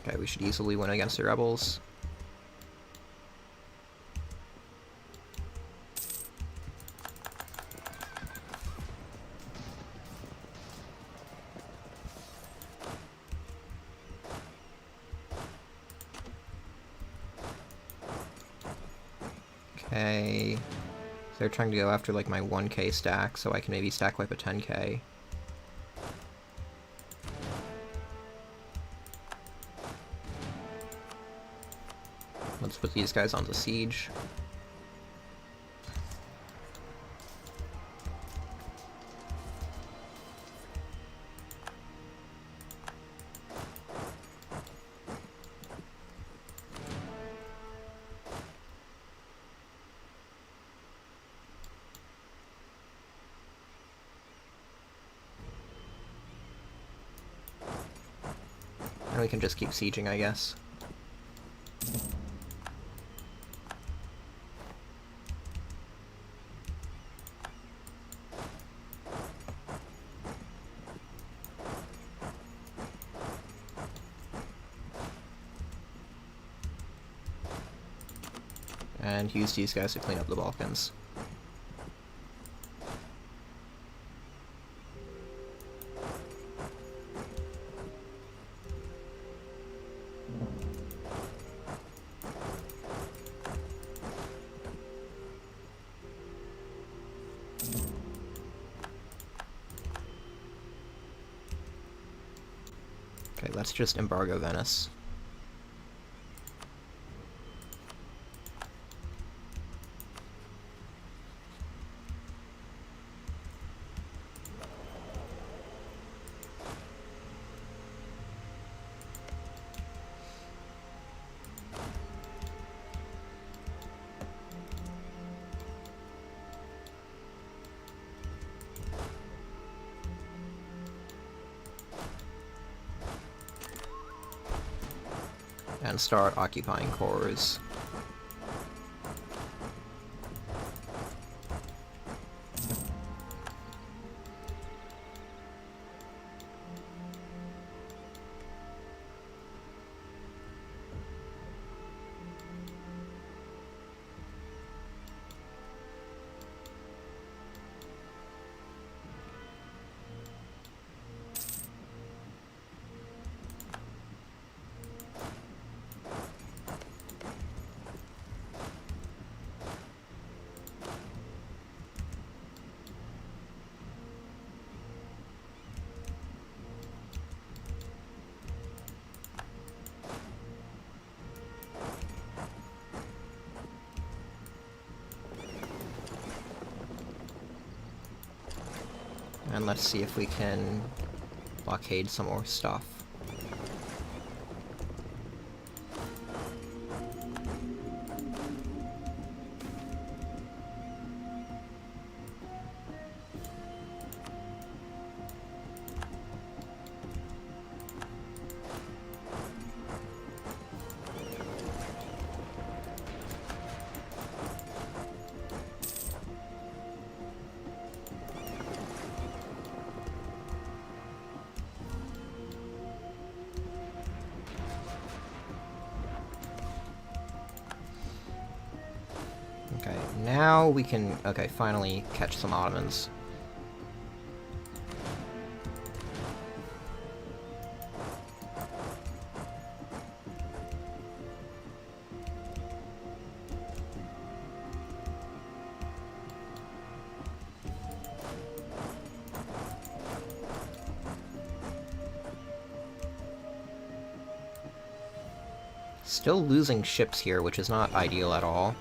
Okay, we should easily win against the rebels. Okay. So they're trying to go after like my 1k stack, so I can maybe stack wipe a 10k. Let's put these guys onto siege. we can just keep sieging, I guess. And use these guys to clean up the Balkans. Okay, let's just embargo Venice. And start occupying cores. And let's see if we can blockade some more stuff. Okay, now we can, okay, finally catch some Ottomans. Still losing ships here, which is not ideal at all.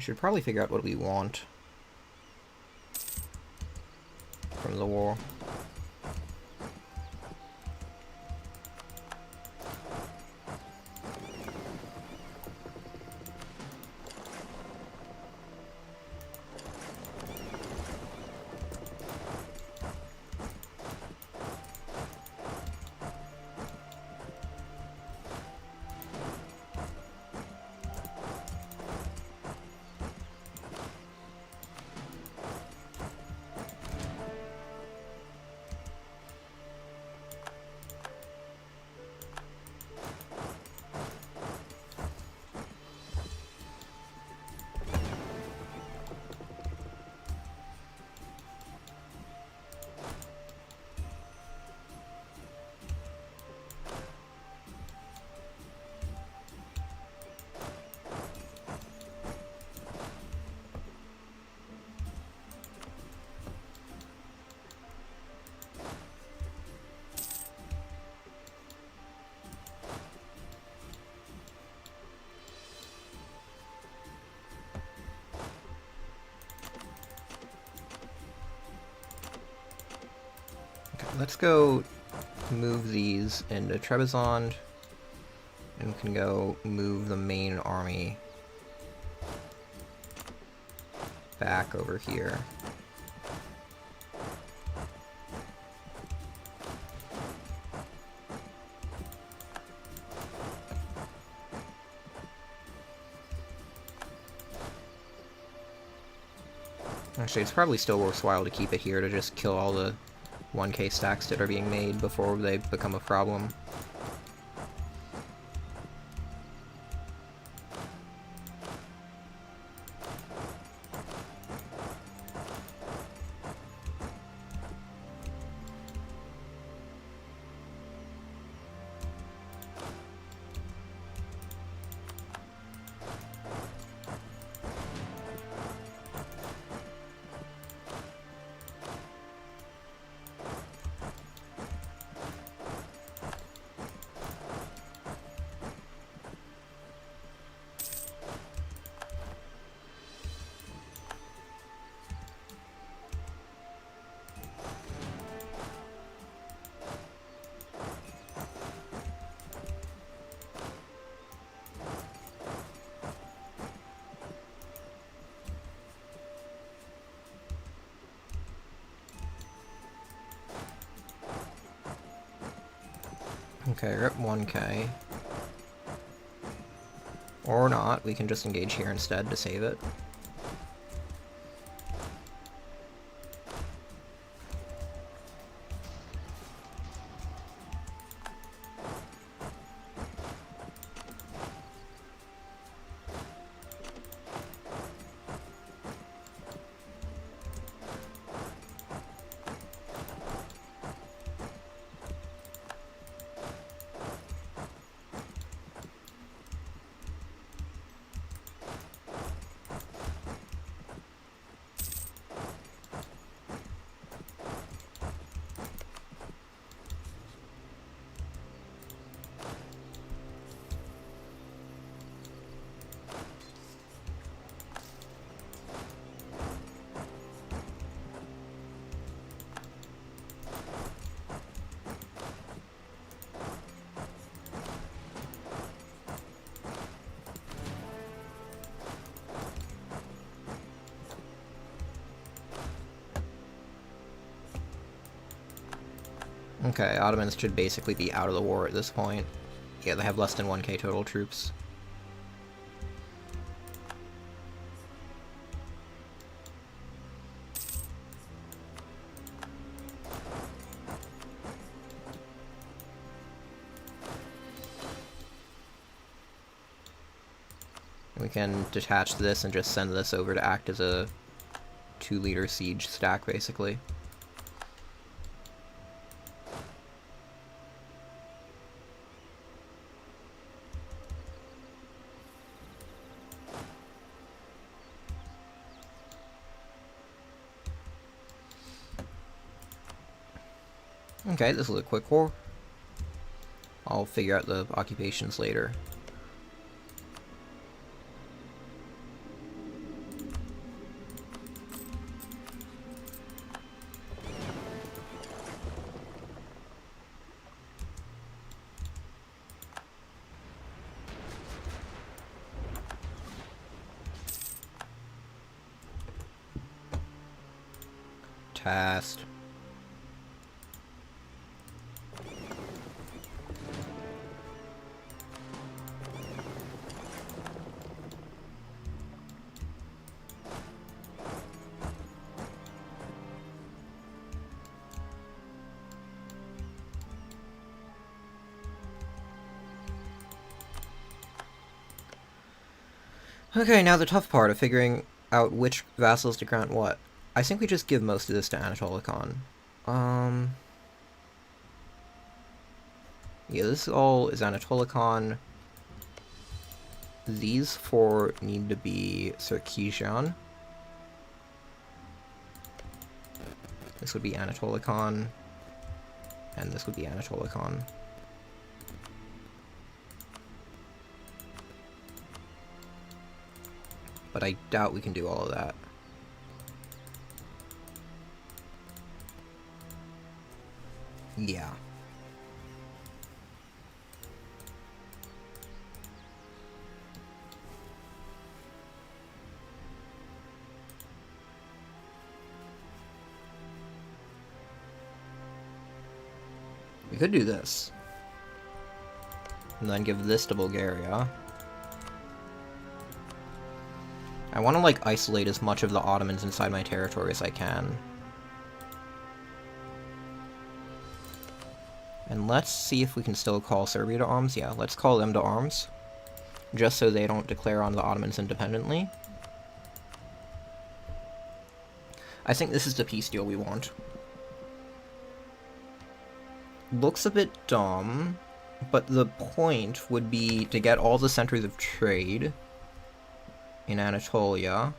We should probably figure out what we want from the war. let's go move these into Trebizond, and we can go move the main army back over here. Actually, it's probably still worthwhile to keep it here to just kill all the 1k stacks that are being made before they become a problem. Okay, we're at 1k. Or not, we can just engage here instead to save it. Okay, Ottomans should basically be out of the war at this point. Yeah, they have less than 1k total troops. We can detach this and just send this over to act as a 2-liter siege stack, basically. Okay, this is a quick war. I'll figure out the occupations later. Test. Okay, now the tough part of figuring out which vassals to grant what. I think we just give most of this to Anatolikon. Yeah, this all is Anatolikon. These 4 need to be Sarkisian. This would be Anatolikon. And this would be Anatolikon. But I doubt we can do all of that. Yeah. We could do this. And then give this to Bulgaria. I want to, like, isolate as much of the Ottomans inside my territory as I can. And let's see if we can still call Serbia to arms. Yeah, let's call them to arms. Just so they don't declare on the Ottomans independently. I think this is the peace deal we want. Looks a bit dumb, but the point would be to get all the centers of trade in Anatolia.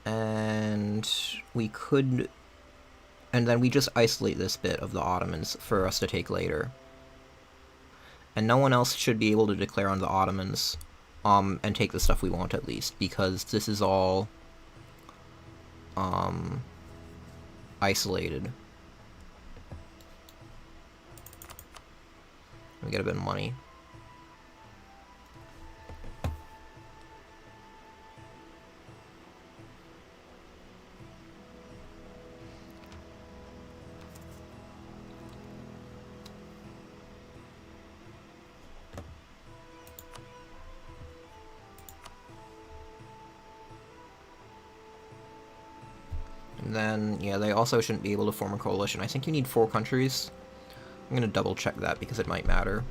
And we could... And then we just isolate this bit of the Ottomans for us to take later. And no one else should be able to declare on the Ottomans, and take the stuff we want at least, because this is all, isolated. We get a bit of money. And then, yeah, they also shouldn't be able to form a coalition. I think you need 4 countries. I'm gonna double check that because it might matter.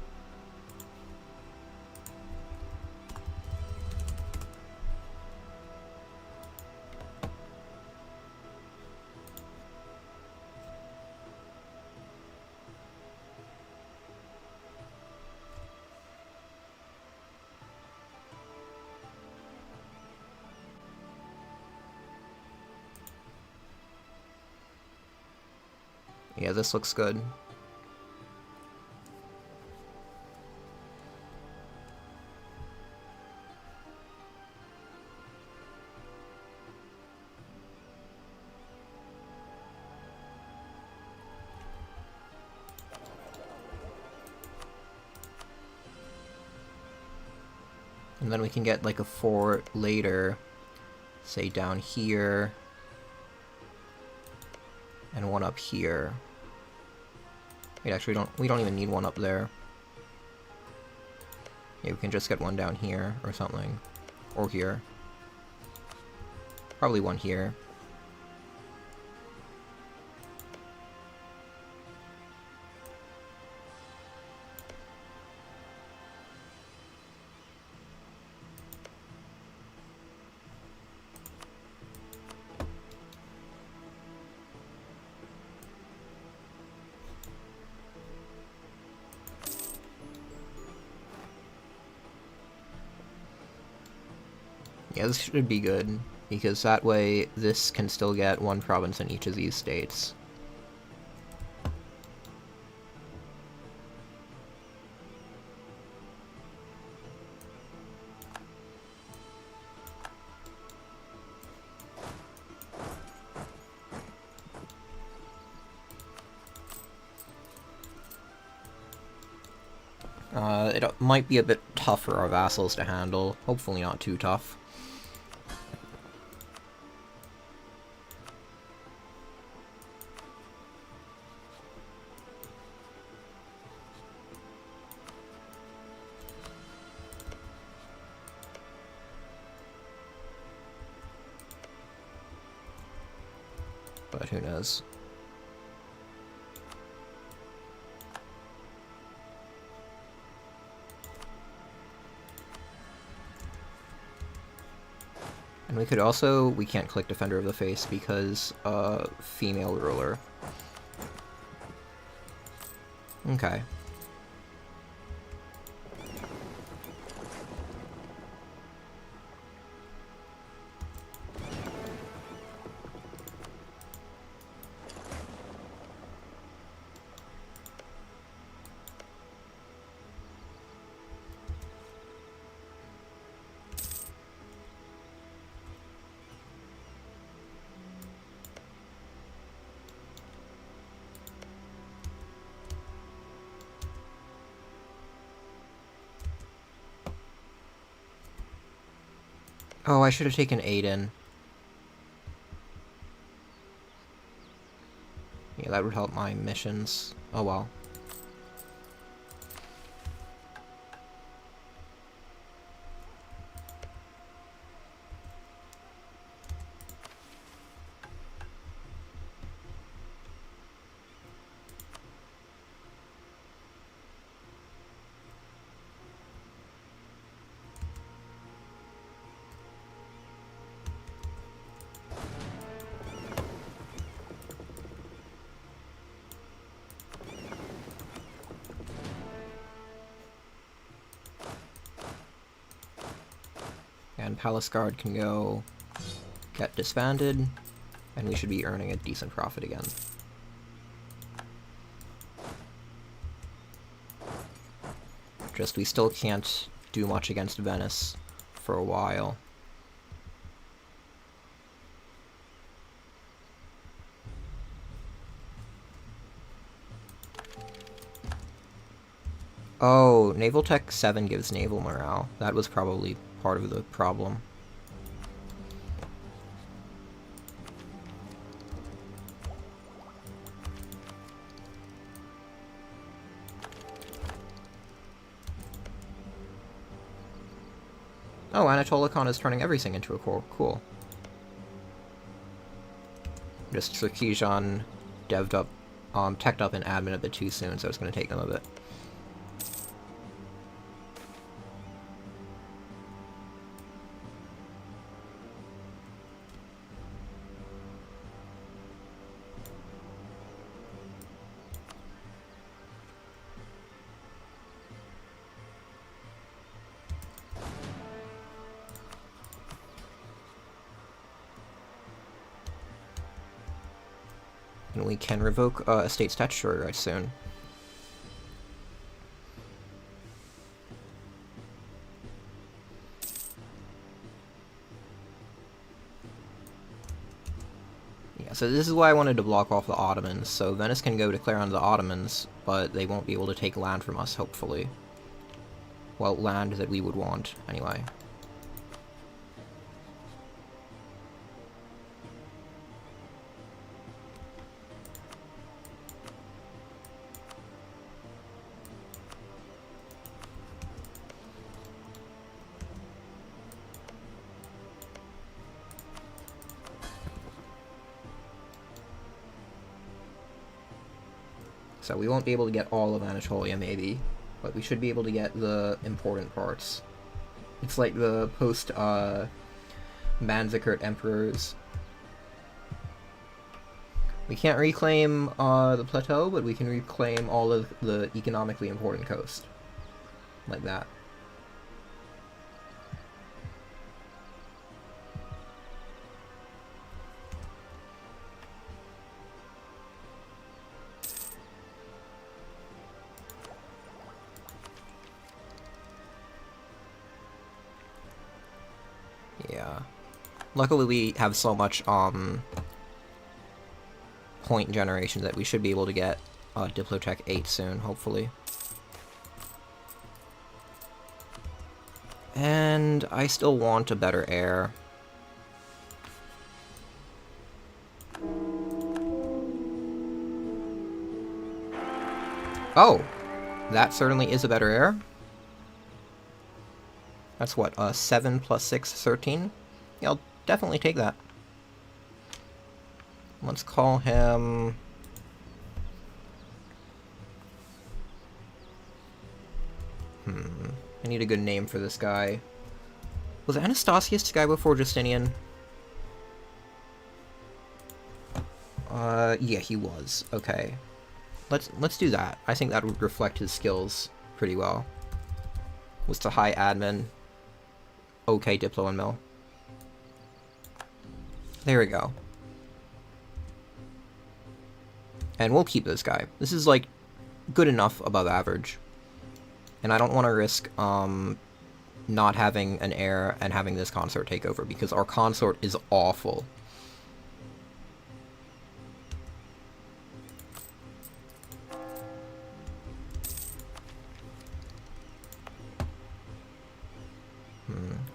Yeah, this looks good. And then we can get like a fort later, say down here, and one up here. Wait, actually, we don't even need one up there. Yeah, we can just get one down here or something, or here. Probably one here. Yeah, this should be good, because that way this can still get one province in each of these states. It might be a bit tough for our vassals to handle, hopefully not too tough. But who knows. And we could also... we can't click Defender of the Face because, female ruler. Okay. Oh, I should have taken Aiden. Yeah, that would help my missions. Oh well. And Palace Guard can go get disbanded, and we should be earning a decent profit again. Just we still can't do much against Venice for a while. Oh, Naval Tech 7 gives naval morale. That was probably part of the problem. Oh, Anatolikon is turning everything into a core. Cool. Just Sarkisian devved up, teched up and admin a bit too soon, so it's going to take them a bit. And we can revoke estate statutory rights soon. Yeah, so this is why I wanted to block off the Ottomans, so Venice can go declare on the Ottomans, but they won't be able to take land from us, hopefully. Well, land that we would want, anyway. So we won't be able to get all of Anatolia, maybe, but we should be able to get the important parts. It's like the post-Manzikert emperors. We can't reclaim the plateau, but we can reclaim all of the economically important coast. Like that. Yeah. Luckily we have so much, point generation that we should be able to get, Diplotech 8 soon, hopefully. And I still want a better air. Oh! That certainly is a better air. That's what, 7 plus 6, 13? Yeah, I'll definitely take that. Let's call him... I need a good name for this guy. Was Anastasius the guy before Justinian? Yeah, he was. Okay. Let's do that. I think that would reflect his skills pretty well. Was to high admin. Okay, Diplo and Mill. There we go. And we'll keep this guy. This is, like, good enough above average. And I don't want to risk, not having an heir and having this consort take over, because our consort is awful.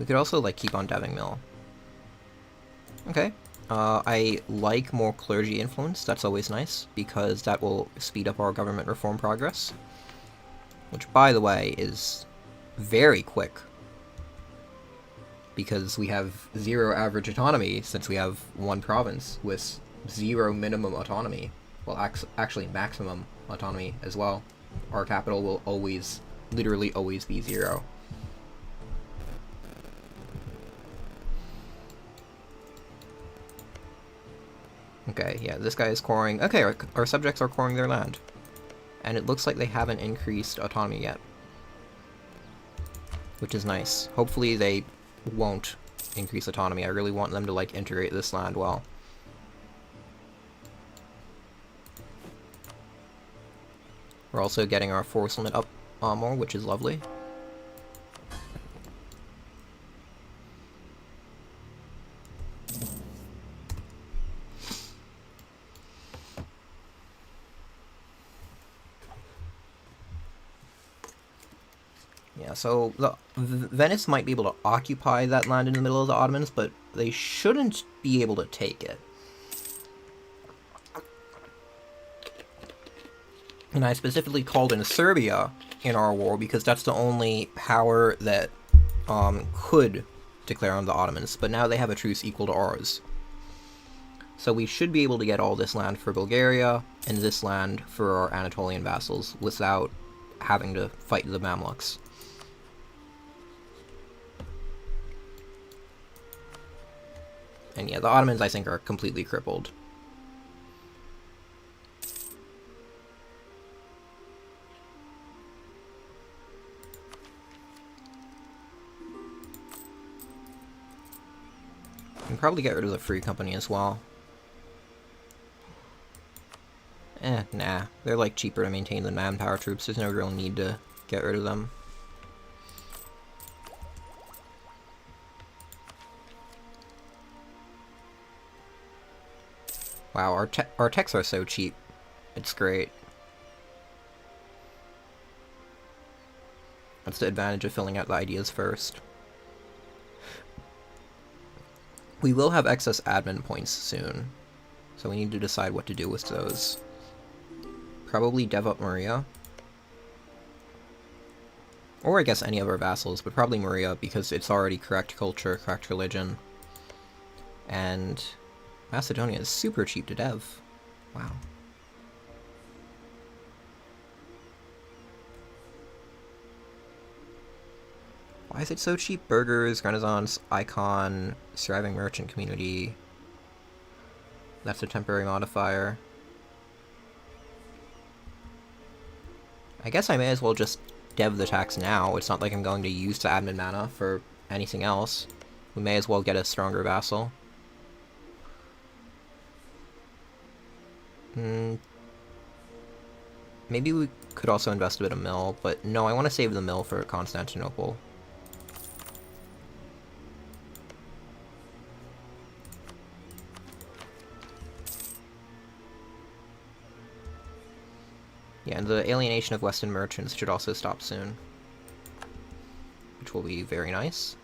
We could also, like, keep on deving mill. Okay. I like more clergy influence. That's always nice, because that will speed up our government reform progress. Which, by the way, is very quick. Because we have 0 average autonomy, since we have 1 province with 0 minimum autonomy. Well, actually maximum autonomy as well. Our capital will always, literally always be 0. Okay, yeah, this guy is coring. Okay, our subjects are coring their land. And it looks like they haven't increased autonomy yet. Which is nice. Hopefully they won't increase autonomy. I really want them to, like, integrate this land well. We're also getting our force limit up more, which is lovely. Yeah, so Venice might be able to occupy that land in the middle of the Ottomans, but they shouldn't be able to take it. And I specifically called in Serbia in our war because that's the only power that could declare on the Ottomans, but now they have a truce equal to ours. So we should be able to get all this land for Bulgaria and this land for our Anatolian vassals without having to fight the Mamluks. And yeah, the Ottomans, I think, are completely crippled. We can probably get rid of the Free Company as well. Nah. They're, like, cheaper to maintain than manpower troops. There's no real need to get rid of them. Wow, our techs are so cheap. It's great. That's the advantage of filling out the ideas first. We will have excess admin points soon, so we need to decide what to do with those. Probably dev up Maria. Or I guess any of our vassals, but probably Maria, because it's already correct culture, correct religion. And Macedonia is super cheap to dev. Wow. Why is it so cheap? Burgers, Renaissance, Icon, Thriving Merchant Community. That's a temporary modifier. I guess I may as well just dev the tax now. It's not like I'm going to use the admin mana for anything else. We may as well get a stronger vassal. Maybe we could also invest a bit of mill, but no, I want to save the mill for Constantinople. Yeah, and the alienation of Western merchants should also stop soon, which will be very nice.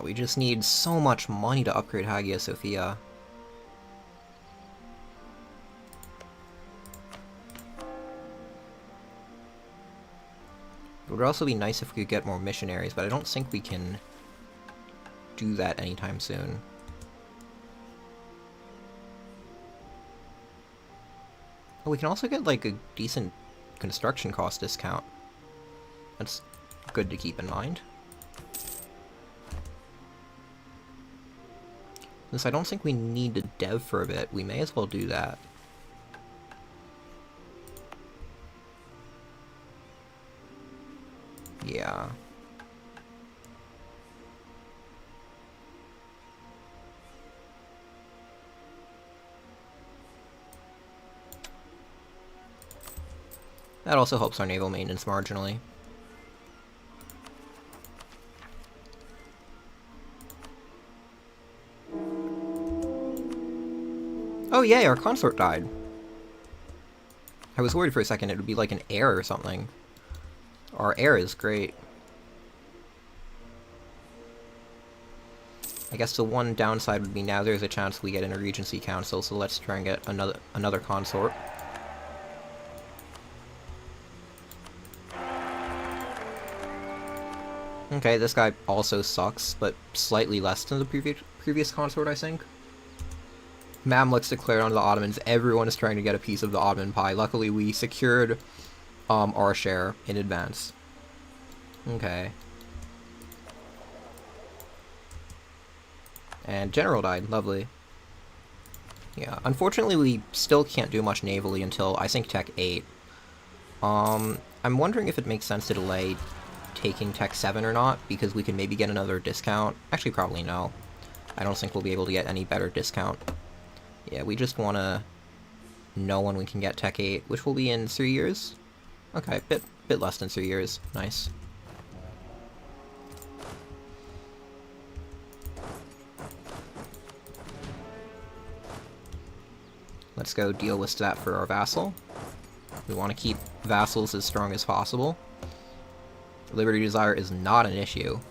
We just need so much money to upgrade Hagia Sophia. It would also be nice if we could get more missionaries, but I don't think we can do that anytime soon. Oh, we can also get, like, a decent construction cost discount. That's good to keep in mind. Since I don't think we need to dev for a bit, we may as well do that. Yeah. That also helps our naval maintenance marginally. Oh yay, our consort died. I was worried for a second it would be like an heir or something. Our heir is great. I guess the one downside would be now there's a chance we get in a Regency Council, so let's try and get another consort. Okay, this guy also sucks, but slightly less than the previous consort, I think. Mamluks declared on the Ottomans. Everyone is trying to get a piece of the Ottoman pie. Luckily, we secured our share in advance. Okay. And General died. Lovely. Yeah, unfortunately, we still can't do much navally until, I think, Tech 8. I'm wondering if it makes sense to delay taking Tech 7 or not, because we can maybe get another discount. Actually, probably no. I don't think we'll be able to get any better discount. Yeah, we just want to know when we can get Tech 8, which will be in 3 years. Okay, bit less than 3 years. Nice. Let's go deal with that for our vassal. We want to keep vassals as strong as possible. Liberty Desire is not an issue.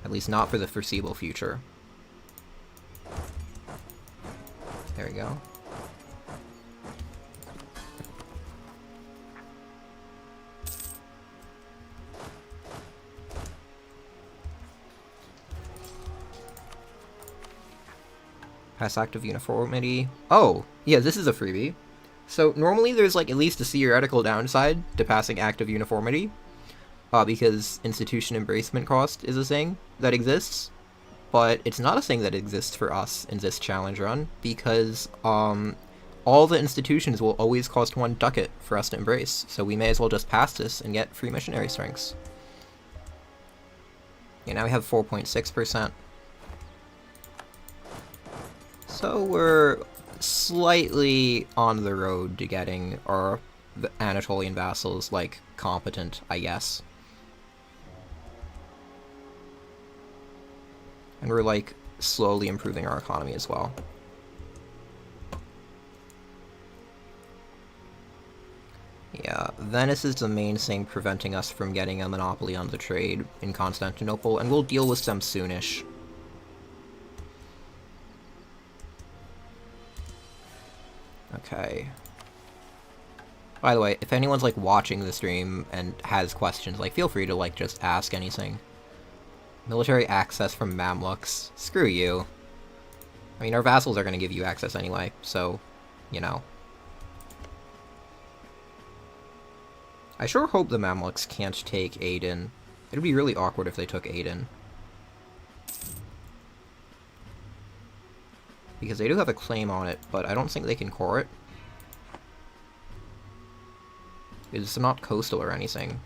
At least not for the foreseeable future. There we go. Pass Act of Uniformity. Oh, yeah, this is a freebie. So normally there's like at least a theoretical downside to passing Act of Uniformity, because institution embracement cost is a thing that exists, but it's not a thing that exists for us in this challenge run, because all the institutions will always cost 1 ducat for us to embrace, so we may as well just pass this and get free missionary strengths. Yeah, now we have 4.6%. So we're slightly on the road to getting our Anatolian vassals, like, competent, I guess. And we're, like, slowly improving our economy as well. Yeah, Venice is the main thing preventing us from getting a monopoly on the trade in Constantinople, and we'll deal with them soonish. Okay. By the way, if anyone's, like, watching the stream and has questions, like, feel free to, like, just ask anything. Military access from Mamluks. Screw you. I mean, our vassals are gonna give you access anyway, so, you know. I sure hope the Mamluks can't take Aden. It would be really awkward if they took Aden. Because they do have a claim on it, but I don't think they can core it. It's not coastal or anything.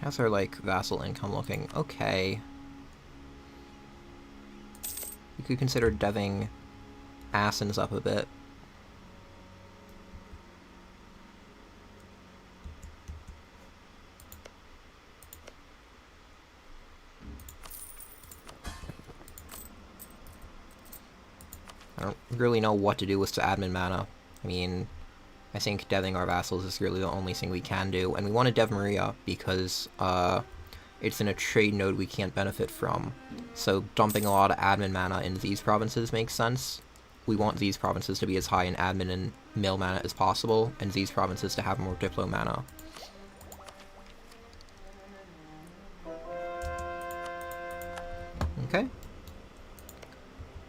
How's our, like, vassal income looking? Okay. We could consider deving Athens up a bit. I don't really know what to do with the admin mana. I mean, I think deving our vassals is really the only thing we can do, and we want to dev Maria because it's in a trade node we can't benefit from. So dumping a lot of admin mana in these provinces makes sense. We want these provinces to be as high in admin and mill mana as possible, and these provinces to have more diplo mana. Okay.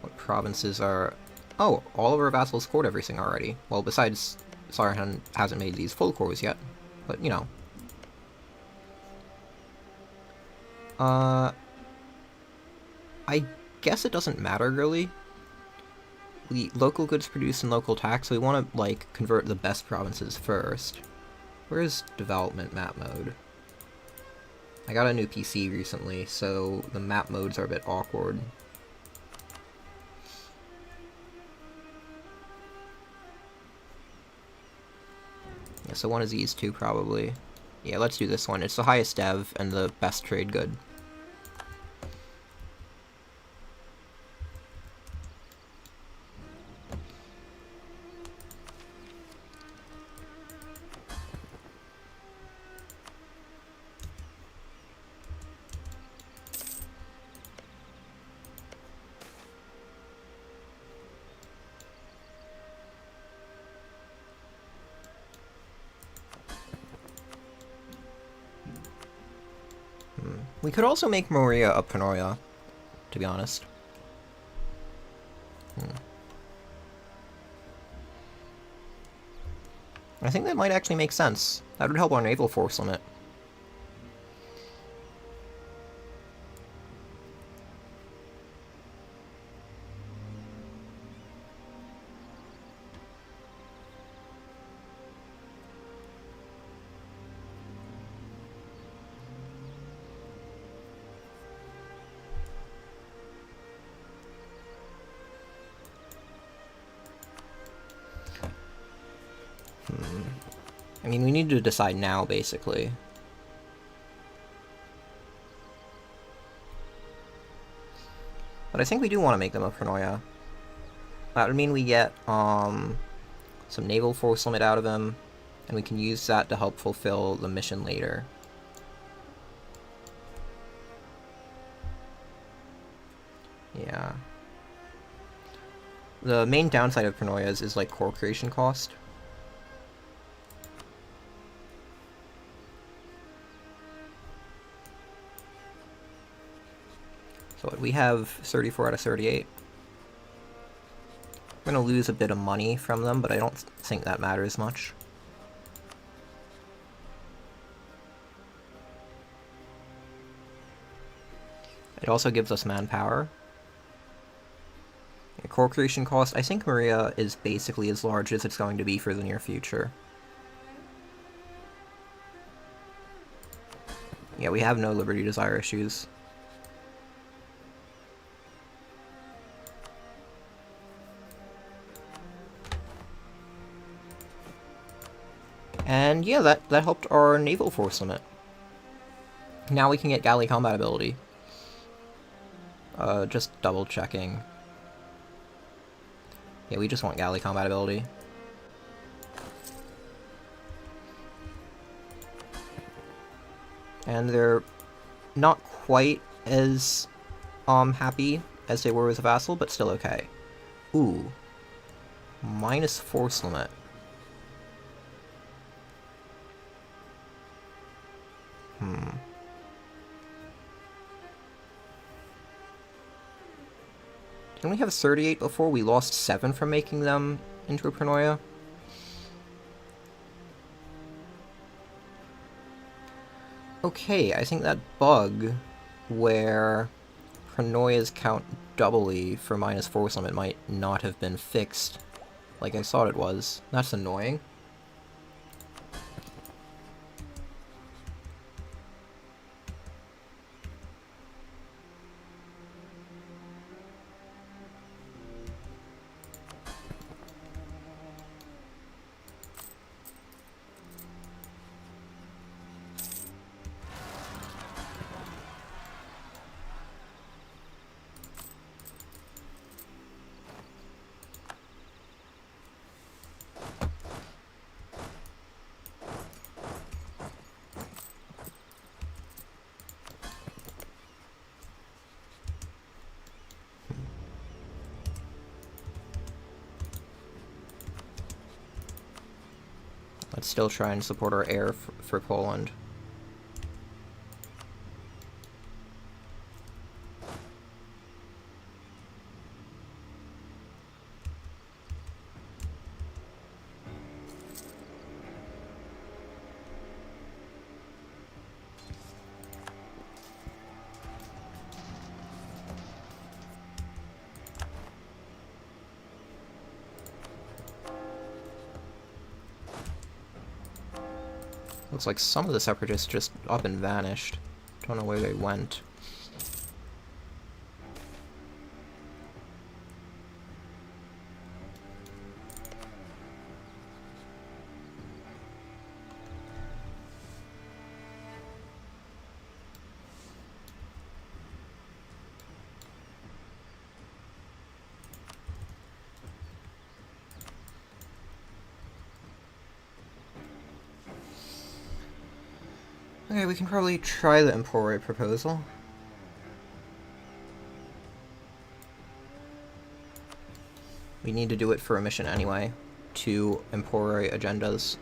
What provinces are... Oh, all of our vassals scored everything already. Well, besides... Sarhan hasn't made these full cores yet, but, you know. I guess it doesn't matter, really. Local goods produce in local tax, so we want to, like, convert the best provinces first. Where's development map mode? I got a new PC recently, so the map modes are a bit awkward. Yeah, so one of these two probably. Yeah, let's do this one. It's the highest dev and the best trade good. We could also make Moria a Panoria, to be honest. I think that might actually make sense. That would help our naval force limit. I mean, we need to decide now, basically. But I think we do want to make them a Panoria. That would mean we get, some naval force limit out of them, and we can use that to help fulfill the mission later. Yeah. The main downside of Panoias is, like, core creation cost. So we have 34 out of 38. We're going to lose a bit of money from them, but I don't think that matters much. It also gives us manpower. Core creation cost, I think Maria is basically as large as it's going to be for the near future. Yeah, we have no Liberty Desire issues. And yeah, that helped our naval force limit. Now we can get galley combat ability. Just double checking. Yeah, we just want galley combat ability. And they're not quite as happy as they were with a vassal, but still okay. Ooh. Minus force limit. Didn't we have 38 before? We lost 7 from making them into a Panoia? Okay, I think that bug where Panoias count doubly for minus force limit might not have been fixed like I thought it was. That's annoying. Let's still try and support our air for Poland. Looks like some of the separatists just up and vanished. Don't know where they went. Okay, we can probably try the Empore proposal. We need to do it for a mission anyway. 2 Empore agendas.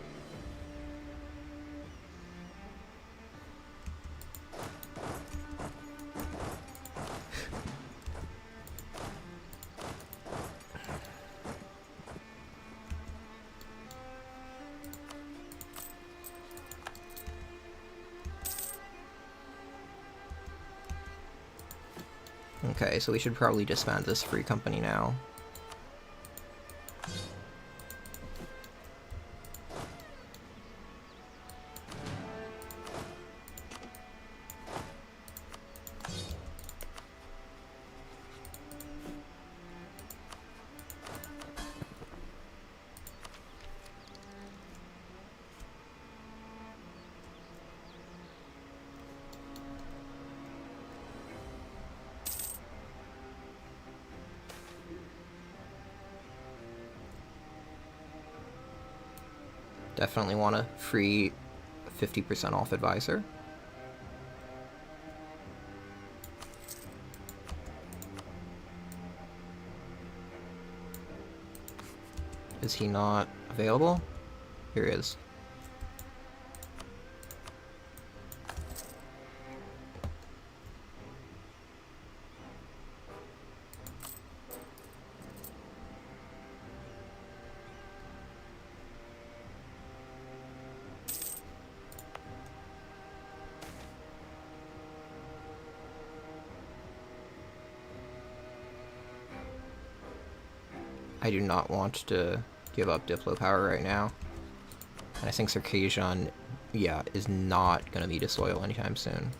Okay, so we should probably disband this free company now. Definitely want a free 50% off advisor. Is he not available? Here he is. I do not want to give up Diplo power right now. And I think Circassian, yeah, is not going to be disloyal anytime soon.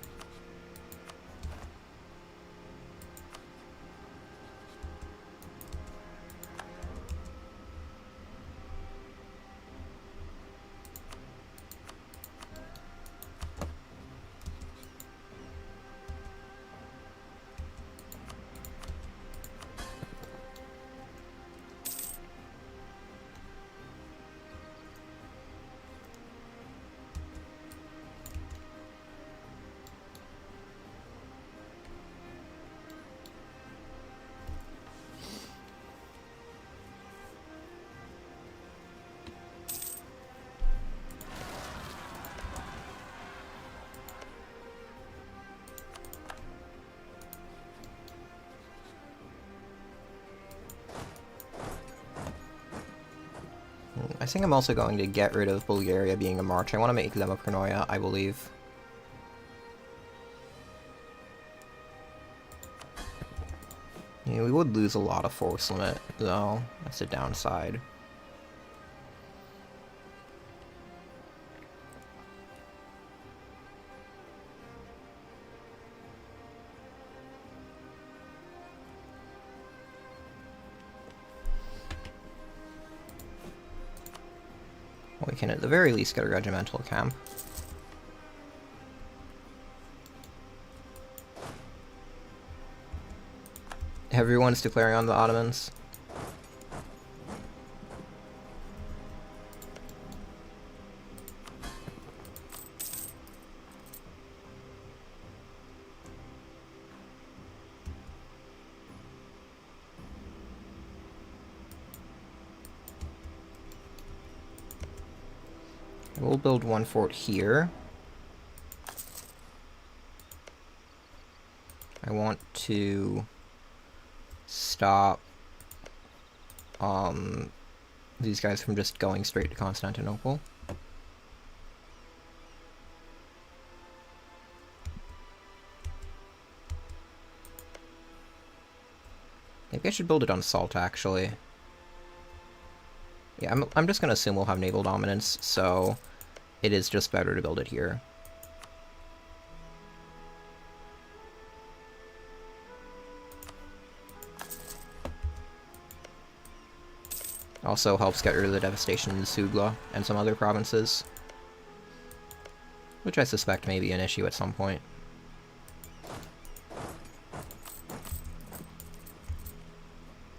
I think I'm also going to get rid of Bulgaria being a march. I want to make them a Pronoia, I believe. Yeah, we would lose a lot of force limit, though. That's a downside. We can at the very least get a regimental camp. Everyone's declaring on the Ottomans. We'll build one fort here. I want to stop these guys from just going straight to Constantinople. Maybe I should build it on salt, actually. Yeah, I'm just gonna assume we'll have naval dominance, so it is just better to build it here. Also helps get rid of the devastation in Sugla and some other provinces, which I suspect may be an issue at some point.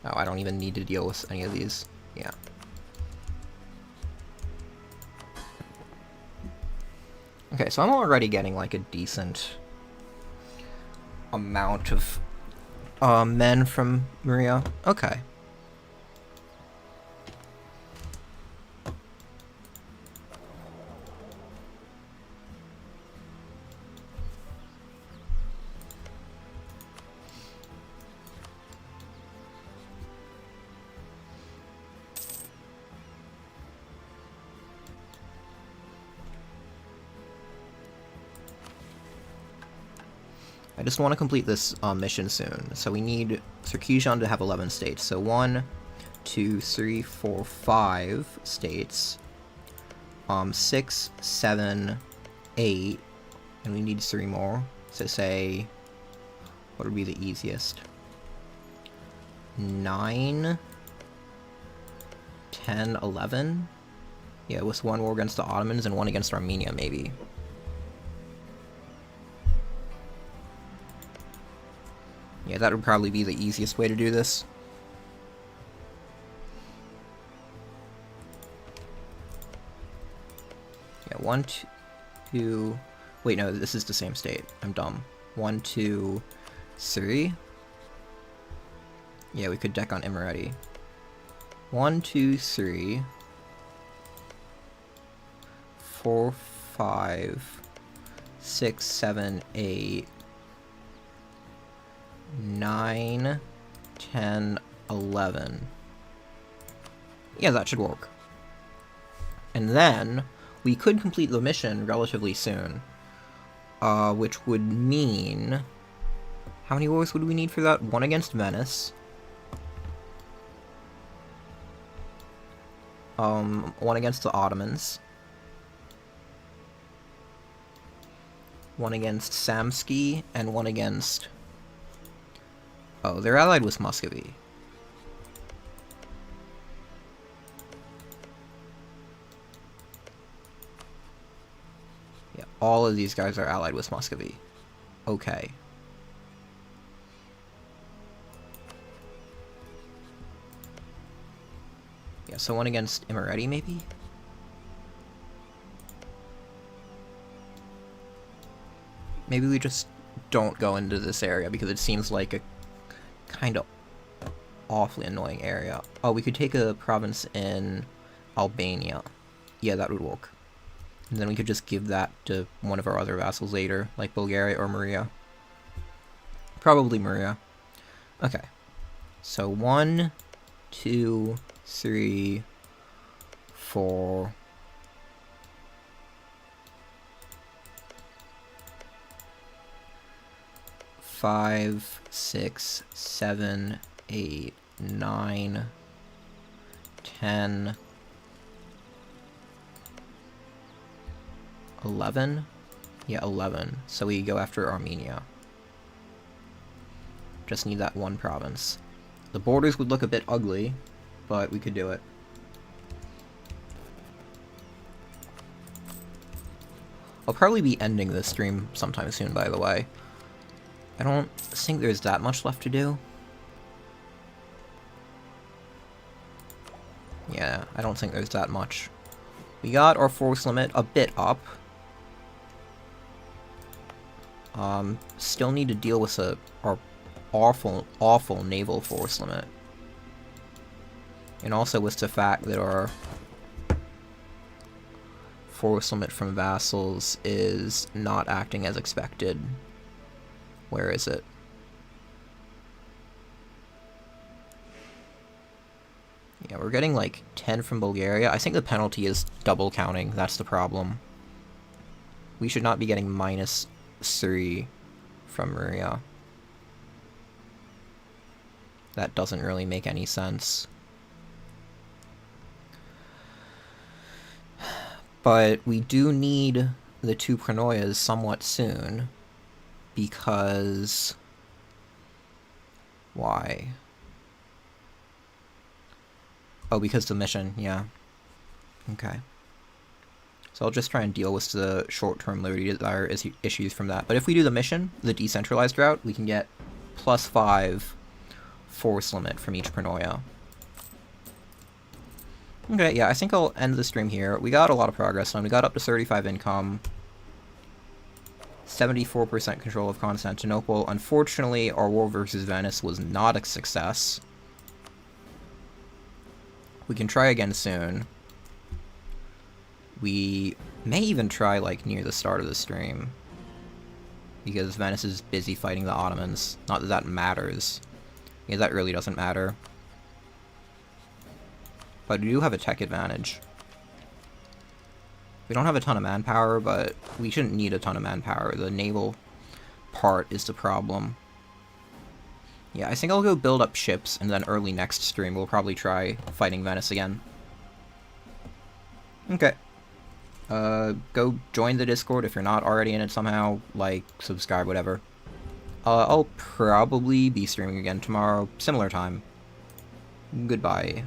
Oh, I don't even need to deal with any of these. Yeah. Okay, so I'm already getting like a decent amount of men from Maria. Okay. I just want to complete this mission soon. So we need Circassian to have 11 states. So 1, 2, 3, 4, 5 states. 6, 7, 8, and we need 3 more. So say, what would be the easiest? 9, 10, 11? Yeah, with 1 war against the Ottomans and 1 against Armenia, maybe. Yeah, that would probably be the easiest way to do this. Yeah, 1, 2... Wait, no, this is the same state. I'm dumb. 1, 2, 3. Yeah, we could deck on Imereti. 1, 2, 3. 4, 5. 6, 7, 8. 9, 10, 11. Yeah, that should work. And then, we could complete the mission relatively soon. Which would mean... How many wars would we need for that? 1 against Venice. 1 against the Ottomans. 1 against Samsky, and 1 against... Oh, they're allied with Muscovy. Yeah, all of these guys are allied with Muscovy. Okay. Yeah, so 1 against Imereti, maybe? Maybe we just don't go into this area, because it seems like a kind of awfully annoying area. Oh, we could take a province in Albania. Yeah, that would work. And then we could just give that to one of our other vassals later, like Bulgaria or Maria. Probably Maria. Okay. So 1, 2, 3, 4... 5, 6, 7, 8, 9, 10, 11? Yeah, 11. So we go after Armenia. Just need that 1 province. The borders would look a bit ugly, but we could do it. I'll probably be ending this stream sometime soon, by the way. I don't think there's that much left to do. Yeah, I don't think there's that much. We got our force limit a bit up. Still need to deal with our awful naval force limit. And also with the fact that our force limit from vassals is not acting as expected. Where is it? Yeah, we're getting like 10 from Bulgaria. I think the penalty is double counting. That's the problem. We should not be getting -3 from Maria. That doesn't really make any sense. But we do need the 2 Pranoyas somewhat soon. Because... Why? Oh, because the mission, yeah. Okay. So I'll just try and deal with the short-term Liberty Desire issues from that. But if we do the mission, the decentralized route, we can get +5 force limit from each Paranoia. Okay, yeah, I think I'll end the stream here. We got a lot of progress done. We got up to 35 income. 74% control of Constantinople. Unfortunately, our war versus Venice was not a success. We can try again soon. We may even try, like, near the start of the stream. Because Venice is busy fighting the Ottomans. Not that that matters. Yeah, that really doesn't matter. But we do have a tech advantage. We don't have a ton of manpower, but we shouldn't need a ton of manpower. The naval part is the problem. Yeah, I think I'll go build up ships, and then early next stream we'll probably try fighting Venice again. Okay. Go join the Discord if you're not already in it somehow. Like, subscribe, whatever. I'll probably be streaming again tomorrow, similar time. Goodbye.